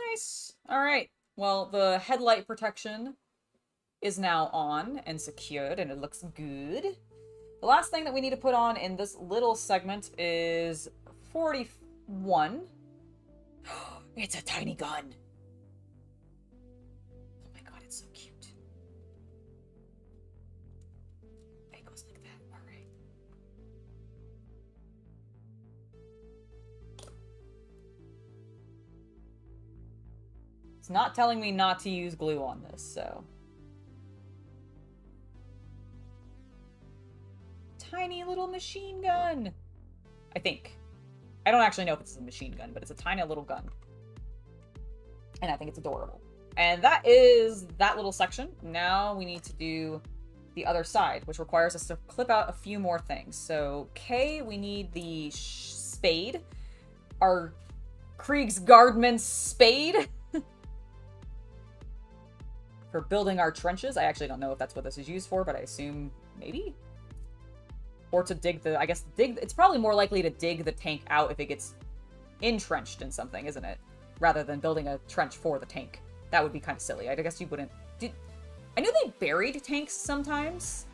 Nice. All right. Well, the headlight protection is now on and secured, and it looks good. The last thing that we need to put on in this little segment is 41. It's a tiny gun. Oh my god, it's so cute. It goes like that. All right. It's not telling me not to use glue on this, so. Tiny little machine gun. I think. I don't actually know if it's a machine gun, but it's a tiny little gun. And I think it's adorable. And that is that little section. Now we need to do the other side, which requires us to clip out a few more things. So, K, we need the spade. Our Kriegsguardman's spade. For building our trenches. I actually don't know if that's what this is used for, but I assume maybe? Or to dig the, I guess, it's probably more likely to dig the tank out if it gets entrenched in something, isn't it? Rather than building a trench for the tank. That would be kind of silly. I guess you wouldn't, I knew they buried tanks sometimes.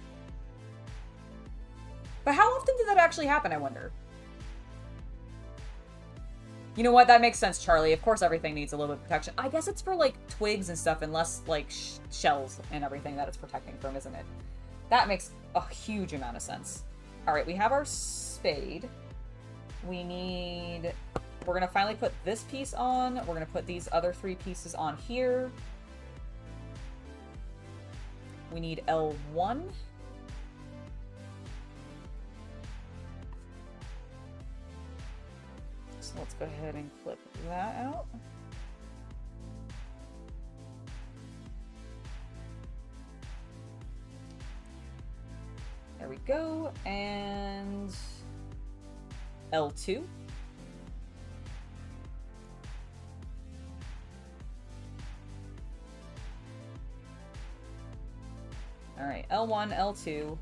But how often did that actually happen, I wonder? You know what? That makes sense, Charlie. Of course everything needs a little bit of protection. I guess it's for, like, twigs and stuff and less, like, shells and everything that it's protecting from, isn't it? That makes a huge amount of sense. All right, we have our spade. We need... We're going to finally put this piece on. We're going to put these other 3 pieces on here. We need L1. So let's go ahead and clip that out. There we go. And L2. All right, L1, L2.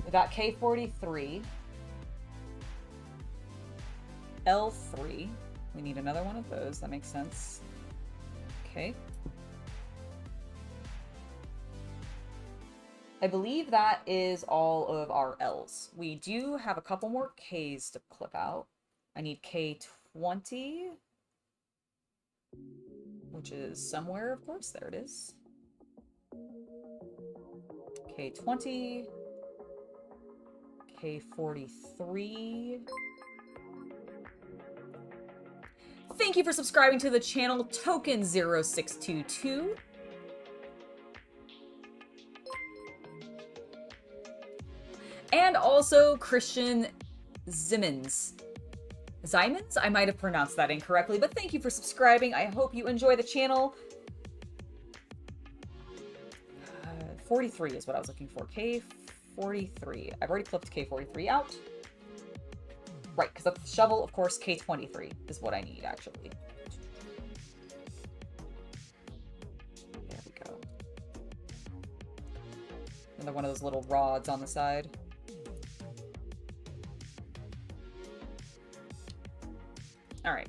We got K43. L3. We need another one of those. That makes sense. Okay. I believe that is all of our L's. We do have a couple more K's to clip out. I need K20, which is somewhere, of course. There it is. K20, K43. Thank you for subscribing to the channel, Token0622. And also Christian Zimmons. Zymans? I might have pronounced that incorrectly, but thank you for subscribing. I hope you enjoy the channel. 43 is what I was looking for. K43. I've already clipped K43 out. Right, because the shovel, of course, K23 is what I need, actually. There we go. Another one of those little rods on the side. Alright.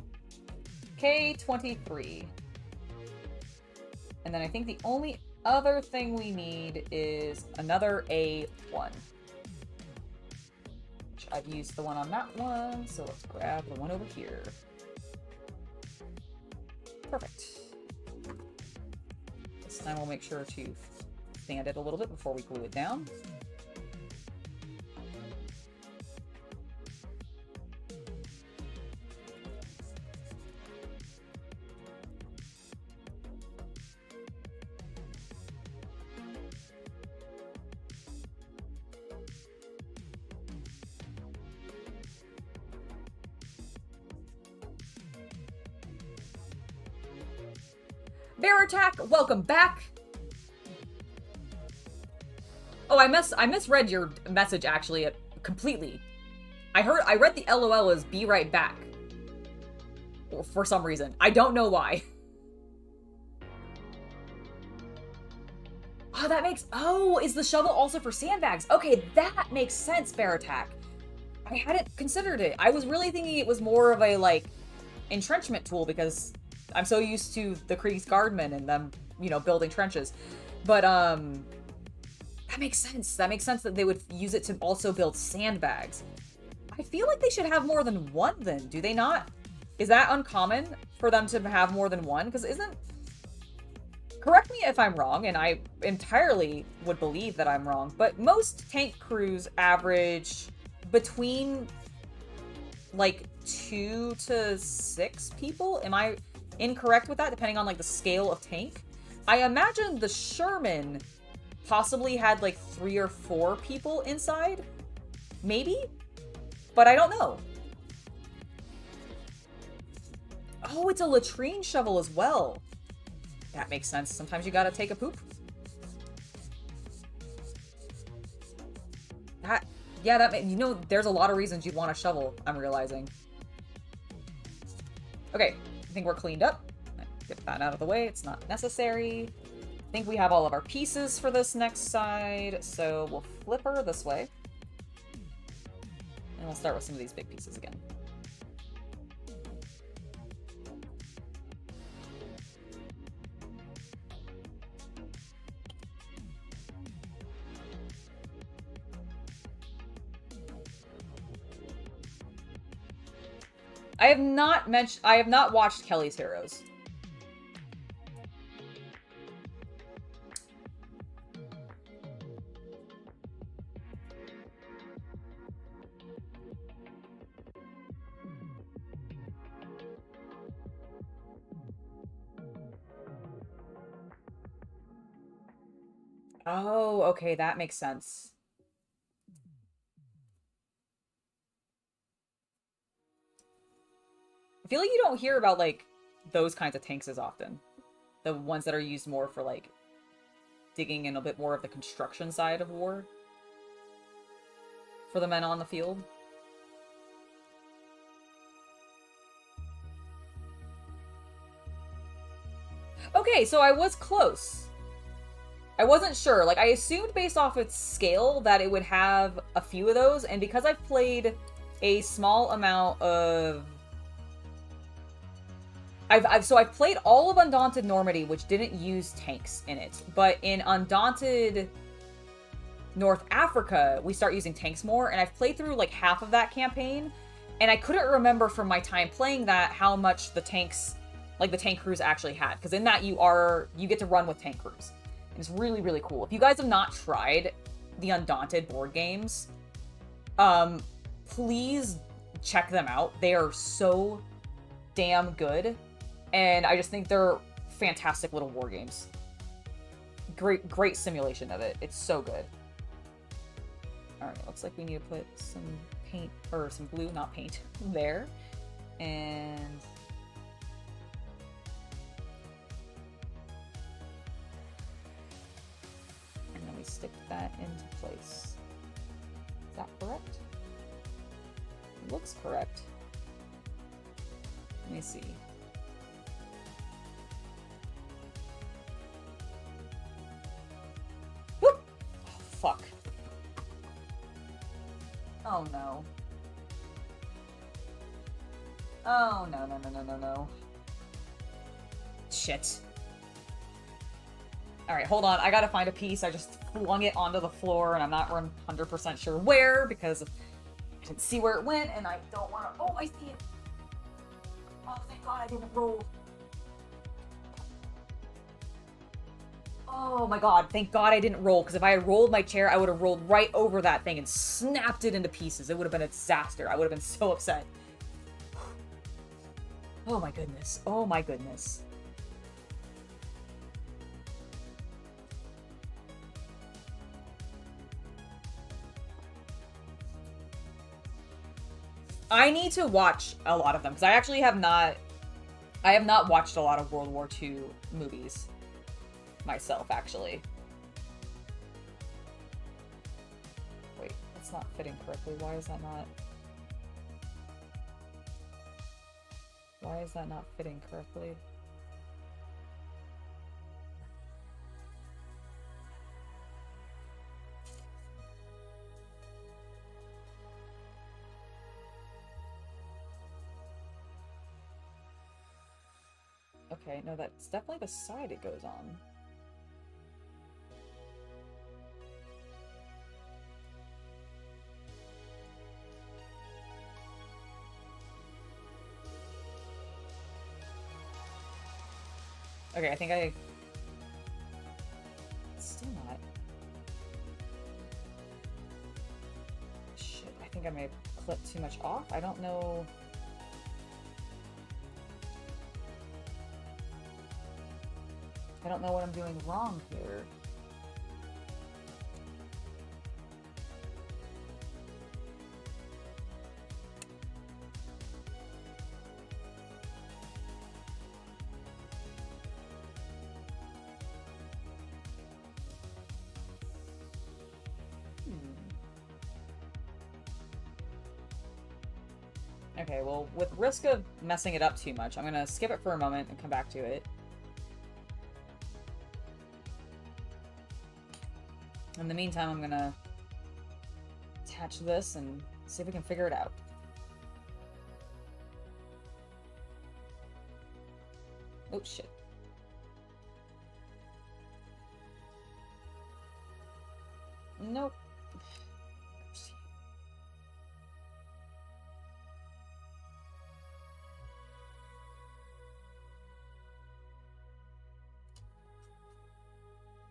K23. And then I think the only other thing we need is another A1. Which I've used the one on that one, so let's grab the one over here. Perfect. This time we'll make sure to sand it a little bit before we glue it down. Bear attack, welcome back. Oh, I misread your message actually completely. I read the LOL as be right back. For some reason. I don't know why. Oh, that makes... Oh, is the shovel also for sandbags? Okay, that makes sense, bear attack. I hadn't considered it. I was really thinking it was more of a, like, entrenchment tool because I'm so used to the Krieg's Guardmen and them, you know, building trenches. But, that makes sense. That makes sense that they would use it to also build sandbags. I feel like they should have more than one then, do they not? Is that uncommon for them to have more than one? Because isn't... Correct me if I'm wrong, and I entirely would believe that I'm wrong, but most tank crews average between, like, 2 to 6 people? Am I incorrect with that, depending on, like, the scale of tank? I imagine the Sherman possibly had, like, 3 or 4 people inside? Maybe? But I don't know. Oh, it's a latrine shovel as well. That makes sense. Sometimes you gotta take a poop. You know, there's a lot of reasons you'd want a shovel, I'm realizing. Okay, I think we're cleaned up. Get that out of the way. It's not necessary. I think we have all of our pieces for this next side, so we'll flip her this way. And we'll start with some of these big pieces again. I have not watched Kelly's Heroes. Oh, okay, that makes sense. I feel like you don't hear about, like, those kinds of tanks as often. The ones that are used more for, like, digging in a bit more of the construction side of war. For the men on the field. Okay, so I was close. I wasn't sure. Like, I assumed based off its scale that it would have a few of those, and because I've played a small amount of... I've played all of Undaunted Normandy, which didn't use tanks in it. But in Undaunted North Africa, we start using tanks more, and I've played through, like, half of that campaign, and I couldn't remember from my time playing that how much the tanks, like, the tank crews actually had. Because in that, you get to run with tank crews. And it's really, really cool. If you guys have not tried the Undaunted board games, please check them out. They are so damn good. And I just think they're fantastic little war games. Great simulation of it. It's so good. Alright, looks like we need to put some paint, or some glue, not paint, there. And... then we stick that into place. Is that correct? It looks correct. Let me see. Whoop! Oh, fuck. Oh no. Oh no. Shit. Alright, hold on. I gotta find a piece. I just flung it onto the floor and I'm not 100% sure where because I didn't see where it went and I don't want to... Oh, I see it! Oh, thank God I didn't roll. Oh my God, thank God I didn't roll, because if I had rolled my chair, I would have rolled right over that thing and snapped it into pieces. It would have been a disaster. I would have been so upset. Oh my goodness. Oh my goodness. I need to watch a lot of them, because I actually have not I have not watched a lot of World War II movies myself, actually. Wait, that's not fitting correctly. Why is that not... Why is that not fitting correctly? Okay, no, that's definitely the side it goes on. Okay, I think I... Still not. Shit, I think I may have clipped too much off. I don't know... I don't know what I'm doing wrong here. Okay, well, with risk of messing it up too much, I'm gonna skip it for a moment and come back to it. In the meantime, I'm gonna attach this and see if we can figure it out. Oh, shit. Nope.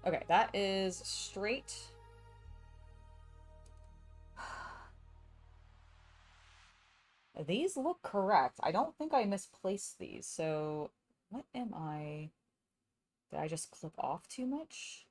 Okay, that is straight. These look correct. I don't think I misplaced these, so what am I... Did I just clip off too much?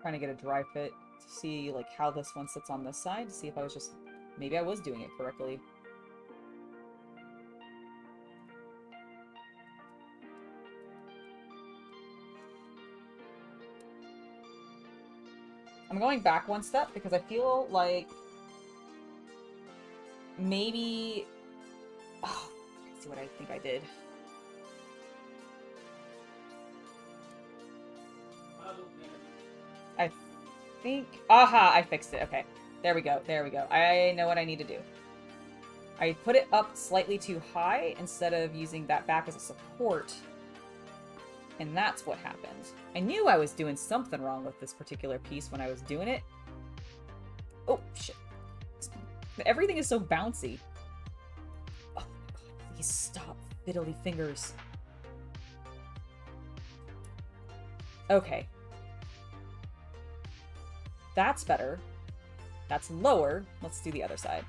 Trying to get a dry fit to see like how this one sits on this side, to see if I was just... Maybe I was doing it correctly. I'm going back one step because I feel like maybe... Oh, let's see what I think I did. I think... Aha! I fixed it. Okay. There we go. There we go. I know what I need to do. I put it up slightly too high instead of using that back as a support. And that's what happened. I knew I was doing something wrong with this particular piece when I was doing it. Oh, shit. Everything is so bouncy. Oh my god, please stop, fiddly fingers. Okay. That's better. That's lower. Let's do the other side.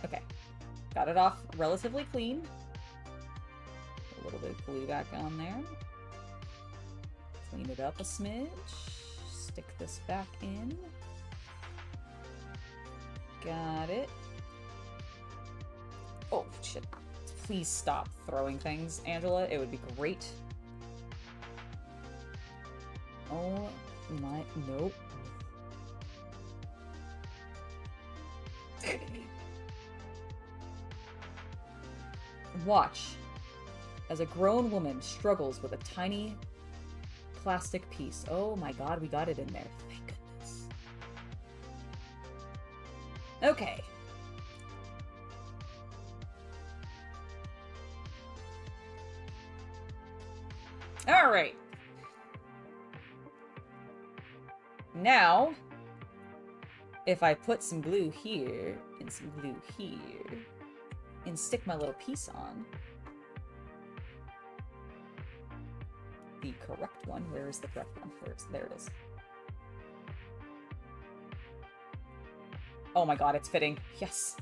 Okay. Got it off relatively clean. A little bit of glue back on there. Clean it up a smidge. Stick this back in. Got it. Oh, shit. Please stop throwing things, Angela. It would be great. Oh my... Nope. Watch as a grown woman struggles with a tiny plastic piece. Oh my god, we got it in there. Thank goodness. Okay. Alright. Now, if I put some glue here, and some glue here, and stick my little piece on, the correct one. Where is the correct one? There it is. Oh my god, it's fitting. Yes.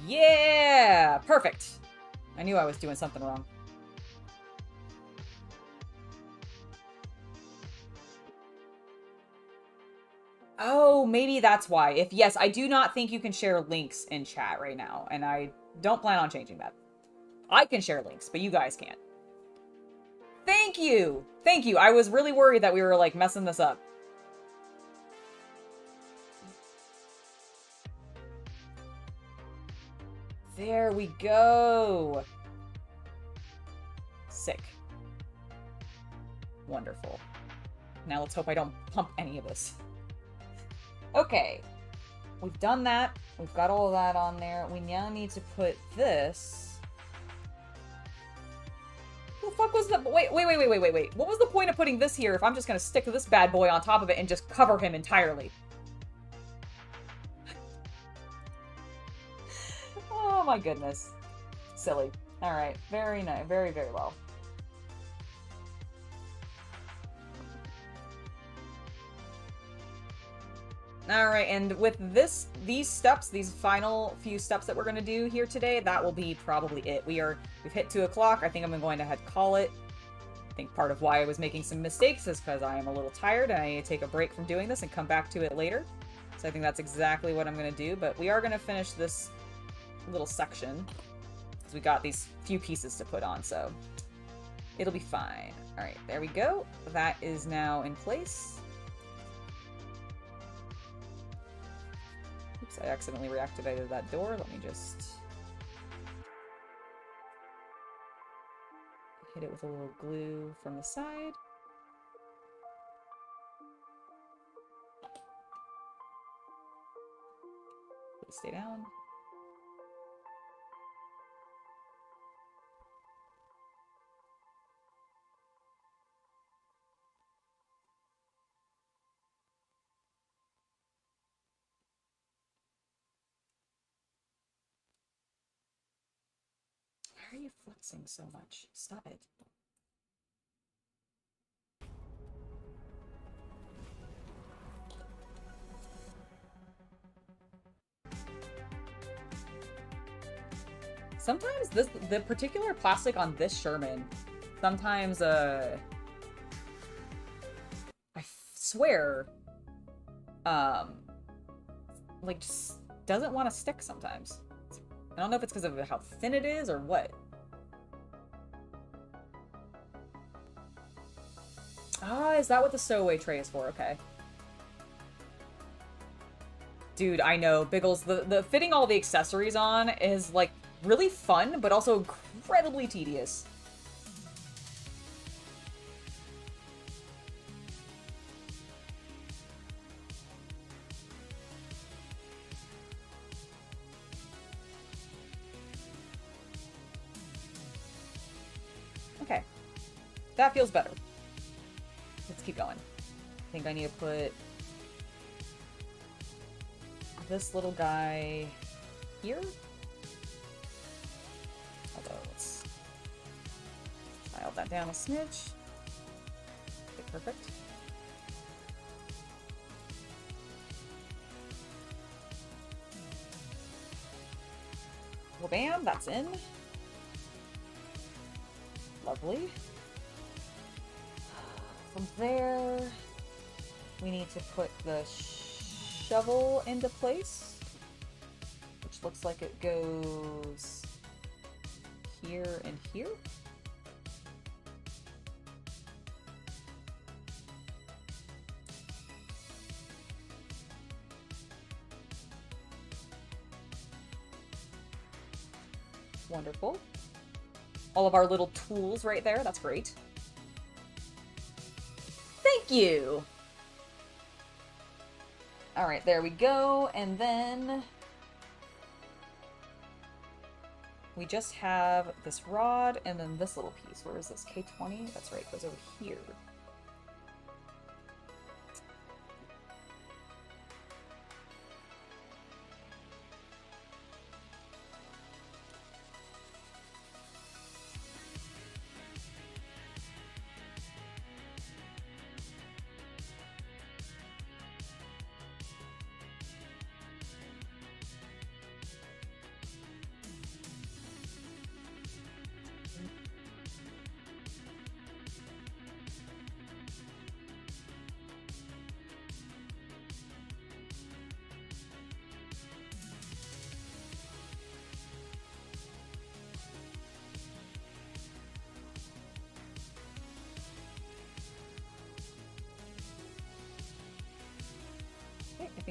Yeah! Perfect. I knew I was doing something wrong. Oh, maybe that's why. Yes, I do not think you can share links in chat right now, and I don't plan on changing that. I can share links, but you guys can't. Thank you! Thank you. I was really worried that we were, like, messing this up. There we go. Sick. Wonderful. Now let's hope I don't pump any of this. Okay. We've done that. We've got all of that on there. We now need to put this... Who the fuck was the... Wait. What was the point of putting this here if I'm just gonna stick this bad boy on top of it and just cover him entirely? Oh my goodness. Silly. Alright. Very nice. Very, very well. Alright, and with these steps, these final few steps that we're going to do here today, that will be probably it. We've hit 2 o'clock. I think I'm going to head call it. I think part of why I was making some mistakes is because I am a little tired and I need to take a break from doing this and come back to it later. So I think that's exactly what I'm going to do, but we are going to finish this little section because we got these few pieces to put on, so it'll be fine. Alright, there we go. That is now in place. Oops, I accidentally reactivated that door. Let me just hit it with a little glue from the side. Please stay down. Why are you flexing so much? Stop it. Sometimes the particular plastic on this Sherman, sometimes, I swear, like, just doesn't want to stick sometimes. I don't know if it's because of how thin it is or what. Ah, is that what the stowaway tray is for? Okay. Dude, I know. Biggles, the fitting all the accessories on is, like, really fun, but also incredibly tedious. Okay. That feels better. Let's keep going. I think I need to put this little guy here. Although, let's dial that down a smidge. Okay, perfect. Well, bam, that's in. Lovely. From there, we need to put the shovel into place, which looks like it goes here and here. Wonderful. All of our little tools right there. That's great. Thank you! Alright, there we go. And then we just have this rod and then this little piece. Where is this? K20? That's right, it goes over here.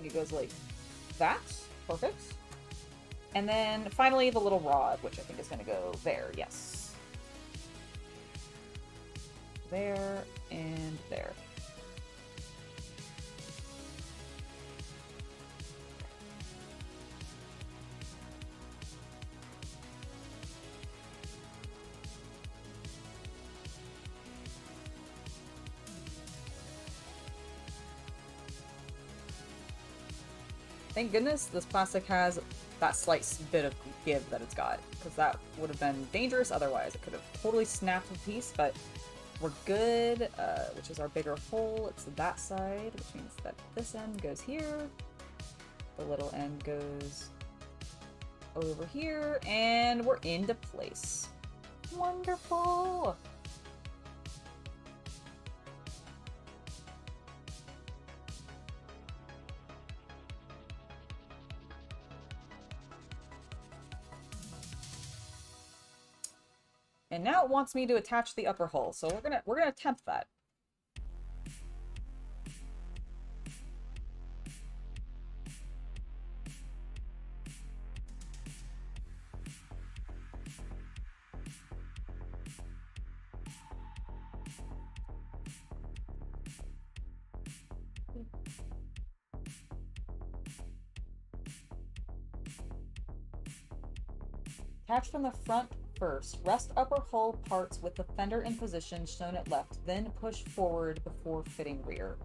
think it goes like that. Perfect. And then finally the little rod, which I think is going to go there. Yes. There and there. Thank goodness this plastic has that slight bit of give that it's got, because that would have been dangerous otherwise. It could have totally snapped a piece, but we're good, which is our bigger hole. It's that side, which means that this end goes here. The little end goes over here, and we're into place. Wonderful! And now it wants me to attach the upper hull, so we're gonna attempt that. Attach from the front first. Rest upper hull parts with the fender in position shown at left, then push forward before fitting rear.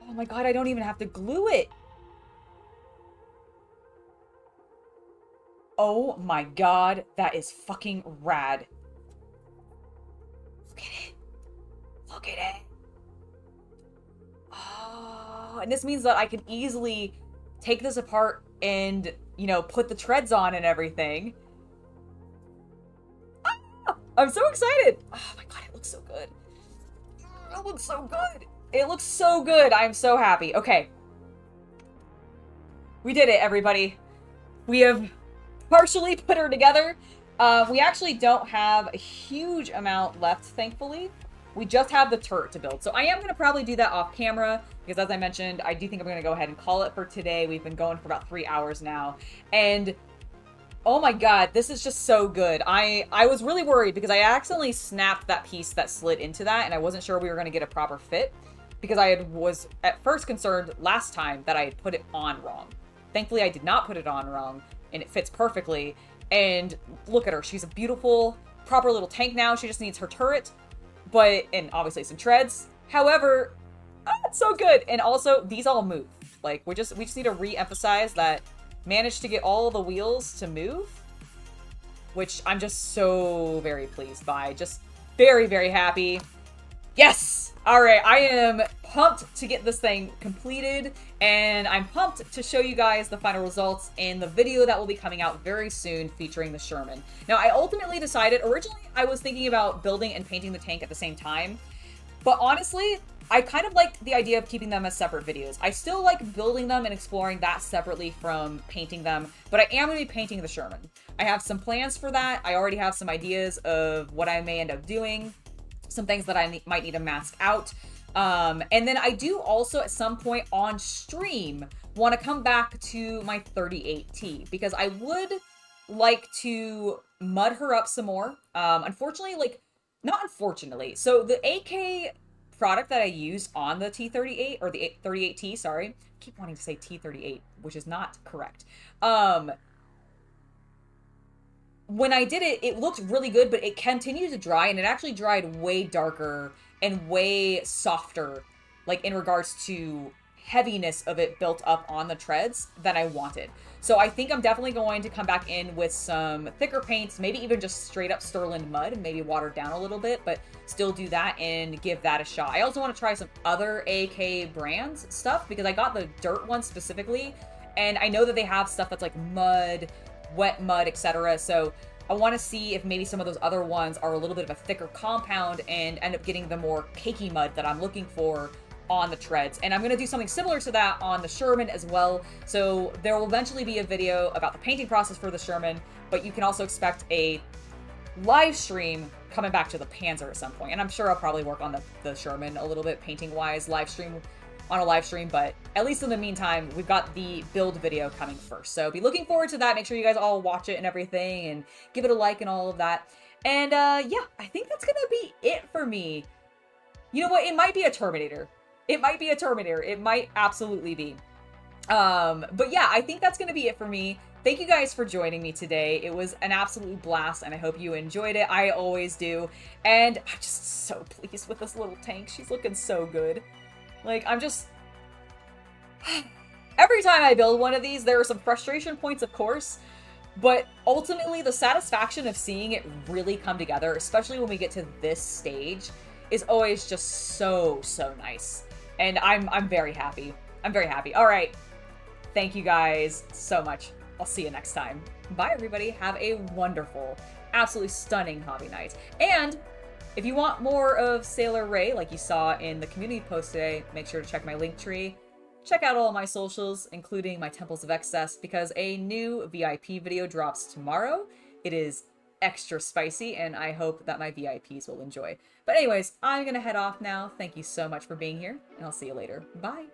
Oh my god, I don't even have to glue it! Oh my god, that is fucking rad. Look at it. Look at it. Oh, and this means that I can easily take this apart and, you know, put the treads on and everything. Ah, I'm so excited. Oh my god, it looks so good. It looks so good. It looks so good. I'm so happy. Okay. We did it, everybody. We have partially put her together. We actually don't have a huge amount left, thankfully. We just have the turret to build. So I am going to probably do that off camera, because as I mentioned, I do think I'm going to go ahead and call it for today. We've been going for about 3 hours now. And oh my god, this is just so good. I was really worried because I accidentally snapped that piece that slid into that, and I wasn't sure we were going to get a proper fit, because I was at first concerned last time that I had put it on wrong. Thankfully, I did not put it on wrong, and it fits perfectly. And look at her. She's a beautiful, proper little tank now. She just needs her turret, and obviously some treads. However, it's so good. And also, these all move. Like, we just need to re-emphasize that managed to get all the wheels to move, which I'm just so very pleased by. Just very, very happy. Yes! All right, I am pumped to get this thing completed, and I'm pumped to show you guys the final results in the video that will be coming out very soon featuring the Sherman. Now, I ultimately decided, originally I was thinking about building and painting the tank at the same time, but honestly, I kind of like the idea of keeping them as separate videos. I still like building them and exploring that separately from painting them, but I am going to be painting the Sherman. I have some plans for that. I already have some ideas of what I may end up doing. Some things that I might need to mask out. And then I do also at some point on stream want to come back to my 38T, because I would like to mud her up some more. Unfortunately, not unfortunately. So the AK product that I use on the T38, or the 38T, sorry. I keep wanting to say T38, which is not correct. When I did it, it looked really good, but it continued to dry, and it actually dried way darker and way softer, like in regards to heaviness of it built up on the treads that I wanted. So I think I'm definitely going to come back in with some thicker paints, maybe even just straight up Sterling mud and maybe watered down a little bit, but still do that and give that a shot. I also want to try some other AK brands stuff because I got the dirt one specifically, and I know that they have stuff that's like mud, wet mud, etc. So I want to see if maybe some of those other ones are a little bit of a thicker compound and end up getting the more cakey mud that I'm looking for on the treads. And I'm going to do something similar to that on the Sherman as well. So there will eventually be a video about the painting process for the Sherman, but you can also expect a live stream coming back to the Panzer at some point. And I'm sure I'll probably work on the Sherman a little bit painting wise on a live stream, but at least in the meantime, we've got the build video coming first. So be looking forward to that. Make sure you guys all watch it and everything and give it a like and all of that. And yeah, I think that's gonna be it for me. You know what? It might be a Terminator. It might be a Terminator. It might absolutely be. But yeah, I think that's going to be it for me. Thank you guys for joining me today. It was an absolute blast, and I hope you enjoyed it. I always do. And I'm just so pleased with this little tank. She's looking so good. Like, I'm just... Every time I build one of these, there are some frustration points, of course, but ultimately the satisfaction of seeing it really come together, especially when we get to this stage, is always just so, so nice. And I'm very happy. I'm very happy. All right. Thank you guys so much. I'll see you next time. Bye, everybody. Have a wonderful, absolutely stunning hobby night. And if you want more of Sailor Ray, like you saw in the community post today, make sure to check my link tree. Check out all my socials, including my Temples of Excess, because a new VIP video drops tomorrow. It is extra spicy, and I hope that my VIPs will enjoy. But anyways, I'm gonna head off now. Thank you so much for being here, and I'll see you later. Bye!